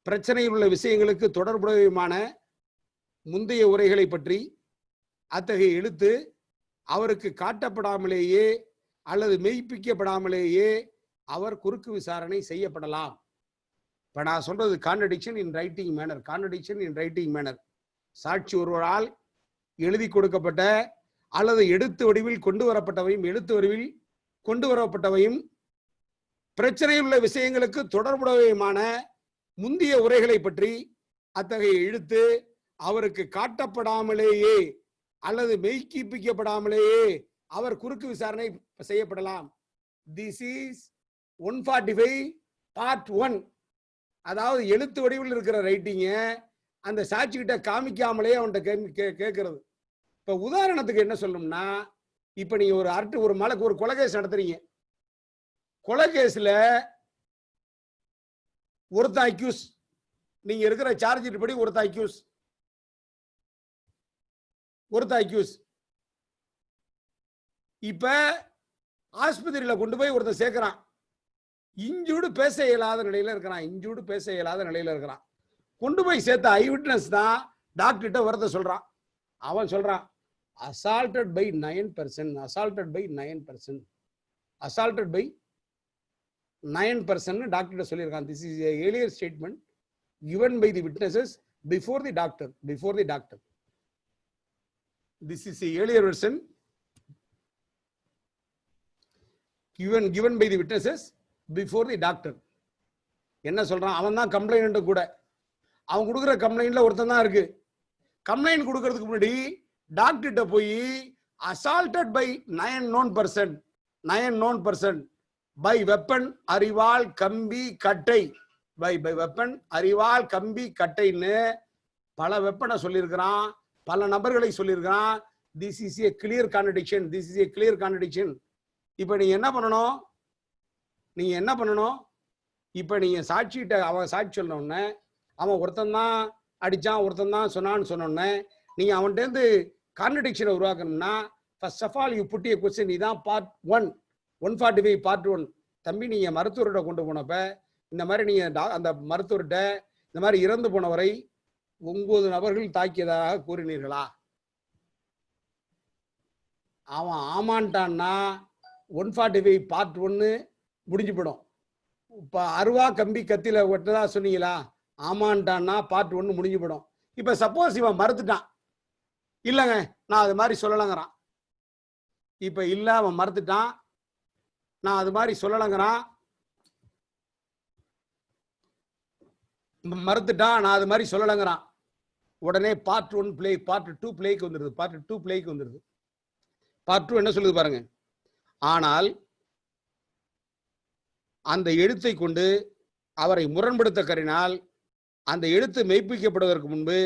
பிரச்சனையில் உள்ள விஷயங்களுக்கு தொடர்புடையமான முந்தைய உரைகளை பற்றி அத்தகைய எழுத்து அவருக்கு காட்டப்படாமலேயே அல்லது மெய்ப்பிக்கப்படாமலேயே அவர் குறுக்கு விசாரணை செய்யப்படலாம். இப்ப நான் சொல்றது கான்ட்ரடிக்ஷன் இன் ரைட்டிங் மேனர். சாட்சி ஒருவரால் எழுதி கொடுக்கப்பட்ட அல்லது எழுத்து வடிவில் கொண்டு வரப்பட்டவையும் பிரச்சனையில் உள்ள விஷயங்களுக்கு தொடர்புடையமான முந்தைய உரைகளை பற்றி அத்தகைய எழுத்து அவருக்கு காட்டப்படாமலேயே அல்லது மெய்ப்பிக்கப்படாமலேயே அவர் குறுக்கு விசாரணை செய்யப்படலாம். This is 145 part 1. அதாவது எழுத்து வடிவில் இருக்கிற ரைட்டிங்க அந்த சாட்சி கிட்ட காமிக்காமலே அவன்கிட்ட கேட்கறது. இப்ப உதாரணத்துக்கு என்ன சொல்லணும்னா, இப்ப நீங்க ஒரு கொலை கேஸ் நடத்துறீங்க. கொலை கேஸ்ல ஒருத்தன் அக்யூஸ், நீங்க இருக்கிற சார்ஜ் ஷீட் படி ஒருத்த அக்யூஸ். இப்ப ஆஸ்பத்திரியில கொண்டு போய் ஒருத்தர் சேர்க்கிறான், இன்ஜூர்டு பேச இயலாத நிலையில இருக்கிறான். கொண்டு போய் சேர்த்த ஐ விட்னஸ் தான் டாக்டர்கிட்ட வரத சொல்றான். அவன் சொல்றான் assaulted by 9%, assaulted by 9%, assaulted by 9% டாக்டர்கிட்ட சொல்லியிருக்கான். This is a earlier statement given by the witnesses before the doctor. This is a earlier version given by the witnesses before the doctor. என்ன சொல்றான்? அவன் தான் கம்ப்ளைண்ட் கூட. அவன் கொடுக்குற கம்ப்ளைண்ட்ல ஒருத்தன் தான் இருக்கு. கம்ப்ளைண்ட் கொடுக்கறதுக்கு முன்னாடி டாக்டர்கிட்ட போய் assaulted by 9 known person by weapon அறிவாள் கம்பி கட்டை by weapon அறிவாள் கம்பி கட்டைன்னு பல வெப்பனை சொல்லியிருக்கிறான், பல நபர்களை சொல்லியிருக்கிறான். This is a clear contradiction. இப்ப நீங்க என்ன பண்ணணும்? இப்ப நீங்க சாட்சிகிட்ட அவன் சாட்சி சொன்ன உடனே அவன் ஒருத்தன் தான் அடிச்சான், ஒருத்தன் தான் சொன்னான்னு சொன்ன உடனே நீங்க அவன்கிட்ட இருந்து கான்ட்ரடிக்ஷனை உருவாக்கணும்னா first of all you put a question. இதான் பார்ட் 1, 145 பார்ட் 1. தம்பி, நீங்க மருத்துவர்கிட்ட கொண்டு போனப்ப இந்த மாதிரி நீங்க அந்த மருத்துவர்கிட்ட இந்த மாதிரி இறந்து போனவரை 9 நபர்கள் தாக்கியதாக கூறினீர்களா? அவன் ஆமான்ட்டான்னா 145 பார்ட் 1 முடிஞ்சு போடும். இப்ப அருவா கம்பி கத்தில ஒட்டதா சொன்னீங்களா? ஆமான்ட்டான்னா பார்ட் 1 முடிஞ்சு போடும். இப்ப சப்போஸ் இவன் மறுத்துட்டான், இல்லைங்க நான் அது மாதிரி சொல்லலங்கிறான். இப்ப இல்ல அவன் மறுத்துட்டான், நான் அது மாதிரி சொல்லலங்கிறான், உடனே பார்ட் 1 பிளே, பார்ட் 2 பிளேக்கு வந்துருது. பார்ட் 2 என்ன சொல்லுது பாருங்க. ஆனால் அந்த எழுத்தை கொண்டு அவரை முரண்படுத்த கருதினால் அந்த எழுத்து மெய்ப்பிக்கப்படுவதற்கு முன்பு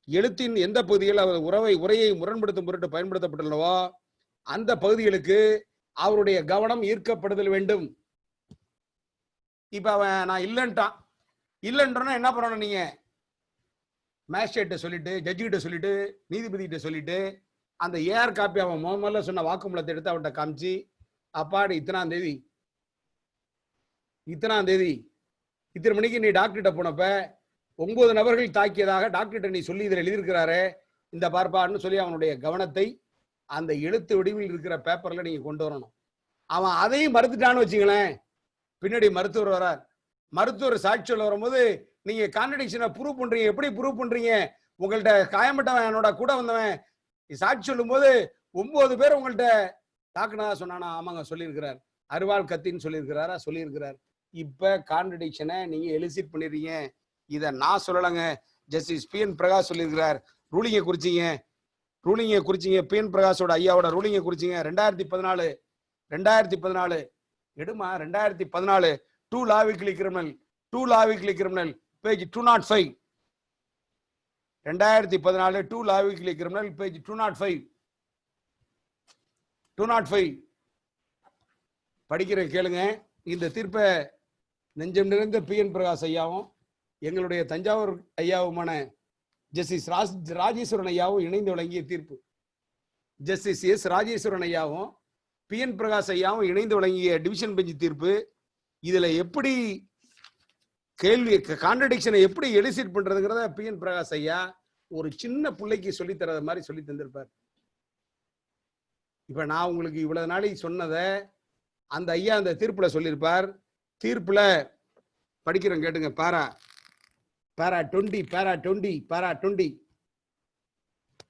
எழுத்தின் எந்த பகுதியில் அவர் உரையை முரண்படுத்தும் பொருட்டு பயன்படுத்தப்பட்டுள்ளவோ அந்த பகுதிகளுக்கு அவருடைய கவனம் ஈர்க்கப்படுதல் வேண்டும். இப்ப அவன் நான் இல்லைன்றா என்ன பண்ணணும்? நீங்க மேஜிஸ்ட்ரேட்ட சொல்லிட்டு, ஜட்ஜி கிட்ட சொல்லிட்டு, நீதிபதி கிட்ட சொல்லிட்டு அந்த ஏஆர் காப்பி அவன் முதல்ல சொன்ன வாக்குமூலத்தை எடுத்து அவன்கிட்ட காமிச்சு, அப்பாடி இத்தனாம் தேதி இத்தனை மணிக்கு நீ டாக்டர்கிட்ட போனப்ப 9 நபர்கள் தாக்கியதாக டாக்டர்கிட்ட நீ சொல்லி இதில் எழுதியிருக்கிறாரு, இந்த பார்ப்பான்னு சொல்லி அவனுடைய கவனத்தை அந்த எழுத்து வடிவில் இருக்கிற பேப்பர்ல நீங்க கொண்டு வரணும். அவன் அதையும் மறுத்துட்டான்னு வச்சுங்களேன், பின்னாடி மருத்துவர் வரார். மருத்துவர் சாட்சி சொல்ல வரும்போது நீங்க கான்ட்ரடிக்ஷனை ப்ரூவ் பண்றீங்க. எப்படி ப்ரூவ் பண்றீங்க? உங்கள்கிட்ட காயம்பட்டவன் என்னோட கூட வந்தவன் சாட்சி சொல்லும் போது 9 பேர் உங்கள்கிட்ட தாக்குனதா சொன்னானா? ஆமாங்க சொல்லியிருக்கிறார். அருவாள் கத்தின்னு சொல்லியிருக்கிறார். இப்ப கான்ட்ரடிக்ஷனை நீங்க எலிசிட் பண்ணிடுறீங்க. இதை நான் சொல்லலைங்க, ஜஸ்டிஸ் PN பிரகாஷ் சொல்லியிருக்கிறார். ரூலிங்கை குறிச்சிங்க, PN பிரகாஷோட ஐயாவோட ரூலிங்கை குறிச்சிங்க. 2014 எடுமா, 2014 2 law weekly criminal page 205. 2014 2 law weekly criminal page 205 படிக்கிற கேளுங்க. இந்த தீர்ப்பை நெஞ்சம் நிறைந்த PN பிரகாஷ் ஐயாவும் எங்களுடைய தஞ்சாவூர் ஐயாவுமான ஜஸ்டிஸ் ராஜேஸ்வரன் ஐயாவும் இணைந்து வழங்கிய தீர்ப்பு. ஜஸ்டிஸ் S ராஜேஸ்வரன் ஐயாவும் PN பிரகாஷ் ஐயாவும் இணைந்து வழங்கிய டிவிஷன் பெஞ்ச் தீர்ப்பு. இதுல எப்படி கேள்வி கான்ட்ரடிக்ஷனை எப்படி எலிசிட் பண்றதுங்கிறத PN பிரகாஷ் ஐயா ஒரு சின்ன பிள்ளைக்கு சொல்லி தரத மாதிரி சொல்லி தந்திருப்பார். இப்ப நான் உங்களுக்கு இவ்வளவு நாளை சொன்னதை அந்த ஐயா அந்த தீர்ப்புல சொல்லியிருப்பார். தீர்ப்புல படிக்கிறோம் கேட்டுங்க. பாரா 20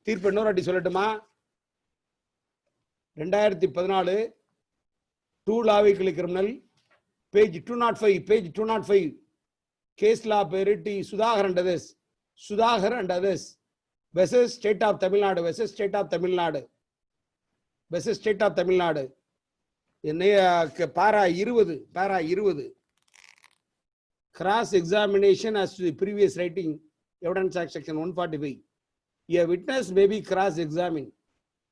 தீர்ப்பு இன்னொரு வாட்டி சொல்லட்டுமா? 2014 2 law weekly criminal page 205 case law parity Sudhakar and others versus state of Tamil Nadu para 20 cross examination as to the previous writing evidence act section 145. A witness may be cross examined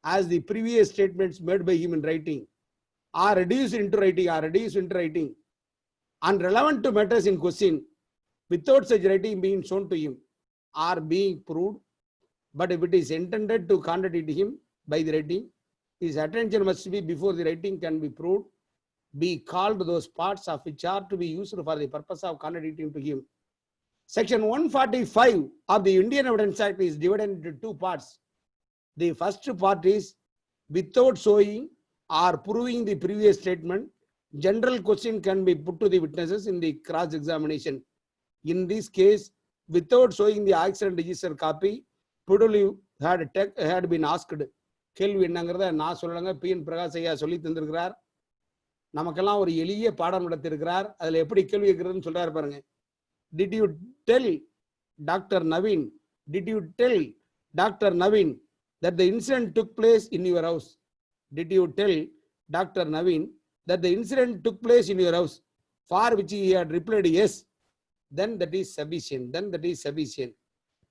as the previous statements made by him in writing are reduced into writing and relevant to matters in question without such writing being shown to him or being proved, but if it is intended to contradict him by the writing, his attention must be before the writing can be proved, be called those parts of which are to be used for the purpose of contradicting to him. Section 145 of the Indian Evidence Act is divided into two parts. The first part is without showing or proving the previous statement, general question can be put to the witnesses in the cross examination. In this case, without showing the accident register copy, Pudulu had been asked. கேள்வி என்னங்கிறத நான் சொல்லலங்க, PN Prakash ஐயா சொல்லி தந்திருக்கிறார். நமக்கெல்லாம் ஒரு எளிய பாடம் நடத்திருக்கிறார். அதுல எப்படி கேள்வி கேட்கிறதுன்னு சொல்றாரு பாருங்க. Did you tell Dr. Naveen? Did you tell Dr. Naveen that the incident took place in your house? Did you tell Dr. Naveen that the incident took place in your house? For which he had replied yes, then that is sufficient. Then that is sufficient.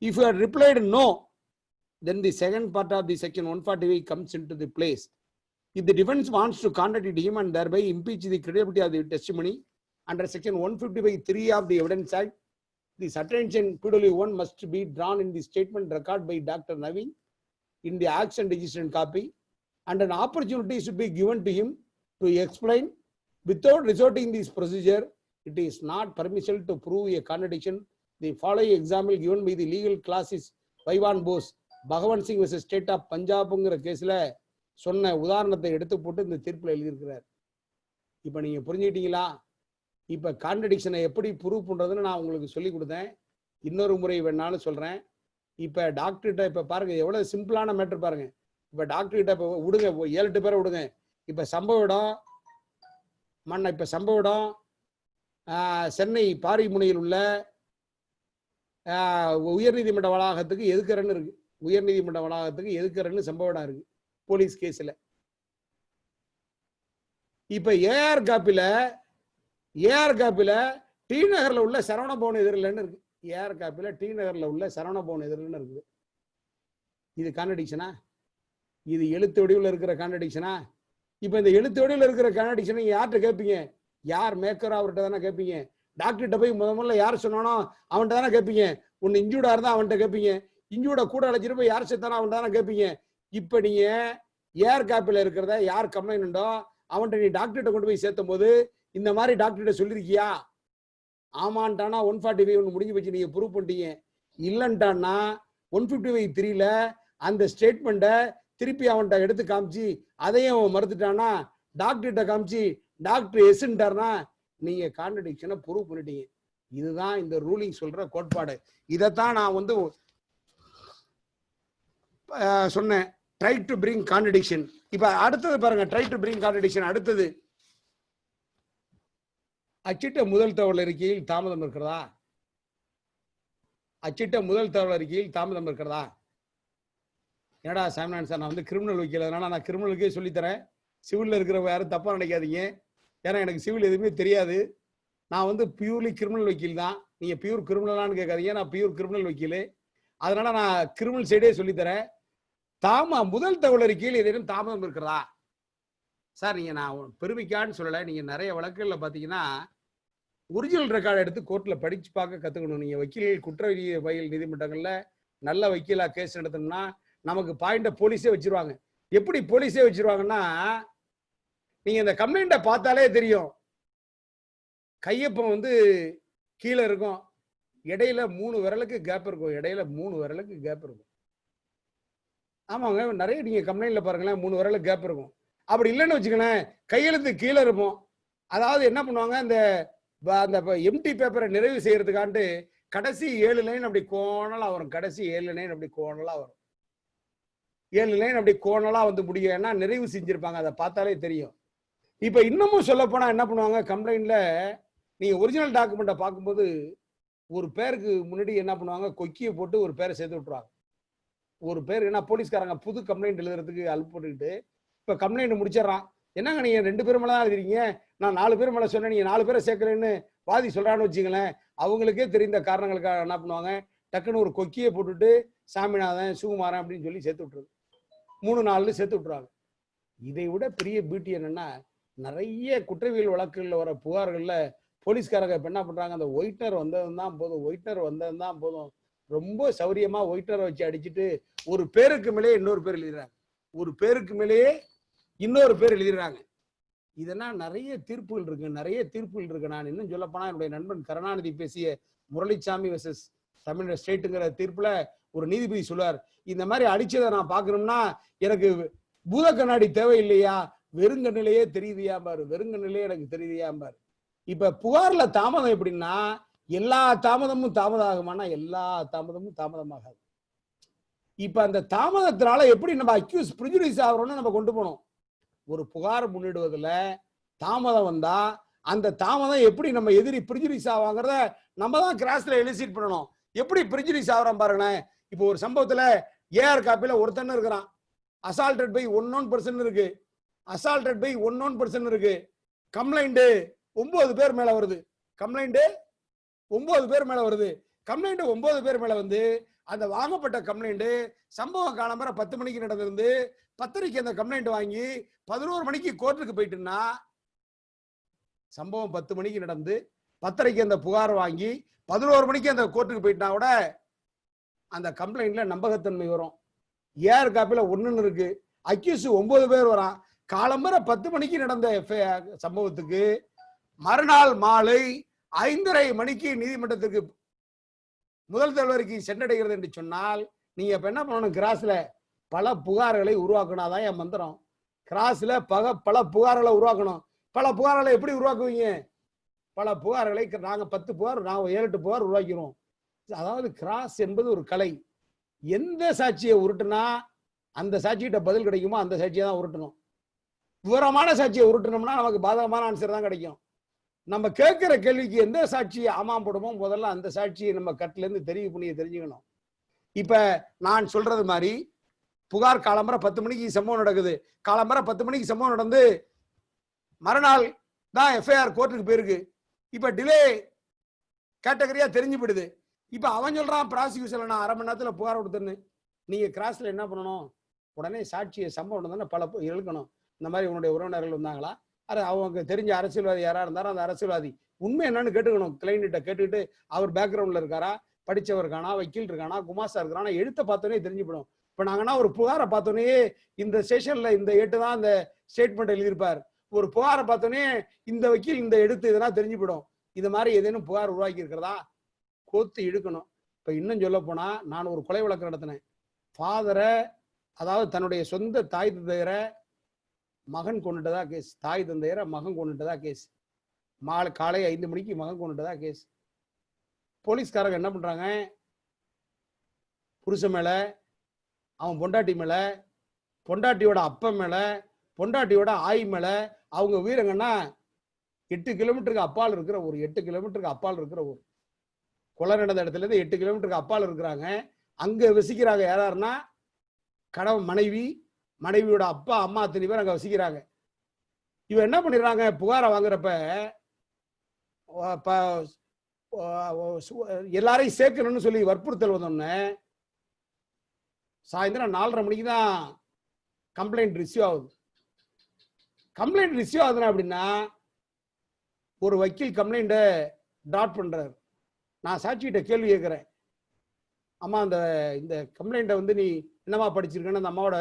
If you had replied no, then the second part of the section 145 comes into the place. If the defense wants to contradict him and thereby impeach the credibility of the testimony under section 155(3) of the Evidence Act, the attention P.W.1 must be drawn in the statement record by Dr. Naveen in the accident register copy, and an opportunity should be given to him to explain. Without resorting this procedure, it is not permissible to prove a contradiction. The following example given by the legal class is Bhaivan Bose, Bhagavan Singh versus State of Punjabங்கிற கேஸ்ல சொன்ன உதாரணத்தை எடுத்து போட்டு இந்த தீர்ப்புல எழுதியிருக்கிறார். இப்ப நீங்க புரிஞ்சுக்கிட்டீங்களா? இப்ப கான்ட்ரடிக்ஷனை எப்படி ப்ரூவ் பண்றதுன்னு நான் உங்களுக்கு சொல்லி கொடுத்தேன். இன்னொரு முறை வேணாலும் சொல்றேன். இப்ப டாக்டர்கிட்ட இப்ப பாருங்க எவ்வளவு சிம்பிளான மேட்டர் பாருங்க. இப்ப டாக்டர்கிட்ட இப்ப விடுங்க, 7-8 பேரை விடுங்க. இப்ப சம்பவ இடம் சென்னை பாரிமுனையில் உள்ள உயர்நீதிமன்ற வளாகத்துக்கு எதுக்குறன்னு இருக்கு. உயர்நீதிமன்ற வளாகத்துக்கு எதுக்குறன்னு சம்பவ இடம் இருக்கு போலீஸ் கேஸ்ல. இப்ப ஏஆர் காப்பில டி நகர்ல உள்ள சரவண பவன் எதிரிலன்னு இருக்கு. ஏஆர் காப்பில டி நகர்ல உள்ள சரவண பவன் எதிரிலன்னு இருக்குது. இது கான்ட்ரடிக்ஷனா? இது எழுத்து வடிவில் இருக்கிற கான்ட்ரடிக்ஷனா? இப்ப இந்த எழுத்து வடிவில் இருக்கிற கான்ட்ரடிக்ஷனை யார்கிட்ட கேட்பீங்க? யார் மேக்கரோ அவர்கிட்ட தானே கேட்பீங்க. டாக்டர்கிட்ட போய் முதல்ல யார் சொன்னானோ அவன்கிட்ட தானே கேட்பீங்க. ஒன்னு இன்ஜூர்டா இருந்தா அவன்கிட்ட கேட்பீங்க. இன்ஜூர்டா கூட அழைச்சிட்டு போய் யார் செத்தானோ அவன்கிட்ட தானே கேட்பீங்க. இப்ப நீங்க ஏஆர் காப்பில இருக்கிறத யார் கம்ப்ளைண்ட் அவன்கிட்ட நீ டாக்டர்கிட்ட கொண்டு போய் சேர்த்தும் போது இந்த மாதிரி டாக்டர்கிட்ட சொல்லிருக்கியா? ஆமான்ட்டானா 145 முடிஞ்சு வச்சு நீங்க ப்ரூவ் பண்ணிட்டீங்க. இல்லன்ட்டானா 155(3)ல அந்த ஸ்டேட்மெண்ட்டை திருப்பி அவன்கிட்ட எடுத்து காமிச்சு அதையும் மறுத்துட்டானா டாக்டர்கிட்ட காமிச்சு டாக்டர் எஸ்ன்ட்டார்னா நீங்க கான்ட்ரடிக்ஷனை ப்ரூவ் பண்ணிட்டீங்க. இதுதான் இந்த ரூலிங் சொல்ற கோட்பாடு. இதைத்தான் நான் சொன்னேன், ட்ரை டு பிரிங் கான்ட்ரடிக்ஷன். இப்ப அடுத்தது பாருங்க, ட்ரை டு பிரிங் கான்ட்ரடிக்ஷன். அடுத்தது அச்சிட்ட முதல் தகவல் அறிக்கையில் தாமதம் இருக்கிறதா? அச்சிட்ட முதல் தகவல் அறிக்கையில் தாமதம் இருக்கிறதா? என்னடா சாமிநாதன் சார், நான் கிரிமினல் வக்கீல், அதனால நான் கிரிமினலுக்கே சொல்லித்தரேன். சிவில்ல இருக்கிறவங்க யாரும் தப்பா நினைக்காதீங்க. ஏன்னா எனக்கு சிவில் எதுவுமே தெரியாது. நான் பியூர்லி கிரிமினல் வக்கீல் தான். நீங்க பியூர் கிரிமினலான்னு கேட்காதீங்க, நான் பியூர் கிரிமினல் வக்கீல். அதனால நான் கிரிமினல் சைடே சொல்லித்தரேன். முதல் தகவல் அறிக்கையில் ஏதேனும் தாமதம் இருக்கிறதா? சார் நீங்க நான் பெருமைக்கான்னு சொல்லலை, நீங்க நிறைய வழக்குகளில் பார்த்தீங்கன்னா ஒரிஜினல் ரெக்கார்டு எடுத்து கோர்ட்ல படிச்சு பார்க்க கத்துக்கணும். நீங்க வக்கீல்கள் குற்றவியல் நீதிமன்றங்கள்ல நல்ல வக்கீலா கேஸ் நடத்தணும்னா நமக்கு பாயிண்ட போலீஸே வச்சிருவாங்க. எப்படி போலீஸே வச்சிருவாங்கன்னா, நீங்க இந்த கம்ப்ளைண்ட்டை பார்த்தாலே தெரியும். கையொப்பம் கீழே இருக்கும், இடையில 3 விரலுக்கு கேப் இருக்கும். இடையில 3 விரலுக்கு கேப் இருக்கும். ஆமாங்க, நிறைய நீங்க கம்ப்ளைண்ட்ல பாருங்களேன், 3 விரலுக்கு கேப் இருக்கும். அப்படி இல்லைன்னு வச்சுக்கோங்களேன், கையெழுத்து கீழே இருக்கும். அதாவது என்ன பண்ணுவாங்க, அந்த எம்டி பேப்பரை நிறைவு செய்யறதுக்காண்டு கடைசி 7 லைன் அப்படி கோணலா வரும். கடைசி 7 லைன் அப்படி கோணலா வரும். 7 லைன் அப்படி கோணலா முடியும். ஏன்னா நிறைவு செஞ்சிருப்பாங்க, அதை பார்த்தாலே தெரியும். இப்ப இன்னமும் சொல்ல போனா என்ன பண்ணுவாங்க, கம்ப்ளைண்ட்ல நீங்க ஒரிஜினல் டாக்குமெண்ட்டை பார்க்கும்போது ஒரு பேருக்கு முன்னாடி என்ன பண்ணுவாங்க, கொக்கியை போட்டு ஒரு பேரை சேர்த்து விட்டுருவாங்க. ஒரு பேர் என்ன, போலீஸ்காரங்க புது கம்ப்ளைண்ட் எழுதுறதுக்கு அலுப்பு போட்டுக்கிட்டு இப்ப கம்ப்ளைண்ட் முடிச்சிடறான். என்னங்க நீங்க 2 பேர் மேல தான் எழுதுறீங்க, நான் 4 பேர் மேல சொன்னேன், நீங்க 4 பேரை சேர்க்கலன்னு வாதி சொல்றான்னு வச்சுங்களேன். அவங்களுக்கே தெரிந்த காரணங்களுக்காக என்ன பண்ணுவாங்க, டக்குன்னு ஒரு கொக்கியை போட்டுட்டு சாமிநாதன் சுகுமாரன் அப்படின்னு சொல்லி சேர்த்து விட்டுருது. 3-4 சேர்த்து விட்டுருவாங்க. இதை விட பெரிய பியூட்டி என்னன்னா, நிறைய குற்றவியல் வழக்குகள்ல வர புகார்கள்ல போலீஸ்காரங்க இப்ப என்ன பண்றாங்க, அந்த ஒயிட்னர் வந்ததுதான் போதும், ஒயிட்னர் வந்ததுதான் போதும், ரொம்ப சௌரியமா ஒயிட்னரை வச்சு அடிச்சுட்டு ஒரு பேருக்கு மேலேயே இன்னொரு பேர் எழுதுறாங்க, ஒரு பேருக்கு மேலேயே இன்னொரு பேர் எழுதுறாங்க. இதெல்லாம் நிறைய தீர்ப்புகள் இருக்கு, நிறைய தீர்ப்புகள் இருக்கு. நான் இன்னும் சொல்ல போனா என்னுடைய நண்பன் கருணாநிதி பேசிய முரளிசாமி வெர்சஸ் தமிழ் ஸ்டேட்டுங்கிற தீர்ப்புல ஒரு நீதிபதி சொல்லுவார், இந்த மாதிரி அடிச்சதை நான் பார்க்கணும்னா எனக்கு பூத கண்ணாடி தேவையில்லையா, வெறுங்கண்ணிலேயே தெரியுதியா பாரு, வெறுங்கண்ணிலே எனக்கு தெரியுதியா பாரு. இப்ப புகார்ல தாமதம் எப்படின்னா, எல்லா தாமதமும் தாமதம் ஆகுமானா எல்லா தாமதமும் தாமதமாகாது. இப்ப அந்த தாமதத்தினால எப்படி நம்ம அக்யூஸ் பிரிஜுடிஸ் ஆகிறோம்னு நம்ம கொண்டு போனோம். ஒரு புகார் முன்னிடுவதில் தாமதம் வந்தா அந்த தாமதம் எப்படி நம்ம எதிரி பிரிஜுடிஸ் ஆவாங்கிறத நம்ம தான் கிராஸ்ல எலிசிட் பண்ணணும். எப்படி பிரிஜுடிஸ் ஆகிறோம் பாருங்களேன். இப்போ ஒரு சம்பவத்துல ஏஆர் காப்பில ஒருத்தன் இருக்கிறான், அசால்டட் பை 11% இருக்கு, அசால்டட் பை 11% இருக்கு, கம்ப்ளைண்ட் 9 பேர் மேல வருது, கம்ப்ளைண்ட் 9 பேர் மேல வருது, கம்ப்ளைண்ட் 9 பேர் மேல வந்து அந்த வாங்கப்பட்ட கம்ப்ளைண்ட் சம்பவம் காலம்பர 10 மணிக்கு நடந்திருந்து 10:30 அந்த கம்ப்ளைண்ட் வாங்கி 11 மணிக்கு கோர்ட்டுக்கு போயிட்டுன்னா, சம்பவம் 10 மணிக்கு நடந்து 10:30 அந்த புகார் வாங்கி 11 மணிக்கு அந்த கோர்ட்டுக்கு போயிட்டா கூட அந்த கம்ப்ளைண்ட்ல நம்பகத்தன்மை வரும். ஏஆர் காப்பில 1 இருக்கு, அக்யூஸ் 9 பேர் வரான். காலம்பர 10 மணிக்கு நடந்த சம்பவத்துக்கு மறுநாள் மாலை 5:30 மணிக்கு நீதிமன்றத்திற்கு முதல் தகவலுக்கு சென்றடைகிறது என்று சொன்னால், நீங்க இப்ப என்ன பண்ணணும், கிராஸ்ல பல புகார்களை உருவாக்கணாதான் என் மந்திரம். கிராஸ்ல பல புகார்களை உருவாக்கணும். பல புகார்களை எப்படி உருவாக்குவீங்க? பல புகார்களை நாங்க 10 புகார், நாங்க 7-8 புகார் உருவாக்கிறோம். அதாவது கிராஸ் என்பது ஒரு கலை. எந்த சாட்சியை உருட்டுனா அந்த சாட்சிகிட்ட பதில் கிடைக்குமோ அந்த சாட்சியை தான் உருட்டணும். விவரமான சாட்சியை உருட்டணும்னா நமக்கு பாதகமான ஆன்சர் தான் கிடைக்கும். நம்ம கேட்கிற கேள்விக்கு எந்த சாட்சியை ஆமாம் போடுமோ முதல்ல அந்த சாட்சியை நம்ம கட்டுல இருந்து தெரிஞ்சுக்கணும். இப்ப நான் சொல்றது மாதிரி புகார் காலம்பர 10 மணிக்கு சம்பவம் நடக்குது, காலம்பர 10 மணிக்கு சம்பவம் நடந்து மறுநாள் தான் எஃப்ஐஆர் கோர்ட்டுக்கு போயிருக்கு. இப்ப டிலே கேட்டகரியா தெரிஞ்சு போயிடுது. இப்ப அவன் சொல்றான் ப்ராசிக்யூஷன்ல நான் 1/2 மணி நேரத்துல புகார் கொடுத்துன்னு. நீங்க கிராஸ்ல என்ன பண்ணணும், உடனே சாட்சியை சம்பவம் தானே பல எழுக்கணும். இந்த மாதிரி உன்னுடைய உறவினர்கள் வந்தாங்களா, அவங்க தெரிஞ்ச அரசியல்வாதி யாரா இருந்தாரோ அந்த அரசியல்வாதி உண்மை என்னன்னு கேட்டுக்கணும். கிளைண்ட்ட கேட்டுக்கிட்டு அவர் பேக்ரவுண்ட்ல இருக்காரா, படிச்சவர் இருக்கானா, வக்கீல் இருக்கானா, குமாஸ்தா இருக்கானா, எழுத்த பார்த்தோன்னே தெரிஞ்சுப்படும். இப்ப நாங்கன்னா ஒரு புகாரை பார்த்தோன்னே இந்த ஸ்டேஷன்ல இந்த 8 தான் அந்த ஸ்டேட்மெண்ட் எழுதியிருப்பார், ஒரு புகாரை பார்த்தோன்னே இந்த வக்கீல் இந்த எடுத்து இதெல்லாம் தெரிஞ்சுப்படும். இது மாதிரி ஏதேனும் புகார் உருவாக்கி இருக்கிறதா கோத்து இழுக்கணும். இப்ப இன்னும் சொல்ல போனா, நான் ஒரு கொலை வழக்கு நடத்தினேன். ஃபாதரை, அதாவது தன்னுடைய சொந்த தாய் தந்தையரை மகன் கொண்டுட்டதா கேஸ், தாய் தந்தையரை மகன் கொண்டுட்டதா கேஸ், காலை 5 மணிக்கு மகன் கொண்டுட்டதா கேஸ். போலீஸ்காரங்க என்ன பண்றாங்க, புருஷன் மேல, அவன் பொண்டாட்டி மேல, பொண்டாட்டியோட அப்பன் மேல, பொண்டாட்டியோட ஆய் மேல, அவங்க வீரங்கன்னா 8 கிலோமீட்டருக்கு அப்பால் இருக்கிற ஒரு 8 கிலோமீட்டருக்கு அப்பால் இருக்கிற ஒரு கொலை நடந்த இடத்துல இருந்து 8 கிலோமீட்டருக்கு அப்பால் இருக்கிறாங்க. அங்க வசிக்கிறாங்க. யாராருன்னா கணவன், மனைவியோட அப்பா, அம்மா, அத்தனை பேர் அங்க வசிக்கிறாங்க. இவன் என்ன பண்ணிடுறாங்க, புகாரை வாங்குறப்ப எல்லாரையும் சேர்க்கணும்னு சொல்லி வற்புறுத்தல் வந்தோம்னே சாயந்தரம் 4:30 மணிக்கு தான் கம்ப்ளைண்ட் ரிசீவ் ஆகுது. கம்ப்ளைண்ட் ரிசீவ் ஆகுதுன்னா அப்படின்னா ஒரு வக்கீல் கம்ப்ளைண்ட்டை டாட் பண்றாரு. நான் சாட்சிகிட்ட கேள்வி கேட்கிறேன், அம்மா இந்த கம்ப்ளைண்ட்டை வந்து நீ என்னமா படிச்சிருக்கேன்னு அந்த அம்மாவோட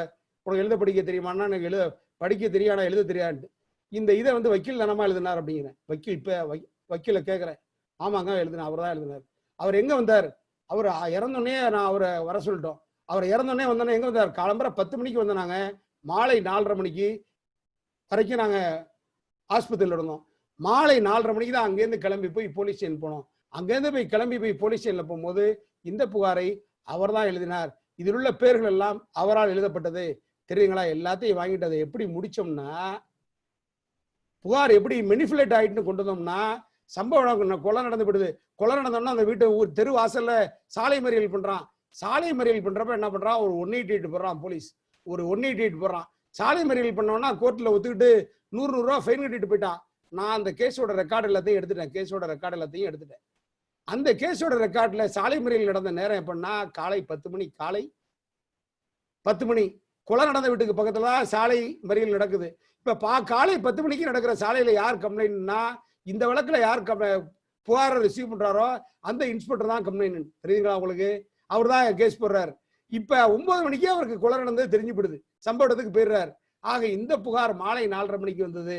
உனக்கு எழுத படிக்க தெரியுமான்னா எனக்கு எழுத படிக்க தெரியாதா எழுத தெரியாதுன்ட்டு. இந்த இதை வந்து வக்கீல் தானமா எழுதினார் அப்படிங்கிறேன். வக்கீல் இப்போ வக்கீலை கேட்குறேன், ஆமாங்க எழுதினார், அவர் தான் எழுதினார். அவர் எங்கே வந்தார், அவர் இறந்தோடனே நான் அவரை வர சொல்லிட்டோம். அவர் இறந்தோடனே வந்தோடனே எங்கே வந்தார், காலம்பரை 10 மணிக்கு வந்தோம், மாலை 4:30 மணிக்கு வரைக்கும் நாங்கள் ஆஸ்பத்திரியில் இருந்தோம். மாலை 4:30 மணிக்கு தான் அங்கேருந்து கிளம்பி போய் போலீஸ் ஸ்டேஷன் போனோம். அங்கேருந்து கிளம்பி போய் போலீஸ் ஸ்டேஷனில் போகும்போது இந்த புகாரை அவர் தான் எழுதினார், இதில் உள்ள பேர்கள் எல்லாம் அவரால் எழுதப்பட்டது தெரியுங்களா. எல்லாத்தையும் வாங்கிட்டு அதை எப்படி முடிச்சோம்னா, புகார் எப்படி மெனிஃபுலேட் ஆகிட்டுன்னு கொண்டு வந்தோம்னா, சம்பவம் கொலை நடந்து விடுது. கொலை நடந்தோம்னா அந்த வீட்டு தெரு வாசல்ல சாலை மறியல் பண்றான். சாலை மறியல் பண்றப்ப என்ன பண்றான், ஒரு 188 போடுறான் போலீஸ், ஒரு 188 போடுறான். சாலை மறியல் பண்ணோம்னா கோர்ட்ல ஒத்துக்கிட்டு 100 ரூபா ஃபைன் கட்டிட்டு போயிட்டான். நான் அந்த கேஸோட ரெக்கார்டு எல்லாத்தையும் எடுத்துட்டேன். அந்த கேஸோட ரெக்கார்ட்ல சாலை மறியல் நடந்த நேரம் எப்படின்னா காலை 10 மணி, காலை 10 மணி. கொலை நடந்த வீட்டுக்கு பக்கத்துல தான் சாலை மறியல் நடக்குது. இப்ப காலை 10 மணிக்கு நடக்கிற சாலையில யார் கம்ப்ளைண்ட்னா இந்த வழக்குல யார் புகாரை ரிசீவ் பண்றாரோ அந்த இன்ஸ்பெக்டர் தான் கம்ப்ளைண்ட். தெரியுங்களா உங்களுக்கு? அவர் தான் கேஸ் போடுறாரு. இப்ப 9 மணிக்கே அவருக்கு கொலை நடந்தது தெரிஞ்சுப்படுது, சம்பவ இடத்துக்கு போயிடுறாரு. ஆக இந்த புகார் மாலை 4:30 மணிக்கு வந்தது,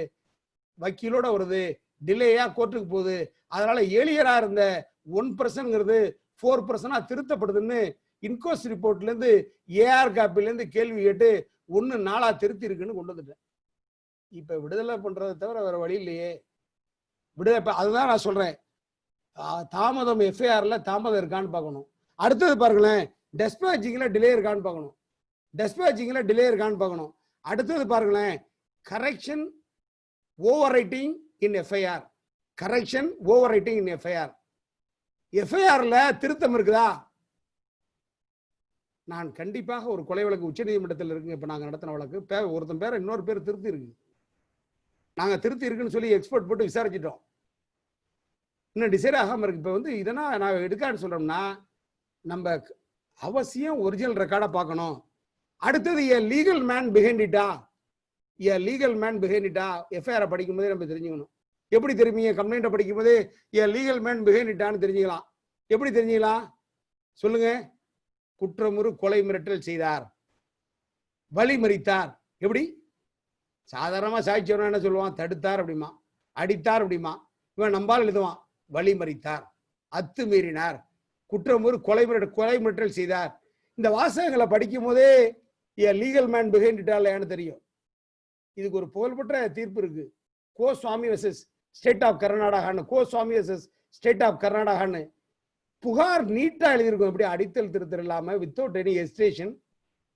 வக்கீலோட வருது, டிலேயா கோர்ட்டுக்கு போகுது. அதனால ஏழியரா இருந்த 1% 4% திருத்தப்படுதுன்னு இன்கோஸ்ட் ரிப்போர்ட்ல இருந்து ஏஆர் காப்பில இருந்து கேள்வி கேட்டு 1/4 திருத்தி இருக்குன்னு கொண்டு வந்துட்டேன். இப்ப விடுதலை பண்றதை தவிர வேற வழி இல்லையே. விடுதலை அதுதான் நான் சொல்றேன். தாமதம் எஃப்ஐஆர்ல தாமதம் இருக்கான்னு பார்க்கணும். அடுத்தது பாருங்களேன், டெஸ்பேச்சிங்ல டிலே இருக்கான்னு பார்க்கணும். டெஸ்பேச்சிங்ல டிலே இருக்கான்னு பார்க்கணும். அடுத்தது பாருங்களேன், correction over writing in FIR. Correction over writing in FIR. எஃப்ஐஆர்ல திருத்தம் இருக்குதா? நான் கண்டிப்பாக ஒரு கொலை வழக்கு உச்ச நீதிமன்றத்தில் இருக்குங்க. இப்ப நாங்க நடத்தின வழக்கு ஒருத்தன் பேரை இன்னொரு பேர் திருத்தி இருக்கு. நாங்க திருத்தி இருக்குன்னு சொல்லி எக்ஸ்பர்ட் போட்டு விசாரிச்சிட்டோம். இன்னும் டிசைட் ஆகாம இருக்கு. இப்ப வந்து இதெல்லாம் நான் எடுக்கான்னு சொல்றோம்னா நம்ம அவசியம் ஒரிஜினல் ரெக்கார்டா பார்க்கணும். அடுத்தது ஏ லீகல் மேன் பிஹைண்ட் இட்டா, ஏ லீகல் மேன் பிஹைண்ட் இட்டா எஃப்ஐஆர் படிக்கும் போதே நம்ம தெரிஞ்சுக்கணும். எப்படி தெரியுங்க? கம்ப்ளைண்ட் படிக்கும் போதே ஏ லீகல் மேன் பிஹைண்ட் இட்டான்னு தெரிஞ்சுக்கலாம். எப்படி தெரிஞ்சுக்கலாம் சொல்லுங்க? குற்றமுறு கொலை மிரட்டல் செய்தார், வழி மறித்தார். எப்படி? சாதாரணமா சாட்சியம் என்ன சொல்லுவான்? தடுத்தார் அப்படிமா, அடித்தார் அப்படிமா. இவன் நம்பால் எழுதுவான் வழி மறித்தார், அத்துமீறினார், குற்றமுறு கொலை மிரட்டல் செய்தார். இந்த வாசகங்களை படிக்கும் போதே லீகல் மேன் பிஹைண்ட் இட்டான்னு தெரியும். இதுக்கு ஒரு புகழ்பெற்ற தீர்ப்பு இருக்கு, கோஸ்வாமி வெர்சஸ் ஸ்டேட் ஆஃப் கர்நாடகான்னு. கோஸ்வாமி வெர்சஸ் ஸ்டேட் ஆஃப் கர்நாடகான்னு புகார் நீட்டா எழுதியிருக்கும். எப்படி? அடித்தல் திருத்தல் இல்லாம வித்தவுட் எனி ஹெசிடேஷன்.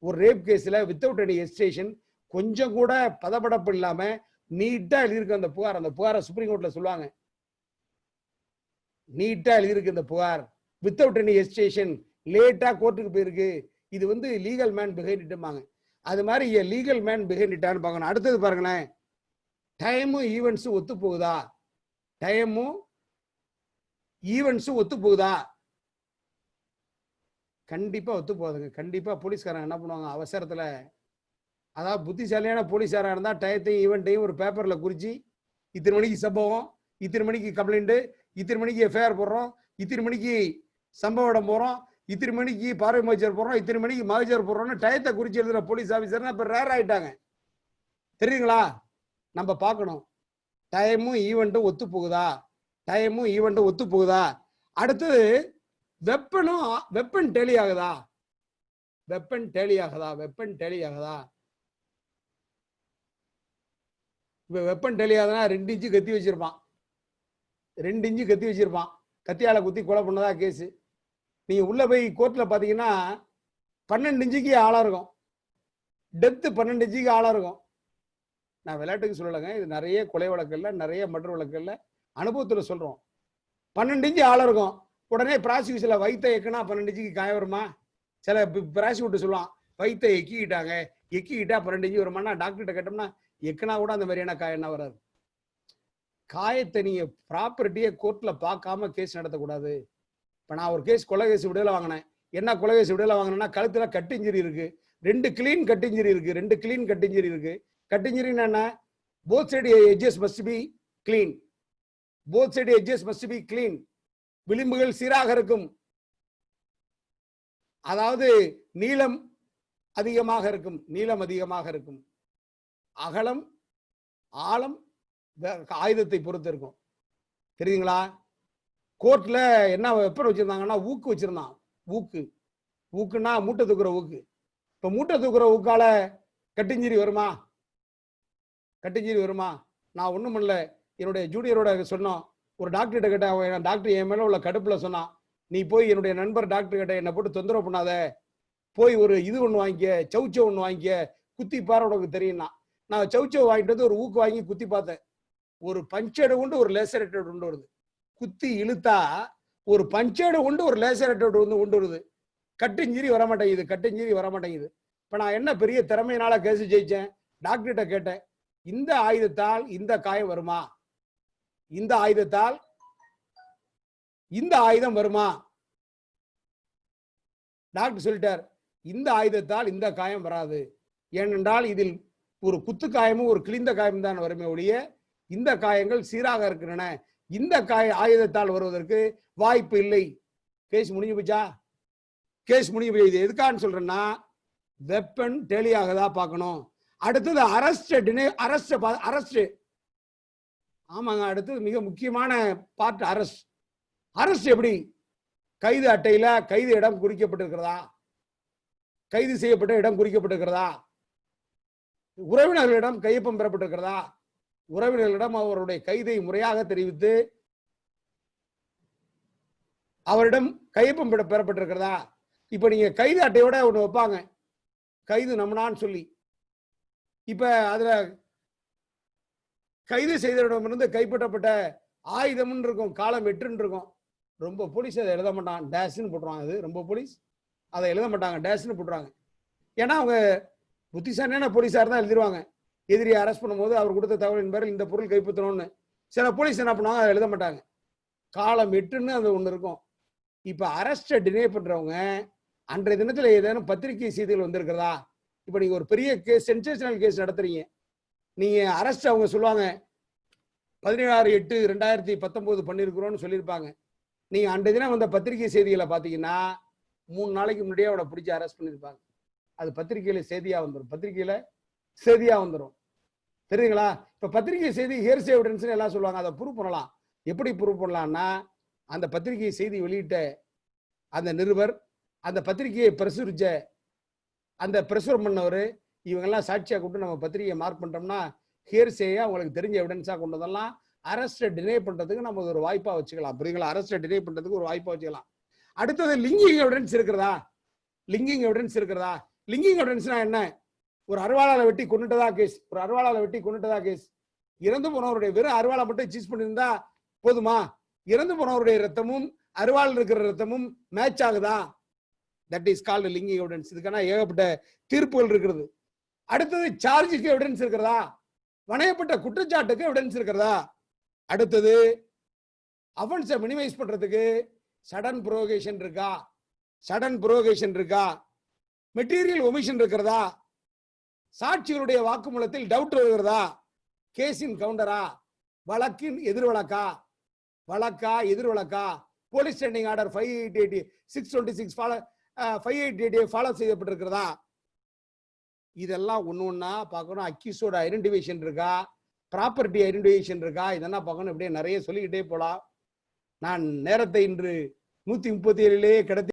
ஒரு ரேப் கேஸ்ல வித்தவுட் எனி ஹெசிடேஷன், கொஞ்சம் கூட பதப்படப்பு இல்லாம நீட்டா எழுதியிருக்கு அந்த புகார். அந்த புகாரை சுப்ரீம் கோர்ட்ல சொல்லுவாங்க, நீட்டா எழுதியிருக்கு இந்த புகார், வித்தவுட் எனி ஹெசிடேஷன், லேட்டா கோர்ட்டுக்கு போயிருக்கு. இது வந்து லீகல் மேன் பிஹைண்ட் இட்டுமாங்க. அது மாதிரி லீகல் மேன் பிஹைண்ட் இட்டான்னு பார்க்கணும். அடுத்தது பாருங்களேன், டைமும் ஈவெண்ட்ஸும் ஒத்து போகுதா? டைமும் ஈவெண்ட்ஸும் ஒத்து போகுதா? கண்டிப்பா ஒத்து போகுதுங்க. கண்டிப்பா போலீஸ்காரங்க என்ன பண்ணுவாங்க, அவசரத்துல, அதாவது புத்திசாலியான போலீஸாரா இருந்தா டயத்தையும் ஈவெண்ட்டையும் ஒரு பேப்பர்ல குறிச்சு, இத்தனை மணிக்கு சம்பவம், இத்தனை மணிக்கு கம்ப்ளைண்ட், இத்தனை மணிக்கு எஃப்ஐஆர் போடுறோம், இத்தனை மணிக்கு சம்பவ இடம் போறோம், இத்தனை மணிக்கு பார்வை மகஜர் போடுறோம், இத்தனை மணிக்கு மகஜர் போடுறோம்னு டயத்தை குறிச்சு எழுதுற போலீஸ் ஆபீசர் இப்ப ரேர் ஆயிட்டாங்க. தெரியுங்களா? நம்ம பார்க்கணும் டைமும் ஈவெண்ட்டும் ஒத்து போகுதா, டைமும் ஈவெண்ட்டும் ஒத்து போகுதா. அடுத்தது வெப்பன் டேலி ஆகுதா, வெப்பன் டேலி ஆகுதா, வெப்பன் டேலி ஆகுதா. இப்ப வெப்பன் டேலி ஆகுதுன்னா 2 இன்ச்சு கத்தி வச்சிருப்பான், 2 இன்ச்சு கத்தி வச்சிருப்பான், கத்தியால குத்தி கொலை பண்ணதா கேஸ். நீங்க உள்ள போய் கோர்ட்ல பாத்தீங்கன்னா 12 இன்ச்சுக்கு ஆளா இருக்கும், டெப்த் 12 இன்ச்சுக்கு ஆளா இருக்கும். நான் விளையாட்டுக்கு சொல்லலைங்க, இது நிறைய கொலை வழக்குல, நிறைய மர்டர் வழக்குல அனுபவத்துல சொல்றோம். 12 இன்ச்சு ஆளா இருக்கும். உடனே ப்ராசிக்யூஷன்ல வைத்த எக்குனா 12 இன்ச்சுக்கு காயம் வருமா? சில ப்ராசிக்யூட்டர் சொல்லுவான் வைத்த எக்கிக்கிட்டாங்க, எக்கிக்கிட்டா 12 இன்ச்சு வருமானா, டாக்டர்கிட்ட கேட்டோம்னா எக்குனா கூட அந்த மாதிரியான காயம் என்ன வராது. காயத்தை நீங்க ப்ராப்பர்ட்டியை கோர்ட்ல பார்க்காம கேஸ் நடத்தக்கூடாது. இப்ப நான் ஒரு கேஸ் கொலை கேஸ் விடுதலை வாங்கினேன். என்ன கொலை கேஸ் விடுதலை வாங்கினேன்னா, கழுத்துல கட் இன்ஜுரி இருக்கு, 2 கிளீன் கட் இன்ஜுரி இருக்கு, 2 கிளீன் கட் இன்ஜுரி இருக்கு. கட் இன்ஜுரின்னா என்ன? Both side edges must be clean, both side edges must be clean. விளிம்புகள் சீராக இருக்கும், அதாவது நீளம் அதிகமாக இருக்கும், நீளம் அதிகமாக இருக்கும், அகலம் ஆழம் ஆயுதத்தை பொறுத்து இருக்கும். தெரியுங்களா? கோர்ட்ல என்ன வெப்பன் வச்சிருந்தாங்கன்னா ஊக்கு வச்சிருந்தான். ஊக்குன்னா மூட்டை தூக்குற ஊக்கு. இப்ப மூட்டை தூக்குற ஊக்கால கட்டிஞ்சிரி வருமா? கட்டிஞ்சிரி வருமா? நான் ஒண்ணும் பண்ணல, என்னுடைய ஜூனியரோட சொன்னோம். ஒரு டாக்டர்கிட்ட கேட்டேன், டாக்டர் என் மேல உள்ள கடுப்புல சொன்னான், நீ போய் என்னுடைய நண்பர் டாக்டர் கிட்ட என்னை போட்டு தொந்தரவு பண்ணாத, போய் ஒரு இது ஒண்ணு வாங்கிக்க, சவுச்சோ ஒண்ணு வாங்கிக்க, குத்தி பாரு உனக்கு தெரியும்னா. நான் சவுச்சோ வாங்கிட்டு வந்து ஒரு ஊக்கு வாங்கி குத்தி பார்த்தேன். ஒரு பஞ்சேடு உண்டு, ஒரு லேசரேட்டட் உண்டு வருது. குத்தி இழுத்தா ஒரு பஞ்சேடு உண்டு, ஒரு லேசரேட்டட் உண்டு வருது. கட்டிஞ்சிரி வரமாட்டேங்குது, கட்டிஞ்சிரி வரமாட்டேங்குது. இப்ப நான் என்ன பெரிய திறமையினால கேஸ் ஜெயிச்சேன். டாக்டர்கிட்ட கேட்டேன், இந்த ஆயுதத்தால் இந்த காயம் வருமா? இந்த ஆயுதத்தால் இந்த ஆயுதம் வருமா? டாக்டர் சொல்லிட்டார், இந்த ஆயுதத்தால் இந்த காயம் வராது. ஏனென்றால் இதில் ஒரு குத்து காயமும் ஒரு கிழிந்த காயம் தான் வருமே ஒழிய இந்த காயங்கள் சீராக இருக்கின்றன, இந்த ஆயுதத்தால் வருவதற்கு வாய்ப்பு இல்லை. கேஸ் முடிஞ்சு போச்சா? கேஸ் முடிஞ்சு போய். இது எதுக்கான்னு சொல்றேன்னா, வெப்பன் டெலி ஆகுதா பார்க்கணும். அடுத்தது அரெஸ்ட். ஆமாங்க, அடுத்தது மிக முக்கியமான பார்ட் அரெஸ்ட். அரெஸ்ட் எப்படி? கைது அட்டையில கைது இடம் குறிக்கப்பட்டிருக்கிறதா, கைது செய்யப்பட்ட இடம் குறிக்கப்பட்டிருக்கிறதா, உறவினர்களிடம் கையொப்பம் பெறப்பட்டிருக்கிறதா, உறவினர்களிடம் அவருடைய கைதை முறையாக தெரிவித்து அவரிடம் கையொப்பம் பெறப்பட்டிருக்கிறதா. இப்ப நீங்க கைது அட்டையோட ஒண்ணு வைப்பாங்க, கைது நம்மனான்னு சொல்லி. இப்ப அதுல கைது செய்தவரிடமிருந்து கைப்பற்றப்பட்ட ஆயுதம் இருக்கும், காலம் 8 இருக்கும். ரொம்ப போலீஸ் அதை எழுத மாட்டாங்க, டேஷ்னு போட்டுருவாங்க. அது ரொம்ப போலீஸ் அதை எழுத மாட்டாங்க, டேஷ்னு போட்டுருவாங்க. ஏன்னா அவங்க புத்திசாலியான போலீஸாக தான் எழுதிருவாங்க. எதிரியை அரெஸ்ட் பண்ணும்போது அவர் கொடுத்த தகவலின் பேரில் இந்த பொருள் கைப்பற்றணும்னு. சில போலீஸ் என்ன பண்ணுவாங்க, அதை எழுத மாட்டாங்க, காலம் 8ன்னு அது ஒன்று இருக்கும். இப்போ அரெஸ்ட்டை டினே பண்ணுறவங்க அன்றைய தினத்தில் ஏதேனும் பத்திரிகை செய்திகள் வந்திருக்கிறதா? இப்போ நீங்கள் ஒரு பெரிய கேஸ், சென்சேஷனல் கேஸ் நடத்துறீங்க, நீங்கள் அரெஸ்ட் அவங்க சொல்லுவாங்க 16/8/2019 பண்ணியிருக்கிறோன்னு சொல்லியிருப்பாங்க. நீங்கள் அன்றைய தினம் வந்த பத்திரிகை செய்திகளை பார்த்தீங்கன்னா 3 நாளைக்கு முன்னாடியே அவனை பிடிச்சி அரெஸ்ட் பண்ணியிருப்பாங்க. அது பத்திரிகையில் செய்தியாக வந்துடும், பத்திரிகையில் செய்தியாக வந்துடும். தெரியுங்களா? இப்போ பத்திரிகை செய்தி ஹியர்சே எவிடன்ஸ்னு எல்லாம் சொல்லுவாங்க, அதை ப்ரூவ் பண்ணலாம். எப்படி ப்ரூவ் பண்ணலாம்னா, அந்த பத்திரிகை செய்தி வெளியிட்ட அந்த நிருபர், அந்த பத்திரிகையை பிரசுரிச்ச அந்த பிரசுரம் பண்ணவர், இவங்கெல்லாம் சாட்சியாக கூப்பிட்டு நம்ம பத்திரிகையை மார்க் பண்ணிட்டோம்னா ஹியர்சேயா அவங்களுக்கு தெரிஞ்ச எவிடன்ஸாக கொண்டு வந்தெல்லாம் அரெஸ்ட்டை டினே பண்ணுறதுக்கு நம்ம ஒரு வாய்ப்பாக வச்சுக்கலாம். புரியுங்களா? அரெஸ்ட்டை டினே பண்ணுறதுக்கு ஒரு வாய்ப்பாக வச்சுக்கலாம். அடுத்தது லிங்கிங் எவிடன்ஸ் இருக்கிறதா? லிங்கிங் எவிடன்ஸ் இருக்கிறதா? லிங்கிங் எவிடன்ஸ்னா என்ன? ஒரு அருவாளால வெட்டி கொண்டுட்டதா கேஸ், ஒரு அருவாளால வெட்டி கொண்டுட்டதா கேஸ். இறந்து போனவருடைய வெறும் அருவாளை மட்டும் சீஸ் பண்ணியிருந்தா போதுமா? இறந்து போனவருடைய ரத்தமும் அருவாள் இருக்கிற ரத்தமும் மேட்ச் ஆகுதா? That is called linking evidence. இதுக்கான ஏகப்பட்ட தீர்ப்புகள் இருக்கிறது. அடுத்தது சார்ஜுக்கு எவிடன்ஸ் இருக்கிறதா? வணையப்பட்ட குற்றச்சாட்டுக்கு எவிடன்ஸ் இருக்கிறதா? அடுத்தது அஃபென்ஸை மினிமைஸ் பண்றதுக்கு சடன் புரோகேஷன் இருக்கா? சடன் புரோகேஷன் இருக்கா? மெட்டீரியல் ஒமிஷன் இருக்கிறதா? சாட்சிகளுடைய வாக்குமூலத்தில் டவுட் வருகிறதா? கேஸின் கவுண்டரா? வழக்கின் எதிர் வழக்கா? வழக்கா எதிர் வழக்கா? போலீஸ் ஸ்டாண்டிங் ஆர்டர் 588/626 ஃபாலோ செய்யப்பட்டிருக்கிறதா? இதெல்லாம் ஒன்று ஒன்றா பார்க்கணும். அக்யூஸோட ஐடென்டிஃபிகேஷன் இருக்கா? ப்ராப்பர்ட்டி ஐடென்டிஃபிகேஷன் இருக்கா? இதெல்லாம் பார்க்கணும். இப்படியே நிறைய சொல்லிக்கிட்டே போகலாம். நான் நேரத்தை இன்று 137லேயே கடத்தி